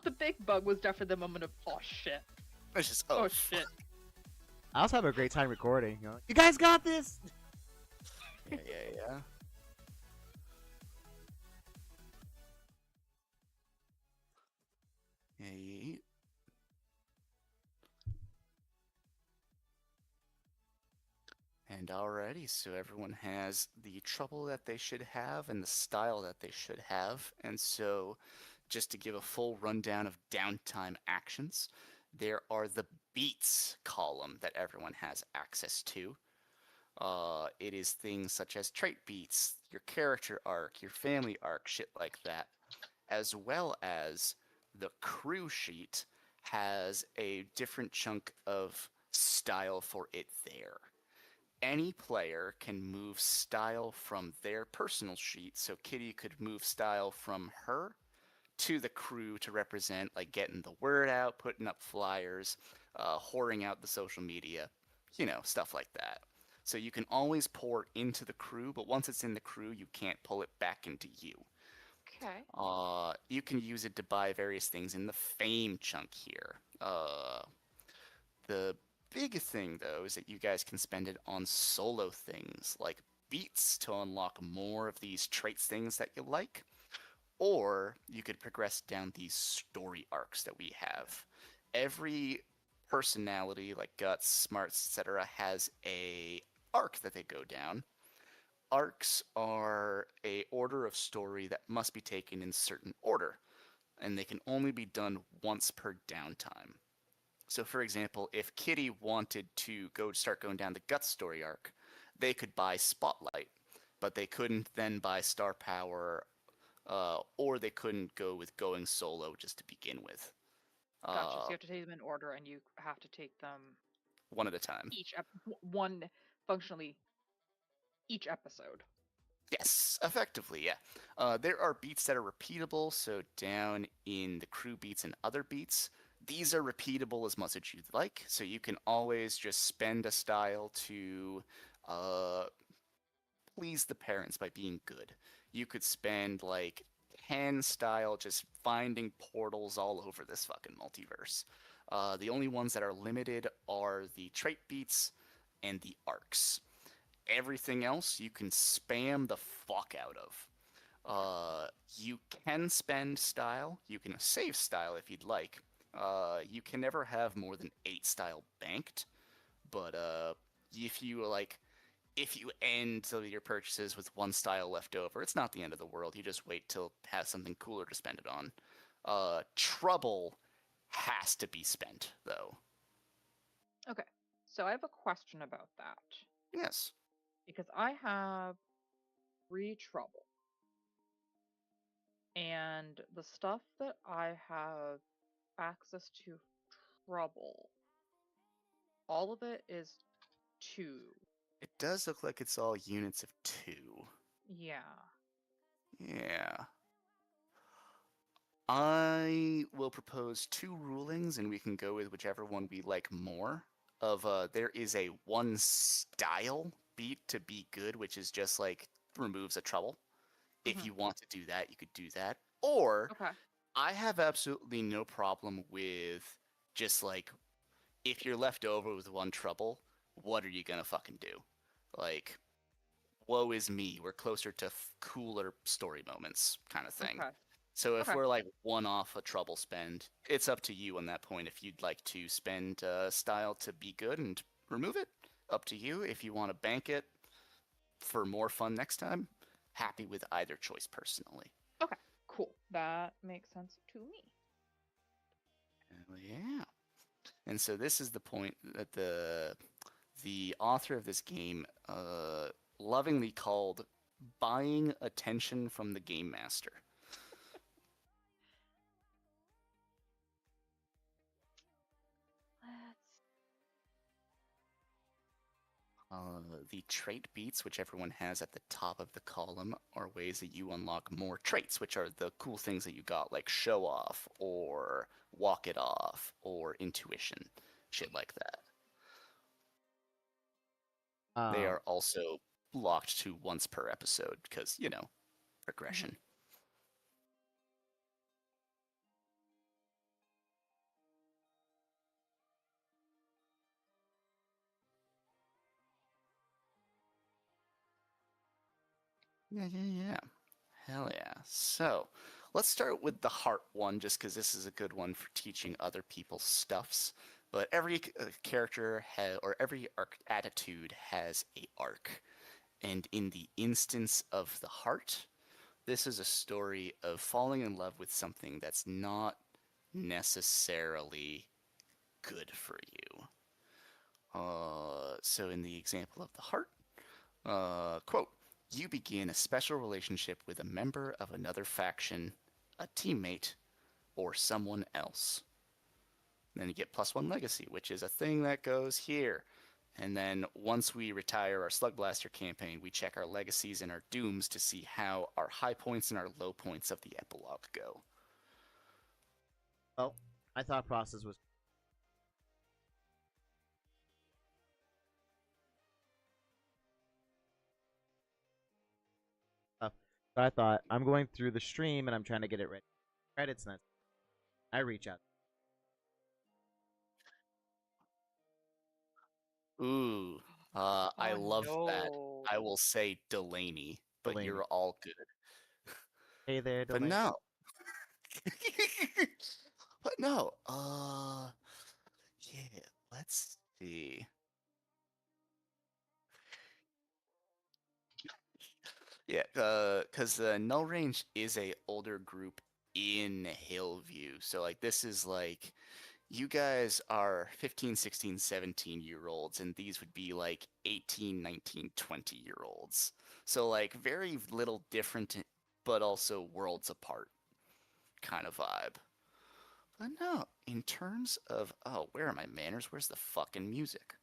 The big bug was definitely the moment of oh shit. It's just Oh shit. I also have a great time recording. You know? You guys got this. Yeah. a And alrighty, so everyone has the trouble that they should have and the style that they should have. And so, just to give a full rundown of downtime actions, there are the beats column that everyone has access to. It is things such as trait beats, your character arc, your family arc, shit like that, as well as the crew sheet has a different chunk of style for it there. Any player can move style from their personal sheet, so Kitty could move style from her to the crew to represent like getting the word out, putting up flyers, whoring out the social media, stuff like that. So you can always pour into the crew, but once it's in the crew, you can't pull it back into you. Okay. You can use it to buy various things in the fame chunk here. The biggest thing, though, is that you guys can spend it on solo things like beats to unlock more of these traits things that you like, or you could progress down these story arcs that we have. Every personality, like guts, smarts, etc., has a arc that they go down. Arcs are a order of story that must be taken in certain order, and they can only be done once per downtime. So, for example, if Kitty wanted to start going down the Guts story arc, they could buy Spotlight, but they couldn't then buy Star Power, or they couldn't go with going solo just to begin with. Gotcha. So you have to take them in order, and you have to take them One at a time. one functionally each episode. Yes, effectively, yeah. There are beats that are repeatable, so down in the crew beats and other beats, these are repeatable as much as you'd like, so you can always just spend a style to please the parents by being good. You could spend like 10 style just finding portals all over this fucking multiverse. The only ones that are limited are the trait beats and the arcs. Everything else you can spam the fuck out of. You can spend style. You can save style if you'd like. You can never have more than 8 style banked, but if you end your purchases with 1 style left over, it's not the end of the world. You just wait till have something cooler to spend it on. Trouble has to be spent though. Okay. So I have a question about that. Yes. Because I have 3 trouble. And the stuff that I have access to trouble, all of it is 2. It does look like it's all units of 2. Yeah. Yeah. I will propose 2 rulings, and we can go with whichever one we like more. There is a 1 style beat to be good, which is just like removes a trouble. If you want to do that, you could do that. Or Okay. I have absolutely no problem with just like if you're left over with 1 trouble, what are you gonna fucking do? Like, woe is me. We're closer to cooler story moments, kind of thing. Okay. So if Okay. we're like 1 off a trouble spend, it's up to you on that point. If you'd like to spend style to be good and remove it, up to you. If you want to bank it for more fun next time, happy with either choice personally. Okay. Cool. That makes sense to me. Hell yeah. And so this is the point that the author of this game lovingly called buying attention from the game master. The trait beats, which everyone has at the top of the column, are ways that you unlock more traits, which are the cool things that you got, like show off, or walk it off, or intuition, shit like that. They are also locked to once per episode, because, progression. Yeah. Hell yeah. So, Let's start with the heart one, just because this is a good one for teaching other people stuffs. But every character or every attitude has a arc. And in the instance of the heart, this is a story of falling in love with something that's not necessarily good for you. So in the example of the heart, quote, you begin a special relationship with a member of another faction, a teammate, or someone else. Then you get +1 legacy, which is a thing that goes here. And then once we retire our Slugblaster campaign, we check our legacies and our dooms to see how our high points and our low points of the epilogue go. Well, my thought process was so I thought I'm going through the stream and I'm trying to get it ready. Credits and I reach out. Ooh, I Oh love that. no. I will say Delaney, but Delaney. you're all good. Hey there, But Delaney. no. But no. Yeah, let's see. Yeah, because Null Range is a older group in Hillview. So like this is like you guys are 15, 16, 17-year-olds, and these would be like 18, 19, 20-year-olds. So like very little different, but also worlds apart kind of vibe. But no, in terms of, oh, where are my manners? Where's the fucking music?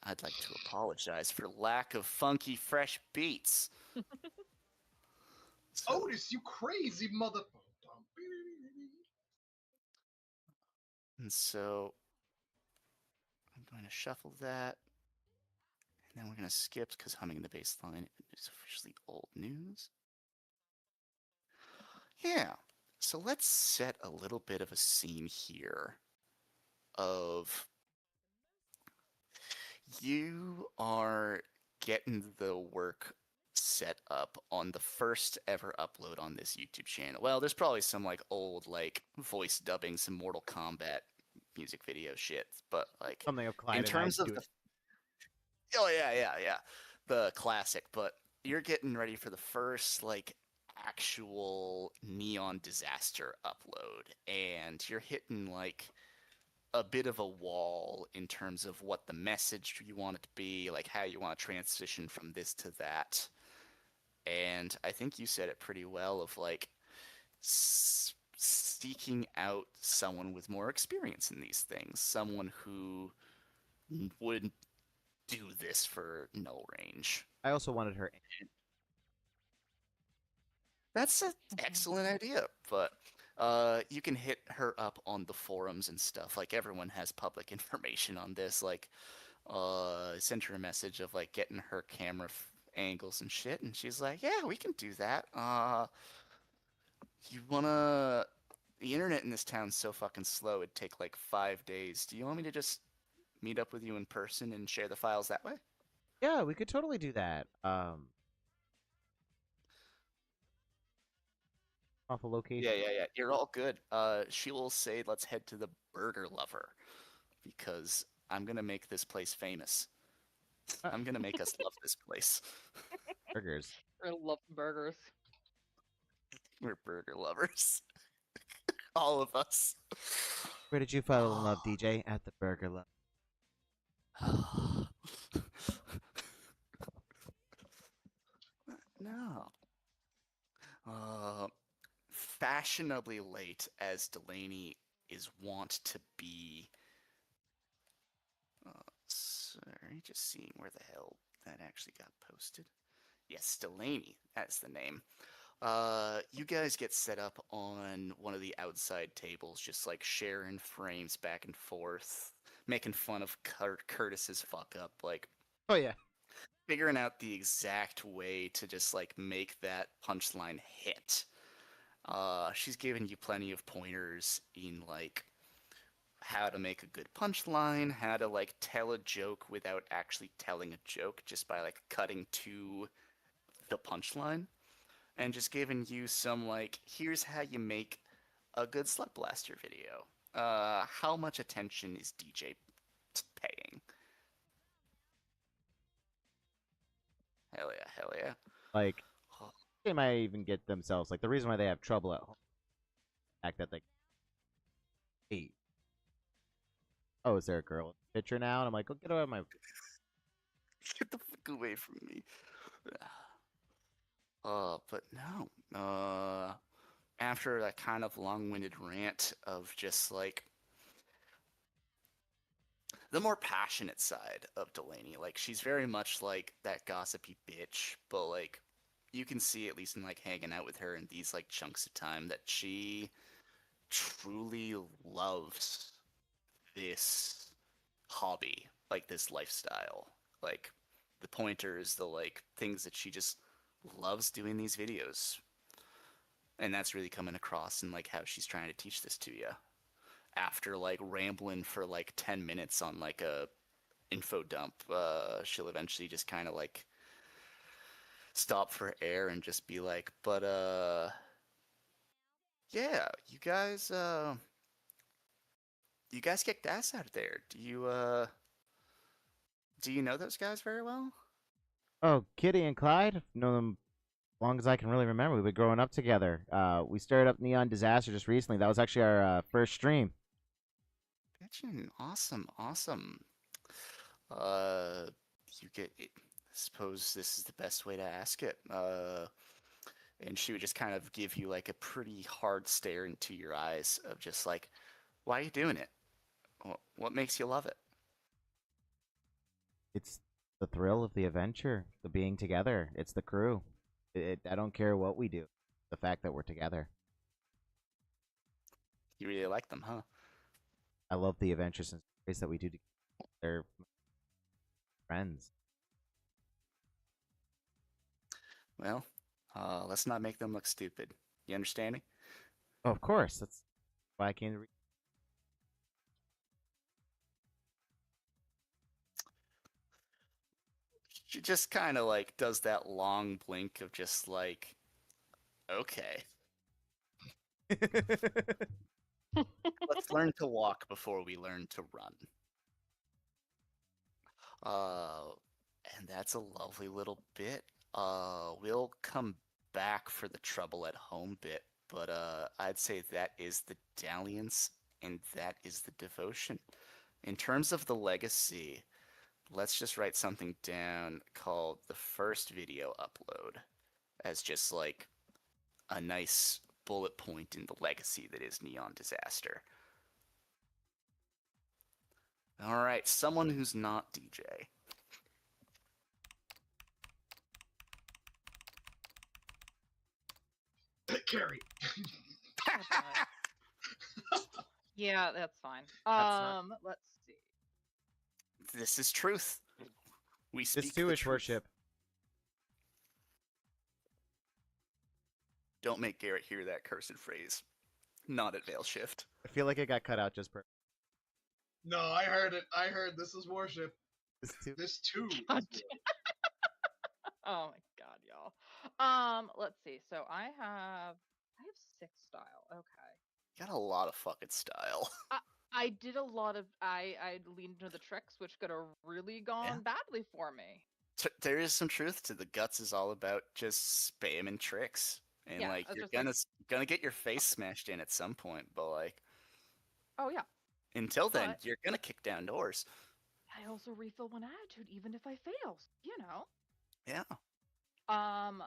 I'd like to apologize for lack of funky, fresh beats. So, Otis, you crazy motherfucker. and so I'm going to shuffle that. And then we're going to skip because humming in the bass line is officially old news. Yeah. So let's set a little bit of a scene here of you are getting the work set up on the first ever upload on this YouTube channel. Well, there's probably some like old like voice dubbing, some Mortal Kombat music video shit, but like Something of Clyde in and I terms of do the oh yeah, the classic, but you're getting ready for the first like actual Neon Disaster upload, and you're hitting like a bit of a wall in terms of what the message you want it to be, like how you want to transition from this to that. And I think you said it pretty well of like seeking out someone with more experience in these things, someone who would do this for no range. I also wanted her. That's an excellent idea, but you can hit her up on the forums and stuff. Like everyone has public information on this. Like, sent her a message of like getting her camera angles and shit, and she's like, "Yeah, we can do that. You wanna? The internet in this town's so fucking slow. It'd take like 5 days. Do you want me to just meet up with you in person and share the files that way?" Yeah, we could totally do that. Off a location. Yeah. You're all good. She will say, "Let's head to the Burger Lover," because I'm gonna make this place famous. I'm gonna make us love this place. Burgers. I love burgers. We're burger lovers. All of us. Where did you fall in love, DJ? At the Burger Love. No. Fashionably late as Delaney is wont to be. Sorry, just seeing where the hell that actually got posted. Yes, Delaney, that's the name. You guys get set up on one of the outside tables, just like sharing frames back and forth, making fun of Curtis's fuck up, like Oh yeah. figuring out the exact way to just like make that punchline hit. She's given you plenty of pointers in like how to make a good punchline, how to like tell a joke without actually telling a joke, just by like cutting to the punchline. and just giving you some like, here's how you make a good Slugblaster video. How much attention is DJ paying? Hell yeah, hell yeah. Like they might even get themselves like the reason why they have trouble at home, the fact that they hey, oh, is there a girl in the picture now? And I'm like, go get out of my. Get the fuck away from me. But no. After that kind of long-winded rant of just like the more passionate side of Delaney, like she's very much like that gossipy bitch, but like you can see at least in like hanging out with her in these like chunks of time that she truly loves this hobby, like this lifestyle, like the pointers, the like things that she just loves doing these videos. And that's really coming across in like how she's trying to teach this to you. After like rambling for like 10 minutes on like a info dump, she'll eventually just kind of like stop for air and just be like, but yeah, you guys kicked ass out there. Do you know those guys very well? Oh, Kitty and Clyde, I've known them as long as I can really remember. We've been growing up together. We started up Neon Disaster just recently. That was actually our first stream. Bitchin', awesome, awesome. Uh, you get it. I suppose this is the best way to ask it. And she would just kind of give you like a pretty hard stare into your eyes of just like, why are you doing it? What makes you love it? It's the thrill of the adventure, the being together. It's the crew. I don't care what we do. The fact that we're together. You really like them, huh? I love the adventures and stories that we do together. They're friends. Well, let's not make them look stupid. You understand me? Oh, of course. That's why I came to. She just kind of like does that long blink of just like, okay, let's learn to walk before we learn to run. Uh, and that's a lovely little bit. We'll come back for the trouble at home bit, but I'd say that is the dalliance and that is the devotion. In terms of the legacy, let's just write something down called the first video upload as just like a nice bullet point in the legacy that is Neon Disaster. All right, someone who's not DJ. Carrie. Yeah, that's fine. not- Let's see. This is truth. We speak This too the is truth. worship. Don't make Garrett hear that cursed phrase. Not at Veil Shift. I feel like it got cut out just for No, I heard it. I heard this is worship. this too. This too. is God worship. Oh my god, y'all. Let's see. So I have 6 style. Okay. You got a lot of fucking style. I did a lot of I leaned into the tricks, which could have really gone badly for me. There is some truth to the guts is all about just spamming tricks. And Yeah, like I was you're just like, gonna get your face smashed in at some point, but like oh yeah. until then, But you're gonna kick down doors. I also refill one attitude even if I fail. You know. Yeah. Um.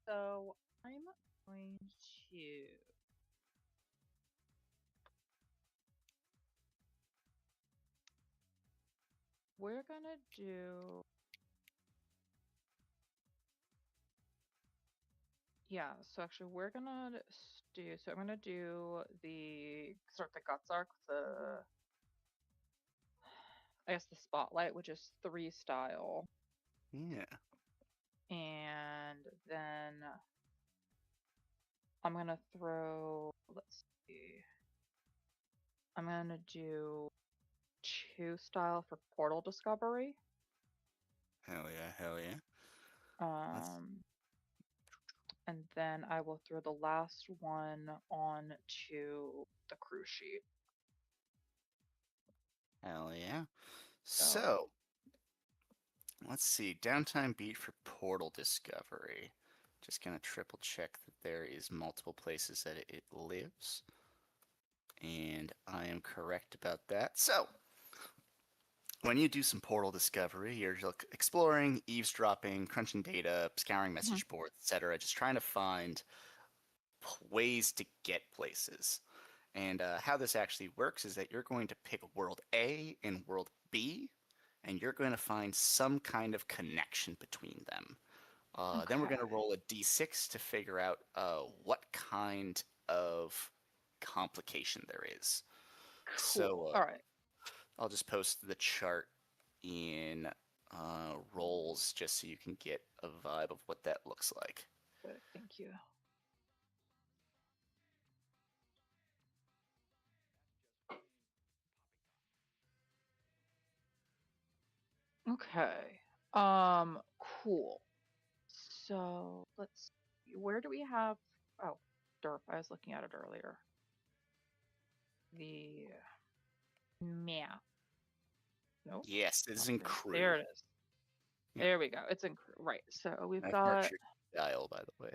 So I'm going to. We're gonna do. Yeah, so actually we're gonna do, so I'm gonna do start the guts arc with I guess the spotlight, which is 3 style. Yeah. And then I'm gonna throw, let's see, I'm gonna do 2 style for portal discovery. Hell yeah, hell yeah. Um, and then I will throw the last one on to the crew sheet. Hell yeah. So- So, let's see. Downtime beat for portal discovery. Just gonna triple check that there is multiple places that it lives. And I am correct about that. So, when you do some portal discovery, you're exploring, eavesdropping, crunching data, scouring message boards, etc., just trying to find ways to get places. And how this actually works is that you're going to pick World A and World B, and you're going to find some kind of connection between them. Then we're going to Okay. roll a d6 to figure out what kind of complication there is. Cool. So All right. I'll just post the chart in rolls just so you can get a vibe of what that looks like. Good. Thank you. Okay. Cool. So let's see. Where do we have? Oh, derp. I was looking at it earlier. The map. Nope. Yes, it is in crew. There it is. Yeah. There we go. It's in crew. Right. So we've I've got marked your dial, by the way.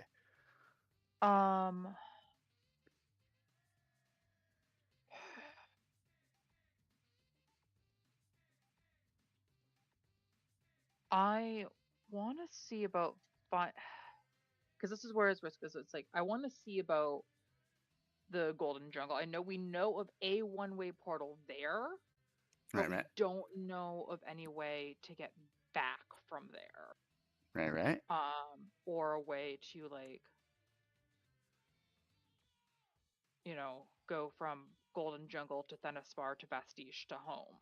I want to see about because this is where it's risk is. It's like I want to see about the Golden Jungle. I know we know of a one-way portal there, but we Right. don't know of any way to get back from there. Right. Or a way to like, go from Golden Jungle to Thenaspar to Bastiche to home.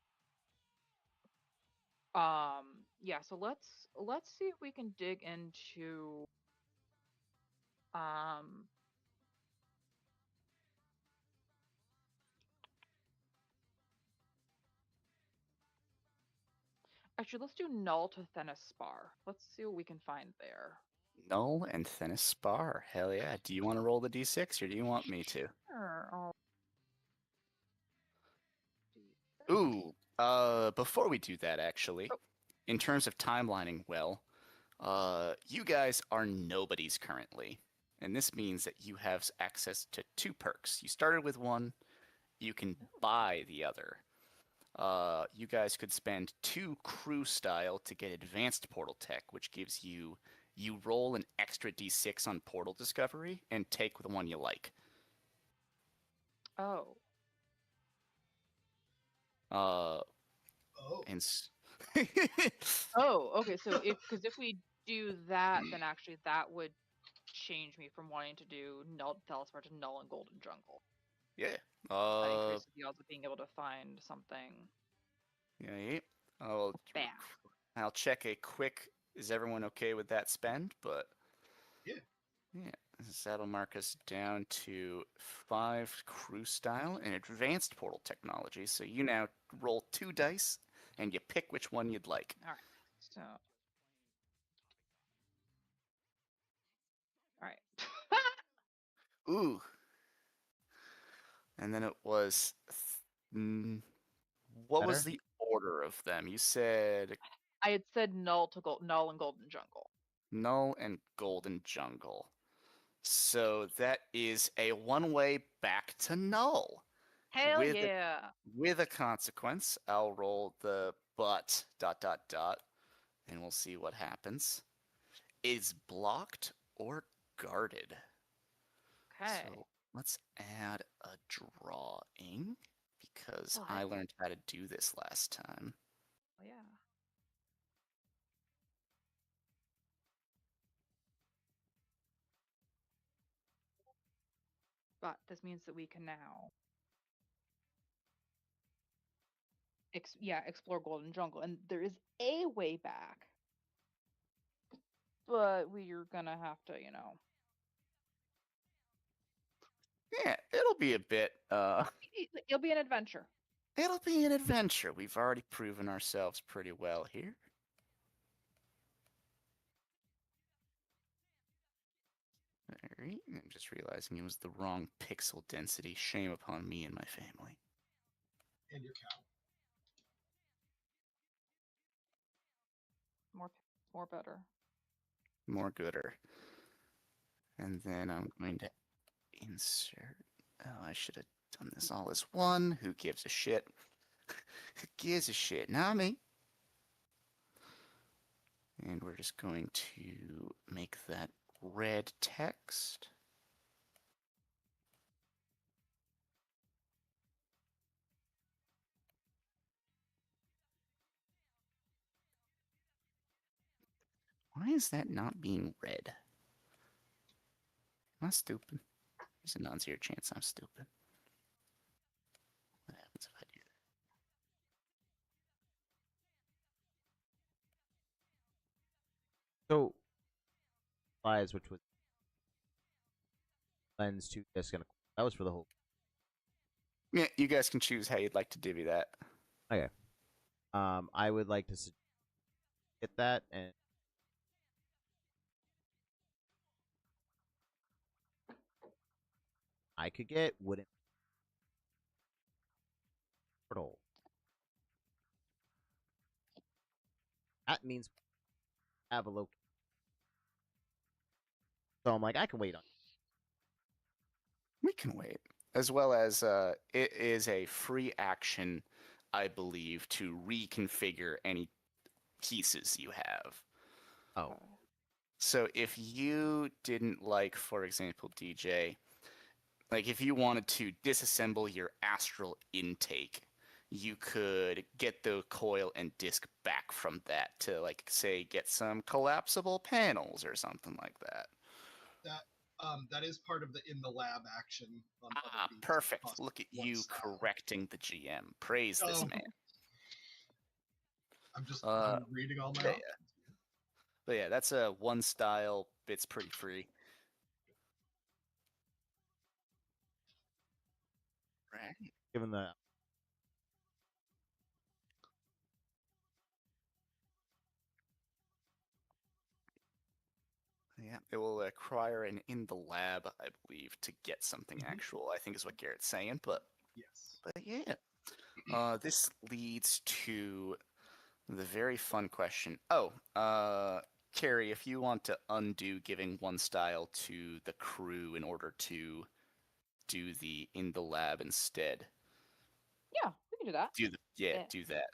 Yeah, so let's see if we can dig into actually let's do Null to Thenaspar. Let's see what we can find there. Null and Thenaspar. Hell yeah. Do you want to roll the d6 or do you want me to? Sure. Ooh, before we do that, actually, in terms of timelining, you guys are nobodies currently. And this means that you have access to 2 perks. You started with one, you can buy the other. You guys could spend 2 crew style to get advanced portal tech, which gives you roll an extra d6 on portal discovery and take the one you like. Oh. And Oh, okay. So if we do that, then actually that would change me from wanting to do Null Thenaspar to Null and Golden Jungle. Yeah. That increases the odds of being able to find something. Yeah. Back. I'll check a quick. Is everyone okay with that spend? But Yeah. That'll mark us down to 5 crew style and advanced portal technology. So you now roll 2 dice and you pick which one you'd like. All right. So. All right. Ooh. And then it was. What was the order of them? You said. I had said Null and Golden Jungle. Null and Golden Jungle. So that is a one-way back to Null. Hell yeah. With a consequence, I'll roll the but ... and we'll see what happens. Is blocked or guarded. Okay. So let's add a drawing because Oh, I learned how to do this last time. Oh yeah. But this means that we can now explore Golden Jungle, and there is a way back, but we're gonna have to, Yeah, it'll be a bit. It'll be an adventure. It'll be an adventure. We've already proven ourselves pretty well here. Alright, I'm just realizing it was the wrong pixel density. Shame upon me and my family. And your cow. More better. More gooder. And then I'm going to insert... Oh, I should have done this all as one. Who gives a shit? Who gives a shit? Not me. And we're just going to make that red text. Why is that not being read? Am I stupid? There's a non-zero chance I'm stupid. What happens if I do that? So, Flies, which was lens to disc and that was for the whole. Yeah, you guys can choose how you'd like to divvy that. Okay. I would like to get that, and I could get wooden portal. That means have a location. So I'm like, I can wait on. We can wait. As well as it is a free action, I believe, to reconfigure any pieces you have. Oh, So if you didn't like, for example, DJ, like if you wanted to disassemble your astral intake, you could get the coil and disc back from that to, like, say, get some collapsible panels or something like that. That is part of the in the lab action. On other Ah, beats, perfect. cost Look at one you style. correcting the GM. Praise this Oh. man. I'm reading all my Yeah. options. But yeah, that's a one style. It's pretty free. Right. given the Yeah, it will require an in the lab, I believe, to get something Mhm. actual, I think is what Garrett's saying. But Yes. yeah. This leads to the very fun question. Oh, Carrie, if you want to undo giving one style to the crew in order to do the in the lab instead. Yeah, we can do that. Do that.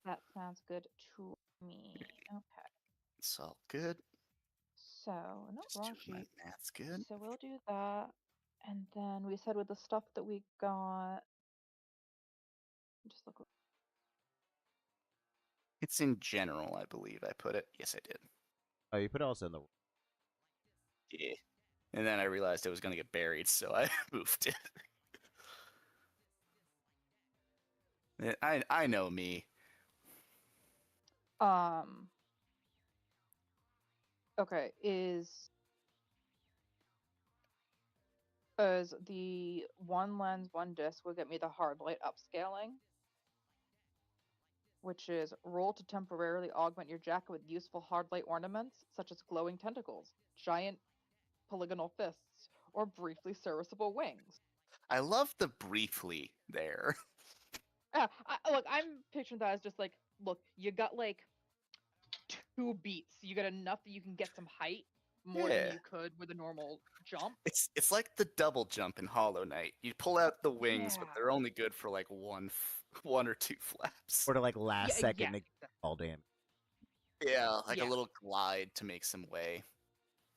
That sounds good to me. Okay. It's all good. So, no, Just wrong doing my sheet. math's good. So we'll do that. And then we said with the stuff that we got. Just look. It's in general, I believe I put it. Yes, I did. oh, you put it also in the Yeah. And then I realized it was going to get buried, so I moved it. I know me. Okay, is the one lens, one disc will get me the hard light upscaling, which is roll to temporarily augment your jacket with useful hard light ornaments, such as glowing tentacles, giant polygonal fists, or briefly serviceable wings. I love the briefly there. Yeah, look, I'm picturing that as just like, look, you got like 2 beats. You got enough that you can get some height more than Yeah. you could with a normal jump. It's like the double jump in Hollow Knight. You pull out the wings, but Yeah. they're only good for like one or two flaps. or to like last second Yeah. to all damage. Yeah, like Yeah. a little glide to make some way.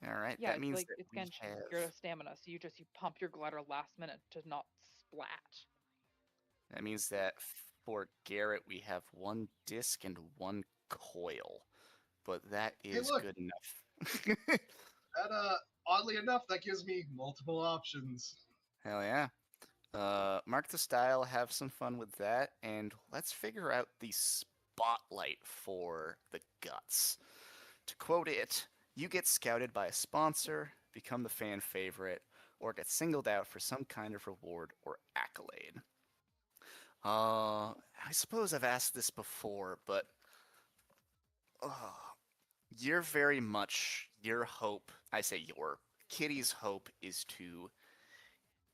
All right, Yeah, that means like that it's we Genshin. have. You're out of stamina, so you pump your glider last minute to not splat. That means that for Garrett we have one disc and one coil, but that is look. good enough. That oddly enough, that gives me multiple options. Hell yeah. Mark the style, have some fun with that, and let's figure out the spotlight for the guts. To quote it, you get scouted by a sponsor, become the fan favorite, or get singled out for some kind of reward or accolade. I suppose I've asked this before, but you're very much your hope. I say your Kitty's hope is to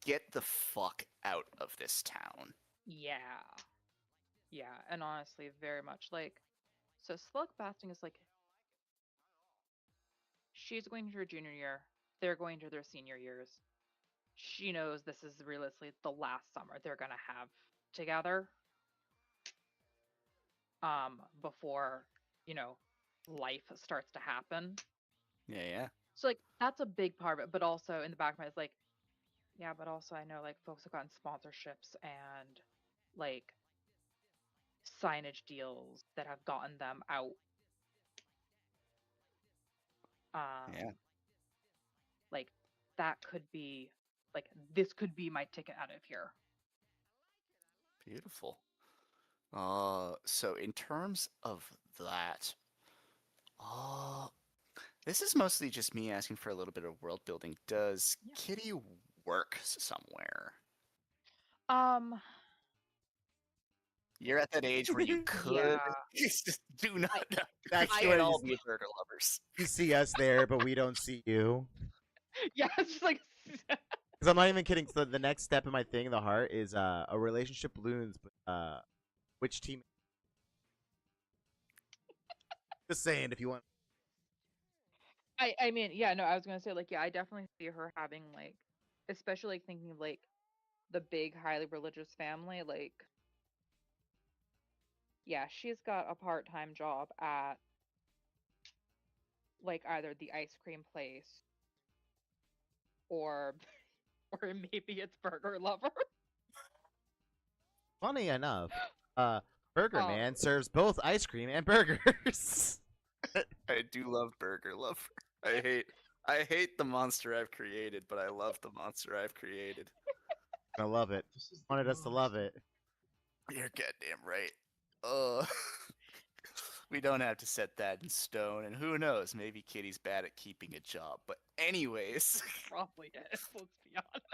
get the fuck out of this town. Yeah. Yeah, and honestly, very much like, so Slugblasting is like, she's going to her junior year, they're going to their senior years. She knows this is realistically the last summer they're gonna have together. Before, you know, life starts to happen. Yeah. So like that's a big part of it, but also in the back of my head, it's like, yeah, but also I know like folks have gotten sponsorships and like signage deals that have gotten them out. Yeah. Like that could be like this could be my ticket out of here. Beautiful. So in terms of that, uh, this is mostly just me asking for a little bit of world building. Does Yeah. Kitty work somewhere? Um, You're at that age where you could yeah. just do not. That's We what can't it all is. be burger lovers. You see us there, but we don't see you. Yeah, it's just like Because I'm not even kidding. So the next step in my thing in the heart is a relationship balloons. Which team? Just saying, if you want. I mean, yeah, no, I was gonna say like, yeah, I definitely see her having like, especially like thinking of like the big highly religious family, like yeah, she's got a part-time job at like either the ice cream place or or maybe it's Burger Lover. Funny enough, Burger Um, Man serves both ice cream and burgers. I do love burger lover. I hate the monster I've created, but I love the monster I've created. I love it. This is the Wanted us to love monster. it. You're goddamn right. We don't have to set that in stone, and who knows, maybe Kitty's bad at keeping a job. But anyways, probably is, let's be honest.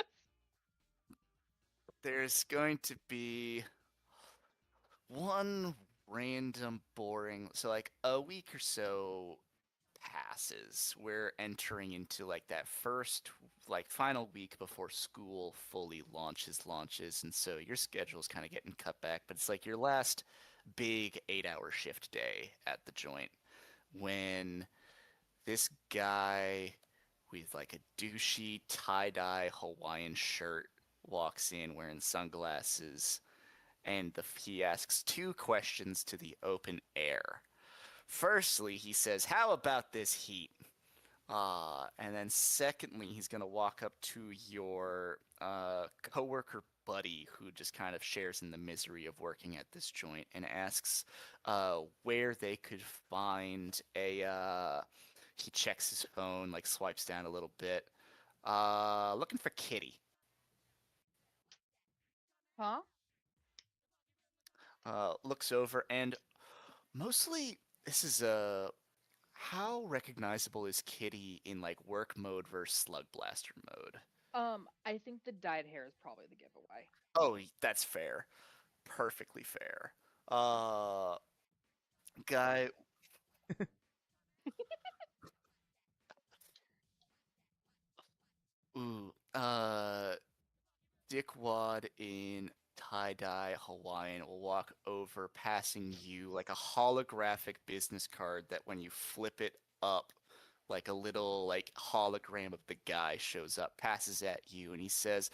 there's going to be one random boring, so like a week or so passes. We're entering into like that first like final week before school fully launches, and so your schedule's kind of getting cut back, but it's like your last big 8-hour shift day at the joint when this guy with like a douchey tie-dye Hawaiian shirt walks in wearing sunglasses, and he asks two questions to the open air. Firstly, he says, "How about this heat?" And then secondly, he's gonna walk up to your coworker buddy who just kind of shares in the misery of working at this joint and asks where they could find a. He checks his phone, like swipes down a little bit. Looking for Kitty. Huh? Looks over and mostly this is a. How recognizable is Kitty in like work mode versus Slugblaster mode? I think the dyed hair is probably the giveaway. Oh, that's fair. Perfectly fair. Uh, guy. Ooh. Dickwad in tie-dye Hawaiian will walk over, passing you like a holographic business card that when you flip it up, like a little like hologram of the guy shows up, passes at you, and he says,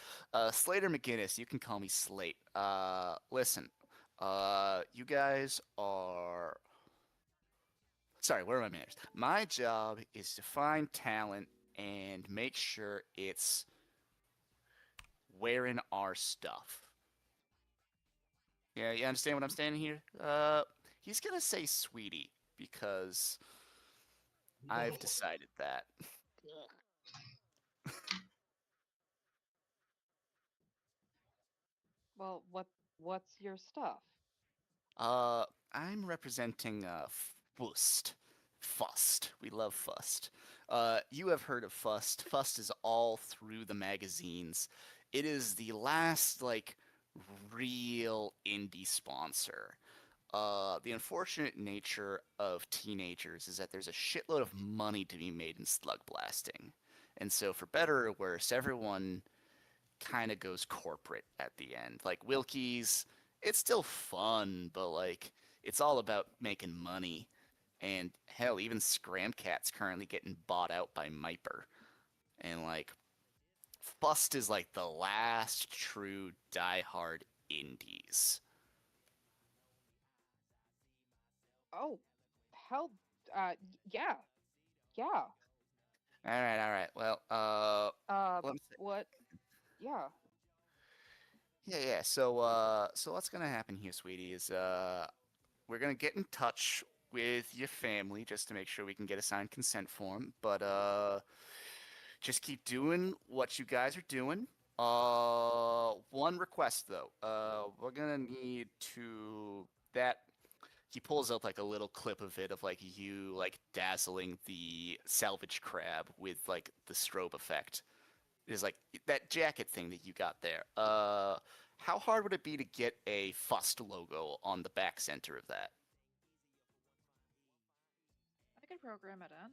Slater McGinnis, you can call me Slate. Listen, you guys are sorry, where are my manners? My job is to find talent and make sure it's wearing our stuff. Yeah, you understand what I'm saying here? He's gonna say sweetie because I've No. decided that. Well, what's your stuff? Uh, I'm representing Fust. Fust. We love Fust. You have heard of Fust. Fust is all through the magazines. It is the last like real indie sponsor. The unfortunate nature of teenagers is that there's a shitload of money to be made in slug blasting. And so, for better or worse, everyone kind of goes corporate at the end. Like Wilkie's, it's still fun, but like it's all about making money. And hell, even Scramcat's currently getting bought out by Myper. And like Fust is like the last true diehard indies. Oh, hell, yeah, yeah. All right. Well, let me see. What? Yeah. Yeah. So what's gonna happen here, sweetie, is we're gonna get in touch with your family just to make sure we can get a signed consent form. But just keep doing what you guys are doing. One request though. We're gonna need to that he pulls up like a little clip of it of like you like dazzling the salvage crab with like the strobe effect. Is like that jacket thing that you got there. How hard would it be to get a Fust logo on the back center of that? I can program it in.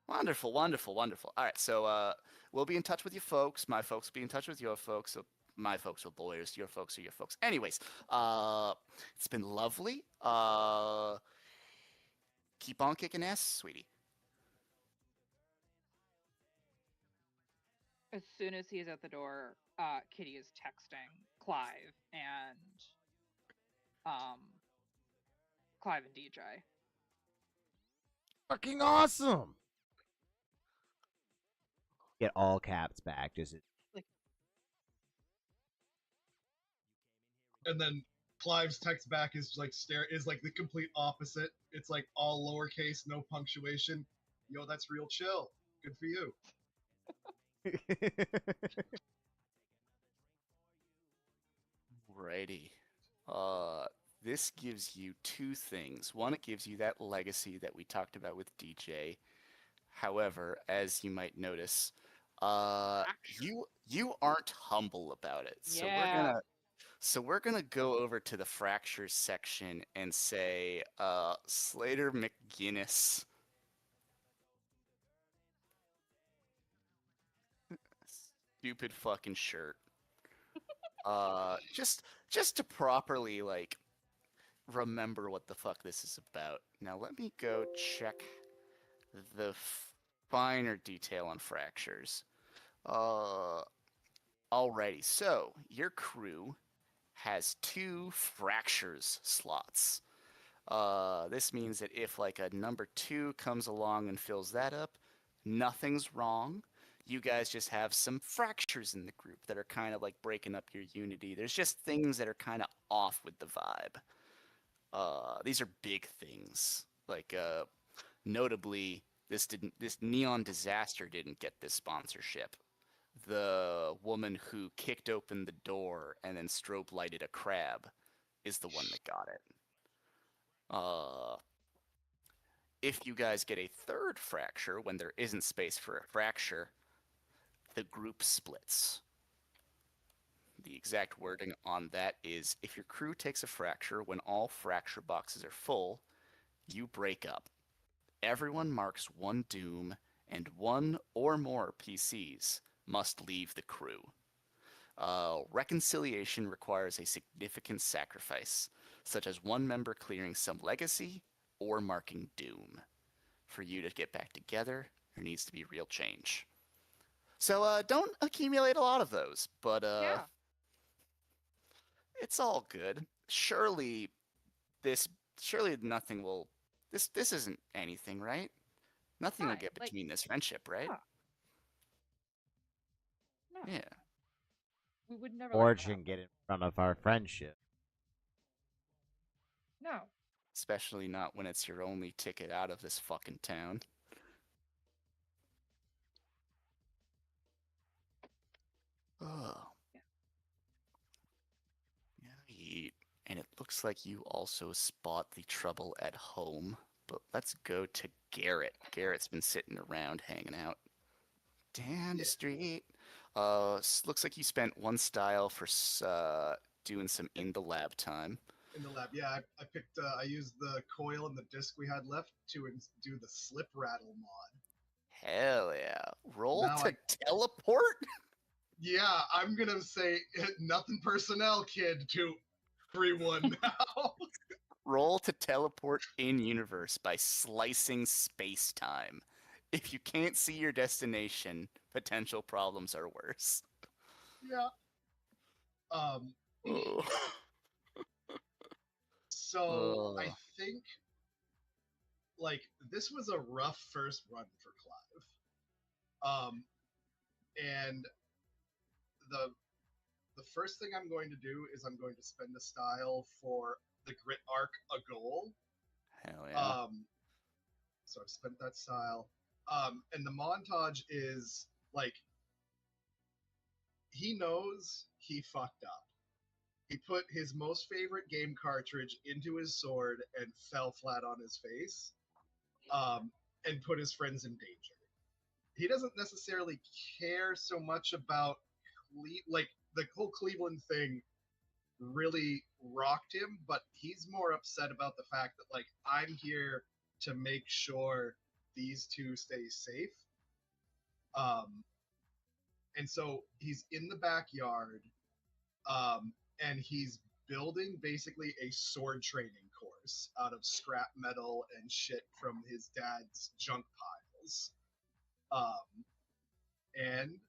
Wonderful, wonderful, wonderful. All right, so we'll be in touch with your folks. My folks will be in touch with your folks. So my folks are lawyers. Your folks are your folks. Anyways, it's been lovely. Keep on kicking ass, sweetie. As soon as he's at the door, Kitty is texting Clive and um Clive and DJ. Fucking awesome. Get all caps back. Just And then Clive's text back is like the complete opposite. It's like all lowercase, no punctuation. Yo, that's real chill. Good for you. Righty. This gives you two things. One, it gives you that legacy that we talked about with DJ. However, as you might notice, you aren't humble about it. Yeah. So we're gonna go over to the fractures section and say, Slater McGinnis. Stupid fucking shirt. Just to properly like remember what the fuck this is about. Now let me go check the finer detail on fractures. Alrighty, so your crew has 2 fractures slots. This means that if like a number 2 comes along and fills that up, nothing's wrong. You guys just have some fractures in the group that are kind of like breaking up your unity. There's just things that are kind of off with the vibe. These are big things. Like notably, this Neon Disaster didn't get this sponsorship. The woman who kicked open the door and then strobe lighted a crab is the one that got it. If you guys get a third fracture when there isn't space for a fracture, the group splits. The exact wording on that is if your crew takes a fracture when all fracture boxes are full, you break up. Everyone marks 1 doom, and 1 or more PCs must leave the crew. Reconciliation requires a significant sacrifice, such as 1 member clearing some legacy or marking doom. For you to get back together, there needs to be real change. So don't accumulate a lot of those, but Yeah. it's all good. Surely nothing will this isn't anything, right? Nothing will Fine, get like, between this friendship, right? No. Yeah. We would never let that fortune happen. get in front of our friendship. No. Especially not when it's your only ticket out of this fucking town. Oh. Yeah. And it looks like you also spot the trouble at home. But let's go to Garrett. Garrett's been sitting around hanging out. Down the street. Looks like you spent 1 style for doing some in the lab time. In the lab, yeah, I picked. I used the coil and the disc we had left to do the slip rattle mod. Hell yeah. Roll Now to teleport? Yeah, I'm gonna say nothing personnel, kid, to everyone now. Roll to teleport in universe by slicing space time. If you can't see your destination, potential problems are worse. Yeah. Um. Oh. So I Ugh. think like this was a rough first run for Clive. And the the first thing I'm going to do is I'm going to spend a style for the grit arc a goal. Hell yeah. So I've spent that style. And the montage is like he knows he fucked up. He put his most favorite game cartridge into his sword and fell flat on his face, and put his friends in danger. He doesn't necessarily care so much about like the whole Cleveland thing really rocked him, but he's more upset about the fact that like I'm here to make sure these two stay safe. Um, and so he's in the backyard, and he's building basically a sword training course out of scrap metal and shit from his dad's junk piles. And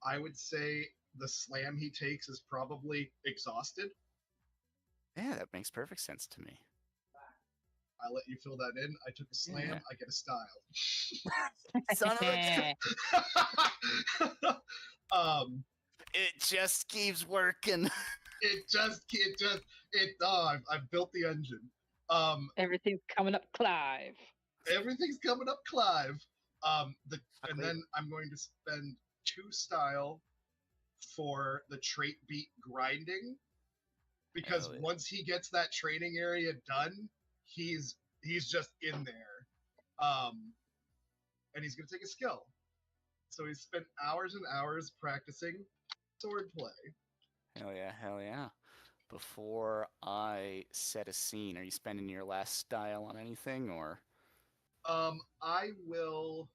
I would say the slam he takes is probably exhausted. Yeah, that makes perfect sense to me. I let you fill that in. I took a slam. Yeah. I get a style. Son of a... It just keeps working. I've built the engine. Everything's coming up, Clive. Everything's coming up, Clive. And then I'm going to spend 2 style for the trait beat grinding, because once he gets that training area done, he's just in there, and he's going to take a skill. So he's spent hours and hours practicing swordplay. Hell yeah, hell yeah. Before I set a scene, are you spending your last style on anything, or? I will.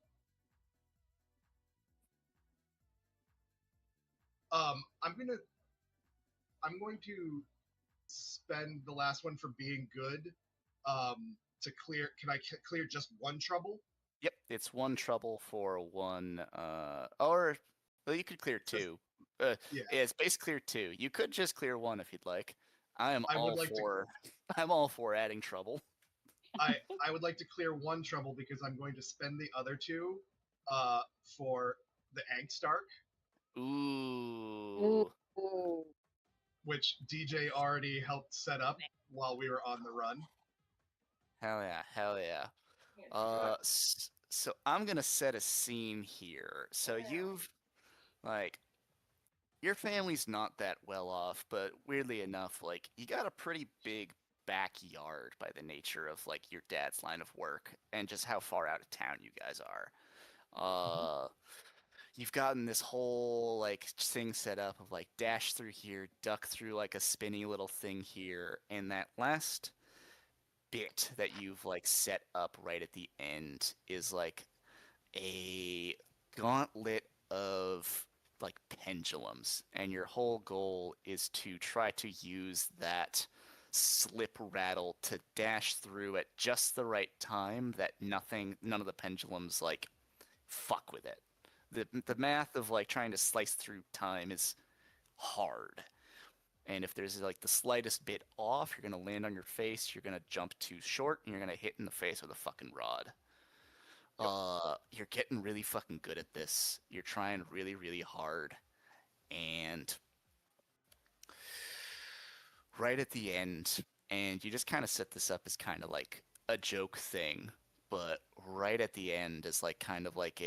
I'm going to spend the last one for being good. To clear. Can I clear just 1 trouble? Yep, it's 1 trouble for 1. Or well, you could clear 2. Yeah, it's basically clear 2. You could just clear 1 if you'd like. I'm all for adding trouble. I would like to clear 1 trouble because I'm going to spend the other 2 for the angst arc. Ooh. Which DJ already helped set up while we were on the run. Hell yeah, hell yeah. So I'm gonna set a scene here. So you've, like, your family's not that well off, but weirdly enough, like, you got a pretty big backyard by the nature of, like, your dad's line of work and just how far out of town you guys are. You've gotten this whole, like, thing set up of, like, dash through here, duck through, like, a spinny little thing here, and that last bit that you've, like, set up right at the end is, like, a gauntlet of, like, pendulums, and your whole goal is to try to use that slip rattle to dash through at just the right time that none of the pendulums, like, fuck with it. The math of, like, trying to slice through time is hard. And if there's, like, the slightest bit off, you're gonna land on your face, you're gonna jump too short, and you're gonna hit in the face with a fucking rod. You're getting really fucking good at this. You're trying really, really hard. And right at the end, and you just kind of set this up as kind of like a joke thing, but right at the end is like kind of like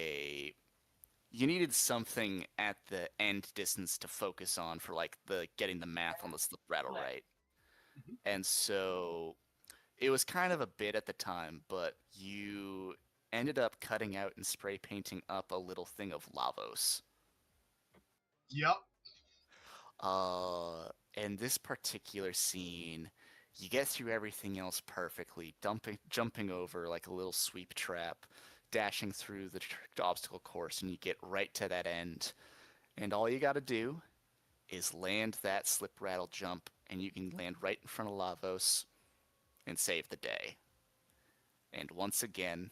you needed something at the end distance to focus on for like the getting the math on the slip rattle right. And so it was kind of a bit at the time, but you ended up cutting out and spray painting up a little thing of Lavos. Yep. And this particular scene You get through everything else perfectly, jumping over like a little sweep trap, dashing through the obstacle course, and you get right to that end. And all you gotta do is land that slip rattle jump, and you can land right in front of Lavos and save the day. And once again,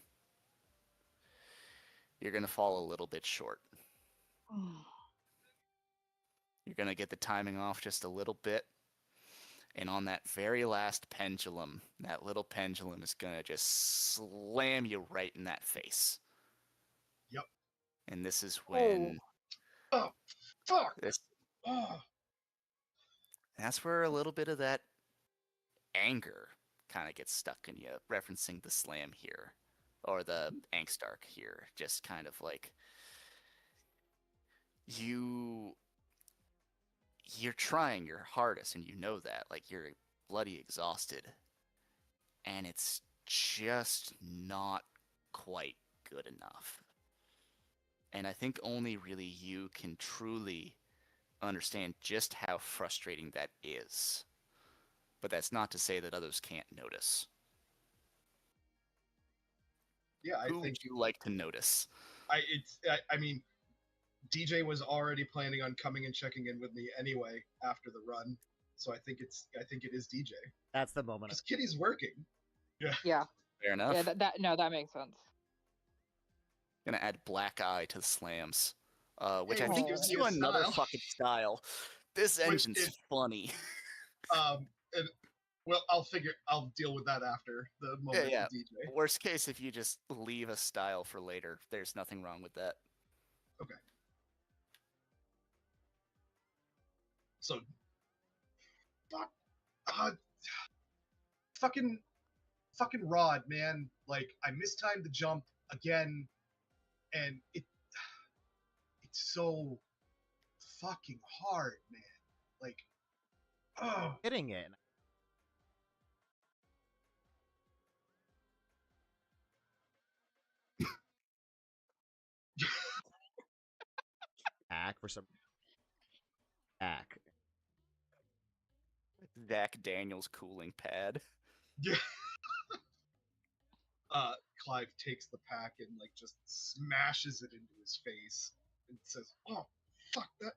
you're gonna fall a little bit short. You're gonna get the timing off just a little bit, and on that very last pendulum, that little pendulum is gonna just slam you right in that face. Yep. And this is when Oh, fuck! this Oh. that's where a little bit of that anger kind of gets stuck in you, referencing the slam here, or the angst arc here. Just kind of like you you're trying your hardest, and you know that, like, you're bloody exhausted, and it's just not quite good enough. And I think only really you can truly understand just how frustrating that is. But that's not to say that others can't notice. Yeah, I Who think would you like to notice? I mean, DJ was already planning on coming and checking in with me anyway after the run, so I think it is DJ That's the moment. because Kitty's working. Yeah. Yeah. Fair enough. Yeah. That makes sense. Gonna add Black Eye to the slams, which Hey, I think gives gives me you a another style. fucking style. This engine's funny. And well, I'll deal with that after the moment Yeah. with DJ. Worst case, if you just leave a style for later, there's nothing wrong with that. Okay. So, fuck, uh, fucking Rod, man. Like, I mistimed the jump again, and it's so fucking hard, man. Like, oh, Hitting it. Hack for some hack. Zach Daniels cooling pad. yeah. Clive takes the pack and like just smashes it into his face and says, "Oh, fuck that."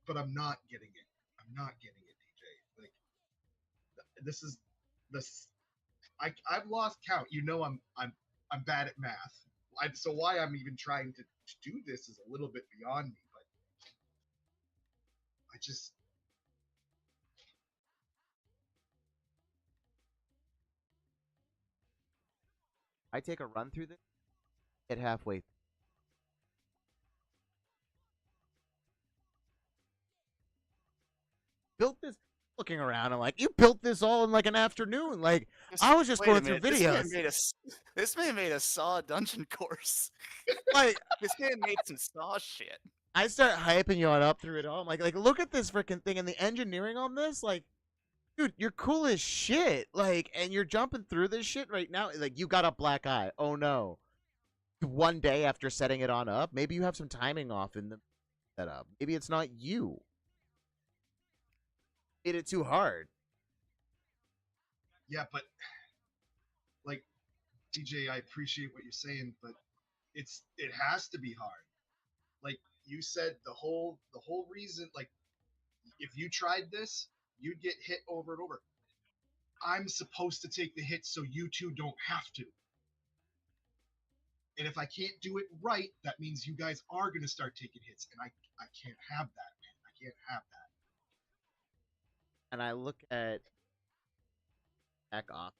But I'm not getting it. I'm not getting it, DJ. Like, this is this. I've lost count. You know, I'm bad at math. So why I'm even trying to do this is a little bit beyond me. But I just I take a run through this, get halfway. Built this. Looking around, I'm like, you built this all in like an afternoon. Like, I was just Wait going a through minute, videos. This man made a Saw dungeon course. Like, This man made some Saw shit. I start hyping you on up through it all. I'm like, look at this freaking thing and the engineering on this. Like, dude, you're cool as shit. Like, and you're jumping through this shit right now. Like, you got a black eye. Oh no. One day after setting it on up, maybe you have some timing off in the setup. Maybe it's not you. Made it too hard. yeah, but like DJ, I appreciate what you're saying, but it has to be hard. Like you said, the whole reason, like if you tried this, you'd get hit over and over. I'm supposed to take the hit so you two don't have to. And if I can't do it right, that means you guys are going to start taking hits. And I can't have that, man. I can't have that. And I look at back off.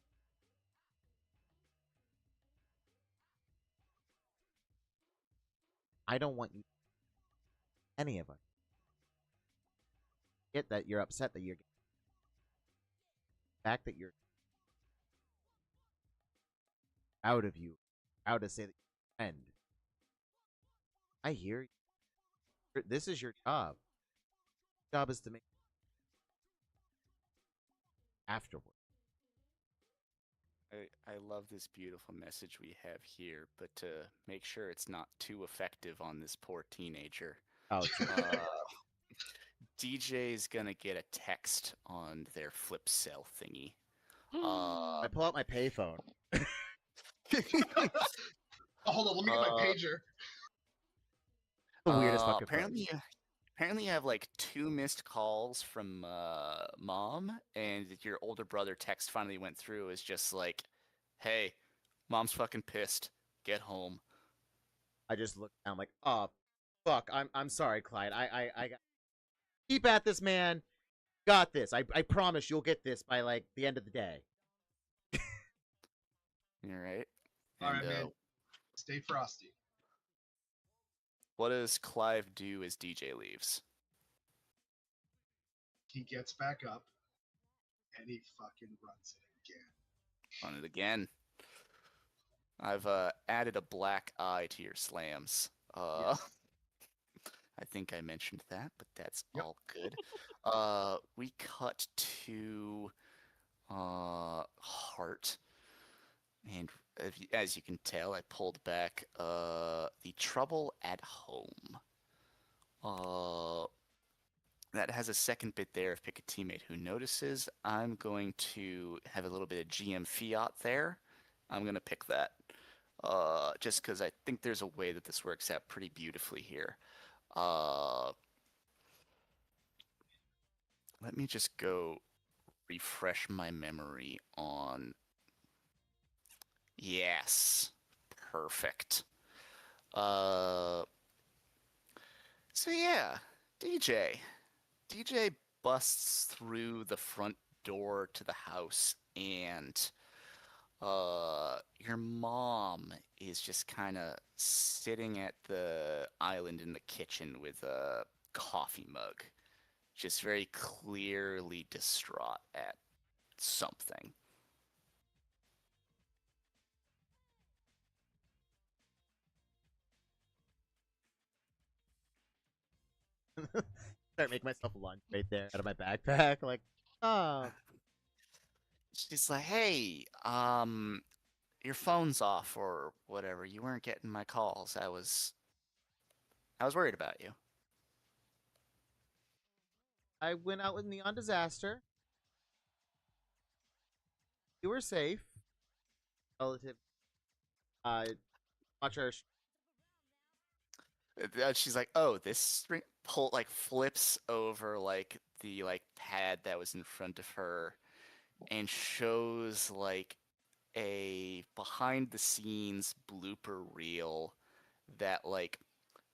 I don't want you, any of us, get that you're upset that you're the fact that you're proud of you, proud to say that you're a friend. I hear you. This is your job. Your job is to make afterward. I love this beautiful message we have here, but to make sure it's not too effective on this poor teenager, Oh, true. DJ's gonna get a text on their flip cell thingy. I pull out my payphone. Oh, hold on, let me get my pager. The weirdest fucking phone. Apparently you have like 2 missed calls from mom, and your older brother text finally went through. Is just like, hey, mom's fucking pissed. Get home. I just look down like, oh, fuck. I'm sorry, Clyde. I got... Keep at this, man. Got this. I promise you'll get this by like the end of the day. All right. All right, man. Stay frosty. What does Clive do as DJ leaves? He gets back up and he fucking runs it again. Run it again. I've added a black eye to your slams. Yes. I think I mentioned that, but that's Yep. all good. We cut to Heart, and as you can tell, I pulled back the Trouble at Home. That has a second bit there of pick a teammate who notices. I'm going to have a little bit of GM fiat there. I'm going to pick that. Just because I think there's a way that this works out pretty beautifully here. Let me just go refresh my memory on... Yes. Perfect. So yeah, DJ busts through the front door to the house, and your mom is just kind of sitting at the island in the kitchen with a coffee mug, just very clearly distraught at something. Start making myself lunch right there out of my backpack. Like, oh. She's like, hey, your phone's off or whatever. You weren't getting my calls. I was worried about you. I went out with Neon Disaster. You were safe. Relative. Watch our... She's like, oh, this string flips over like the pad that was in front of her and shows like a behind the scenes blooper reel that like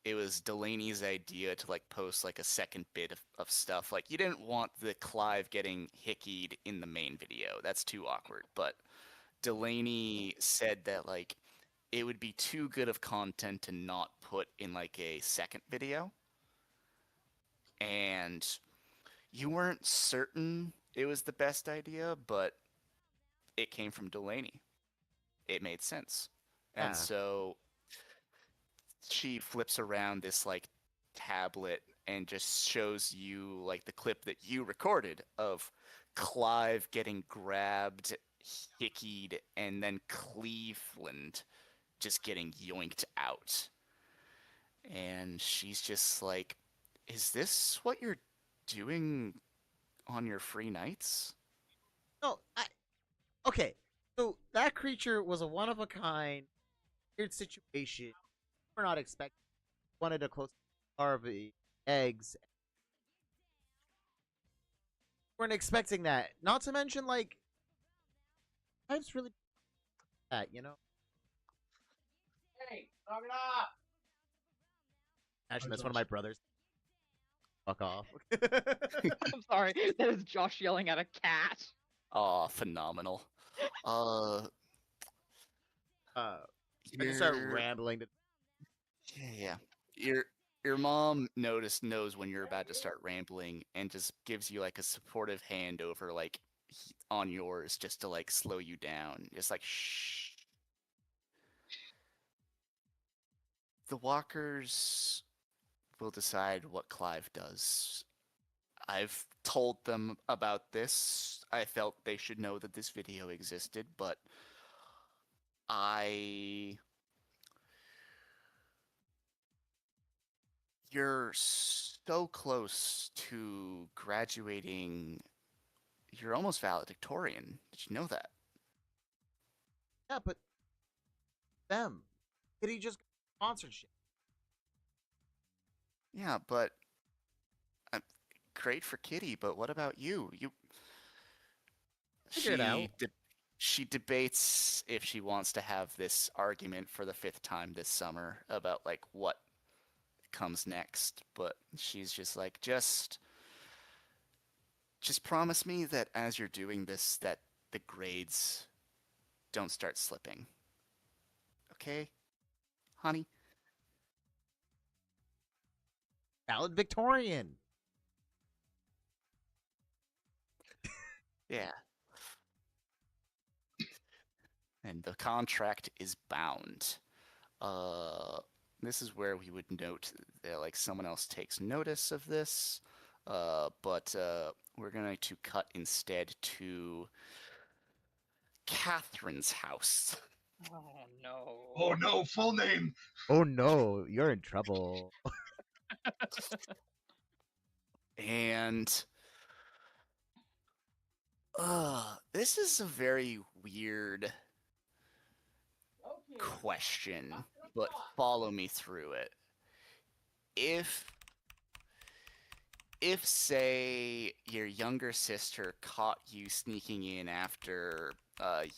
it was Delaney's idea to like post like a second bit of stuff. Like you didn't want the Clive getting hickied in the main video. That's too awkward. But Delaney said that like it would be too good of content to not put in like a second video. And you weren't certain it was the best idea, but it came from Delaney. It made sense. Yeah. And so she flips around this like tablet and just shows you like the clip that you recorded of Clive getting grabbed, hickied, and then Cleveland just getting yoinked out. And she's just like, is this what you're doing on your free nights? No, okay. So that creature was a one of a kind, weird situation. We're not expecting. Wanted to close larvae, eggs. Weren't expecting that. Not to mention, like, I've really that, you know. Hey, knock it off! Actually, that's one of my brothers. Fuck off. I'm sorry. That is Josh yelling at a cat. Oh, phenomenal. I just start rambling. Yeah. Your mom knows when you're about to start rambling and just gives you like a supportive hand over like on yours just to like slow you down. Just like shh. The walkers will decide what Clive does. I've told them about this. I felt they should know that this video existed, but I You're so close to graduating. You're almost valedictorian. Did you know that? Yeah, but them. Kitty just got sponsorship. Yeah, but uh, great for Kitty. But what about you? Figure it out. She debates if she wants to have this argument for the fifth time this summer about like what comes next. But she's just like, just promise me that as you're doing this, that the grades don't start slipping. Okay, honey? Valedictorian. Yeah. And the contract is bound. Uh, this is where we would note that like someone else takes notice of this. But we're going to cut instead to Catherine's house. Oh no. Oh no, full name. Oh no, you're in trouble. And this is a very weird question, but follow me through it. If say your younger sister caught you sneaking in after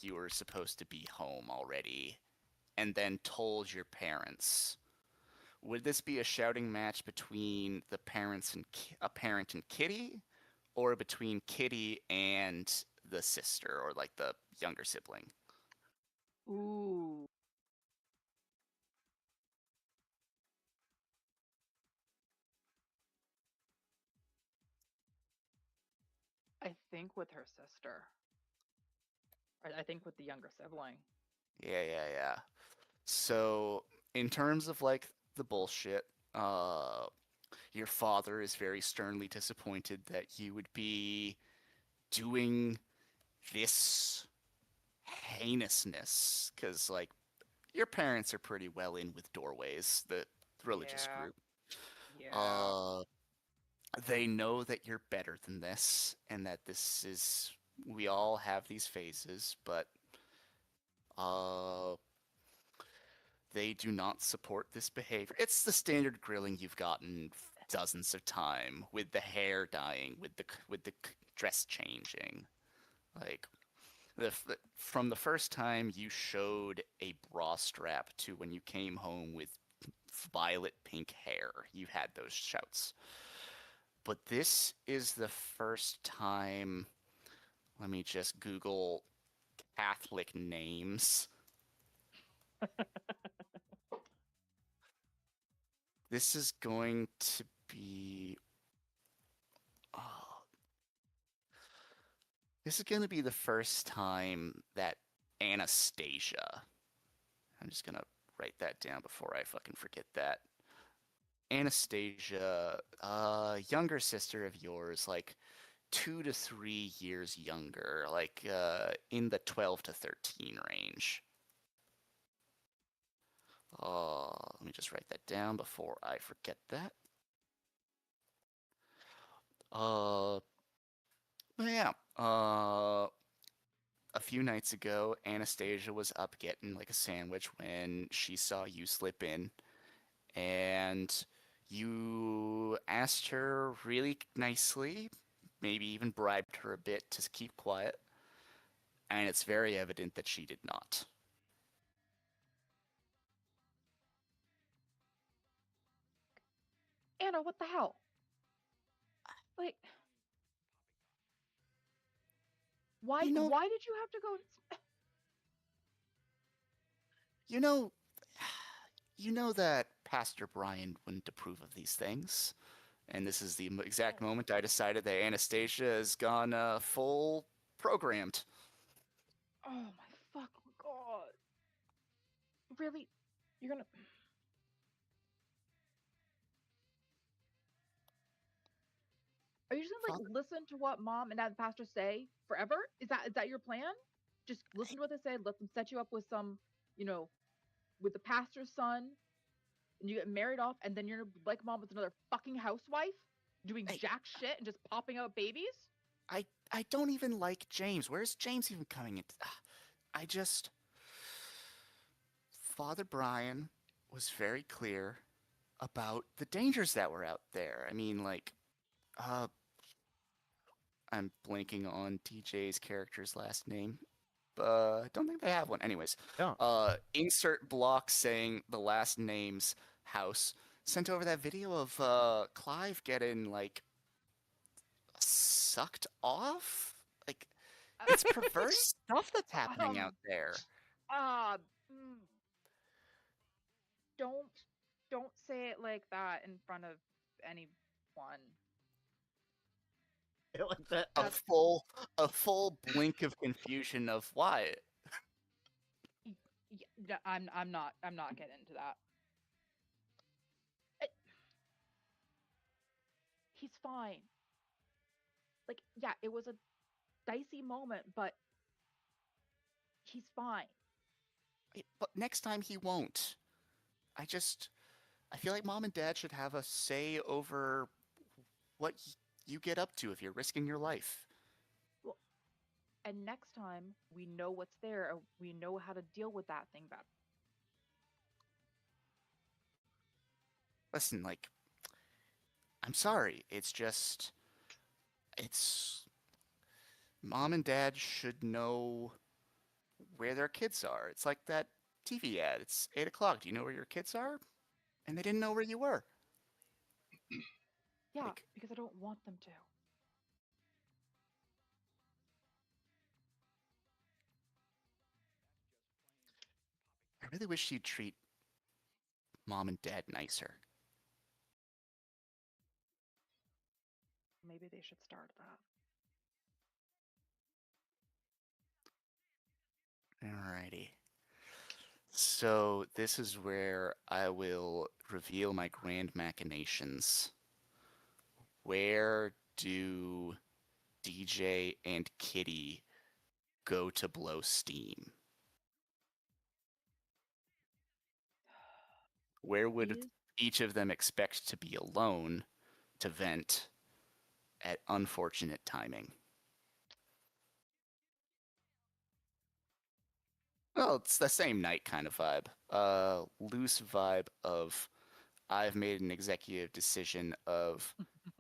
you were supposed to be home already and then told your parents, would this be a shouting match between the parents and a parent and Kitty, or between Kitty and the sister or like the younger sibling? Ooh. I think with her sister. I think with the younger sibling. Yeah. So, in terms of like the bullshit, your father is very sternly disappointed that you would be doing this heinousness because like your parents are pretty well in with doorways, the religious Yeah. group. Yeah. They know that you're better than this and that this is, we all have these phases, but uh they do not support this behavior. It's the standard grilling you've gotten dozens of time, with the hair dyeing, with the dress changing. Like from the first time you showed a bra strap to when you came home with violet pink hair, you had those shouts. But this is the first time. Let me just Google Catholic names. This is going to be. Oh, this is going to be the first time that Anastasia. I'm just going to write that down before I fucking forget that. Anastasia, younger sister of yours, like 2 to 3 years younger, like in the 12 to 13 range. Let me just write that down before I forget that. Uh, yeah. A few nights ago, Anastasia was up getting like a sandwich when she saw you slip in, and you asked her really nicely, maybe even bribed her a bit to keep quiet, and it's very evident that she did not. Anna, what the hell? Like, why? You know, Why did you have to go? you know, you know that Pastor Brian wouldn't approve of these things. And this is the exact moment I decided that Anastasia has gone full programmed. Oh my fucking god! Really? You're gonna? Are you just gonna like listen to what mom and dad and pastor say forever? Is that your plan? Just listen to what they say. Let them set you up with some, you know, with the pastor's son. and you get married off, and then you're like mom with another fucking housewife doing Hey. jack shit and just popping out babies? I don't even like James. Where's James even coming into? I just Father Brian was very clear about the dangers that were out there. I mean, like, uh, I'm blanking on TJ's character's last name. I don't think they have one. Anyways, Don't. insert block saying the last name's house. Sent over that video of Clive getting like sucked off. Like it's perverse stuff that's happening out there. Uh, mm, don't don't say it like that in front of anyone. Like that. A full blink of confusion of why. Yeah, I'm not getting into that. He's fine. Like, yeah, it was a dicey moment, but he's fine. But next time he won't. I feel like mom and dad should have a say over what you get up to if you're risking your life. Well, and next time we know what's there, or we know how to deal with that thing better. Listen, like, I'm sorry. Mom and dad should know where their kids are. It's like that TV ad. It's 8 o'clock. Do you know where your kids are? And they didn't know where you were. Yeah, Like, because I don't want them to. I really wish you'd treat mom and dad nicer. Maybe they should start that. Alrighty. So this is where I will reveal my grand machinations. Where do DJ and Kitty go to blow steam? Where would Please? each of them expect to be alone to vent at unfortunate timing? Well, it's the same night kind of vibe. Loose vibe of I've made an executive decision of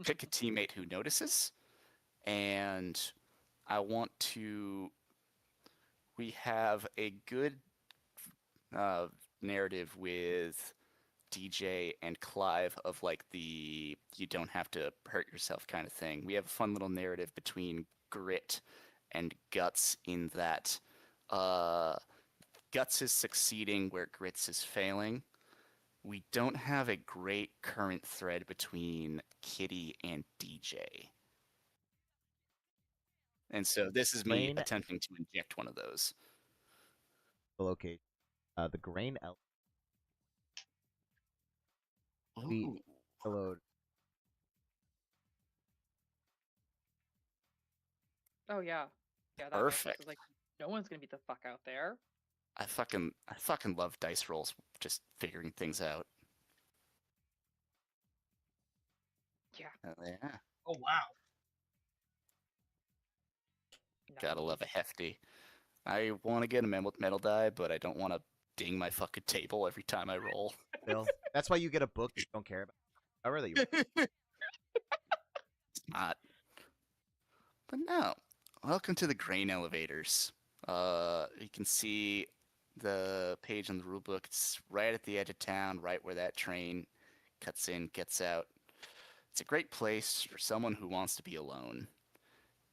pick a teammate who notices, and I want to. We have a good narrative with DJ and Clive of like the you don't have to hurt yourself kind of thing. We have a fun little narrative between Grit and Guts in that Guts is succeeding where Grits is failing. We don't have a great current thread between Kitty and DJ. And so this is me Grain attempting to inject one of those. location. The grain we Ooh, load. Oh yeah. Yeah, that makes sense. perfect. 'Cause, like, no one's gonna beat the fuck out there. I fucking love dice rolls, just figuring things out. Yeah. Yeah, Oh wow. gotta love a Nice. hefty. I want to get a metal die, but I don't want to ding my fucking table every time I roll. Bill. That's why you get a book you don't care about. I really you. It's not. But no. Welcome to the grain elevators. You can see the page on the rulebook. It's right at the edge of town, right where that train cuts in, gets out. It's a great place for someone who wants to be alone.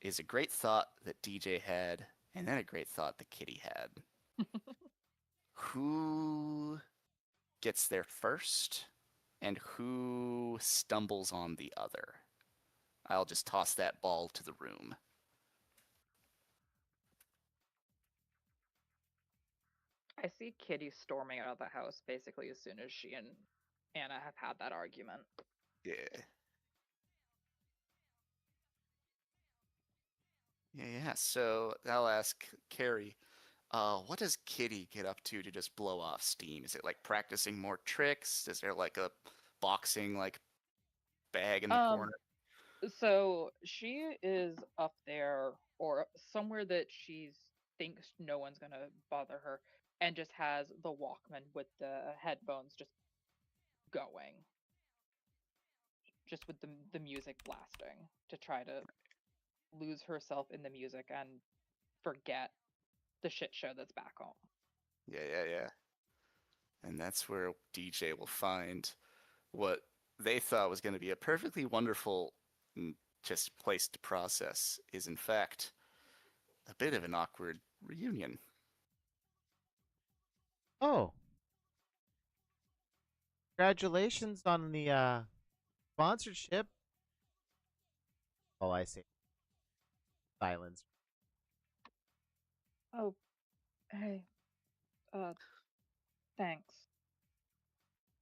Is a great thought that DJ had, and then a great thought that Kitty had. Who gets there first, and who stumbles on the other? I'll just toss that ball to the room. I see Kitty storming out of the house basically as soon as she and Anna have had that argument. Yeah. Yeah. So I'll ask Carrie, What does Kitty get up to just blow off steam? Is it like practicing more tricks? Is there like a boxing like bag in the Um, corner? so she is up there or somewhere that she thinks no one's gonna bother her, and just has the Walkman with the headphones just going, just with the music blasting to try to lose herself in the music and forget the shit show that's back home. Yeah. And that's where DJ will find what they thought was going to be a perfectly wonderful just place to process is in fact a bit of an awkward reunion. Oh, congratulations on the sponsorship. Oh, I see. Silence. Oh, hey, uh, thanks.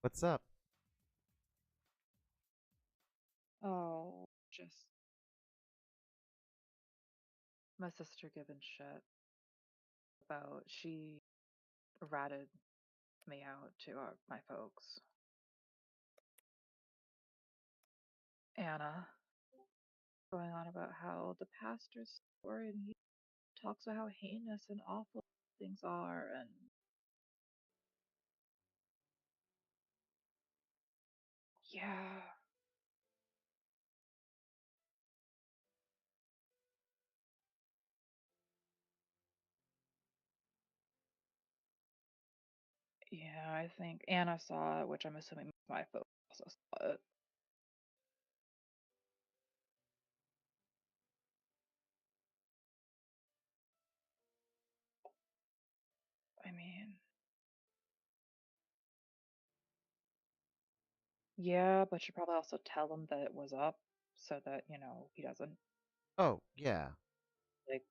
What's up? Oh, just my sister giving shit about she ratted me out to my folks. Anna going on about how the pastor's story, and he talks about how heinous and awful things are, and yeah, yeah, I think Anna saw it, which I'm assuming my folks also saw it. I mean, yeah, but you probably also tell him that it was up so that, he doesn't Oh, yeah. like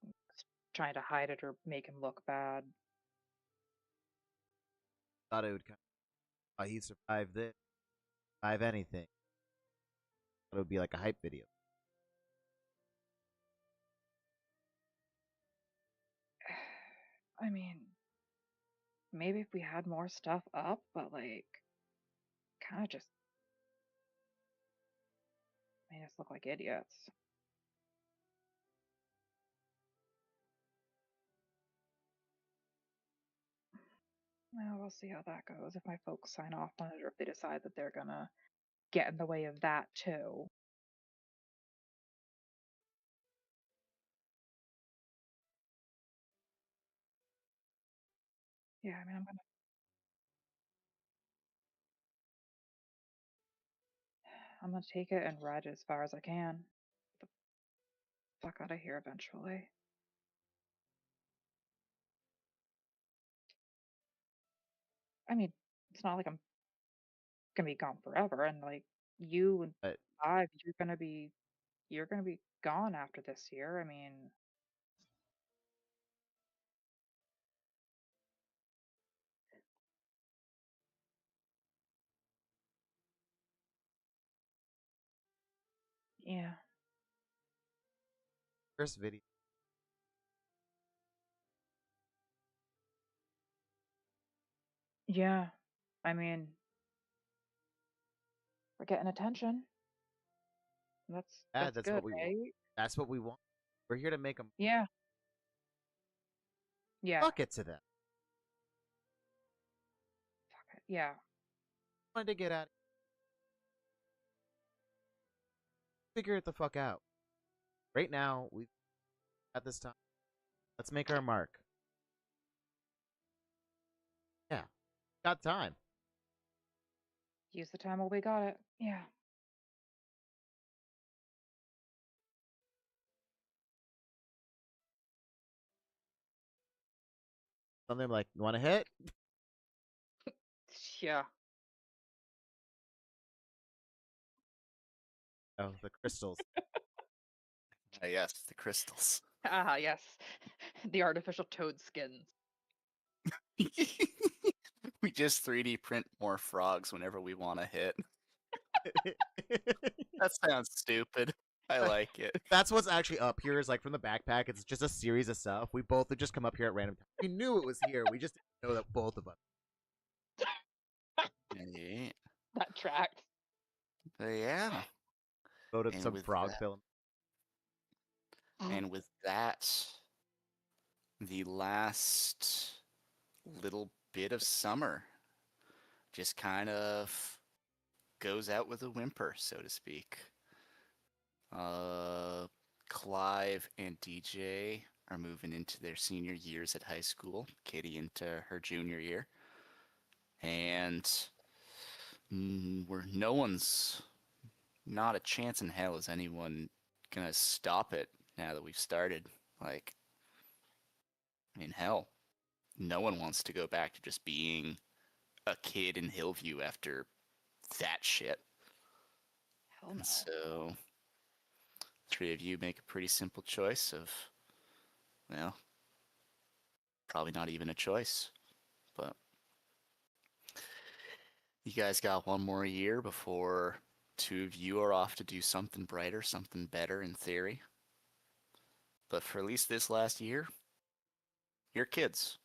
trying to hide it or make him look bad. Thought it would come. Oh, he survived this. Survive anything. Thought it would be like a hype video. I mean, maybe if we had more stuff up, but like kind of just made us look like idiots. Well, we'll see how that goes. If my folks sign off on it or if they decide that they're gonna get in the way of that too. Yeah, I mean, I'm gonna take it and ride it as far as I can. Get the fuck out of here eventually. I mean, it's not like I'm gonna be gone forever, and like you and But you're gonna be gone after this year. I mean, yeah, first video. yeah. I mean, we're getting attention. Yeah, That's that's good, what we want. right? That's what we want. We're here to make them. Yeah, yeah, Fuck it to them. fuck it, yeah. Wanted to get out. Figure it the fuck out. Right now, we've got this time. Let's make our mark. Yeah, got time. Use the time while we got it. Yeah. Something like, you want to hit? Yeah. Oh, the crystals. Yes, the crystals. Ah, yes. The artificial toad skins. We just 3D print more frogs whenever we want to hit. That sounds stupid. I like it. That's what's actually up here. Is like from the backpack. It's just a series of stuff. We both would just come up here at random times. We knew it was here. We just didn't know that both of us. Yeah. That tracks. But yeah. Voted And some with frog that- film. And with that, the last little bit of summer just kind of goes out with a whimper, so to speak. Clive and DJ are moving into their senior years at high school, Katie into her junior year. And no one's, not a chance in hell is anyone gonna stop it now that we've started. Like, I mean, hell, no one wants to go back to just being a kid in Hillview after that shit. Hell no. And so, three of you make a pretty simple choice of, well, probably not even a choice, but you guys got one more year before two of you are off to do something brighter, something better in theory. But for at least this last year, you're kids.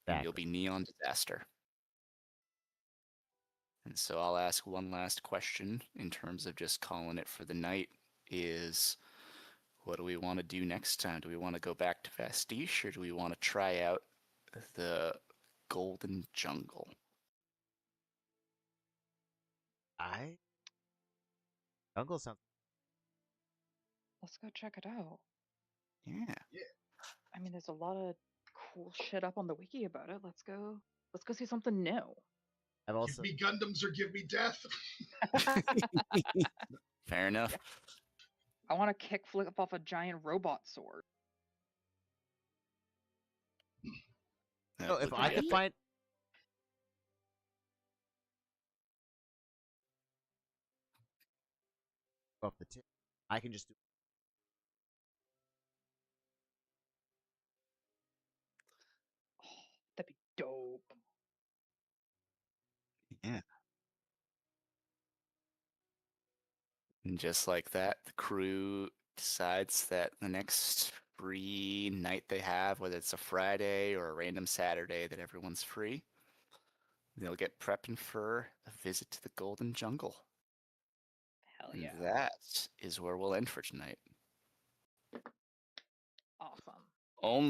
And you'll be neon disaster. And so I'll ask one last question in terms of just calling it for the night is, what do we want to do next time? Do we want to go back to Vastiche, or do we want to try out the Golden Jungle? Jungle sounds. Let's go check it out. Yeah. I mean, there's a lot of cool shit up on the wiki about it. Let's go see something new. I've also Give me Gundams or give me death. Fair enough. I want to kick flip off a giant robot sword. That no, if would I be could epic. find off the tip, I can just do. Oh, that'd be dope. Yeah. And just like that, the crew decides that the next free night they have, whether it's a Friday or a random Saturday that everyone's free, they'll get prepping for a visit to the Golden Jungle. Hell And yeah. that is where we'll end for tonight. Awesome. Only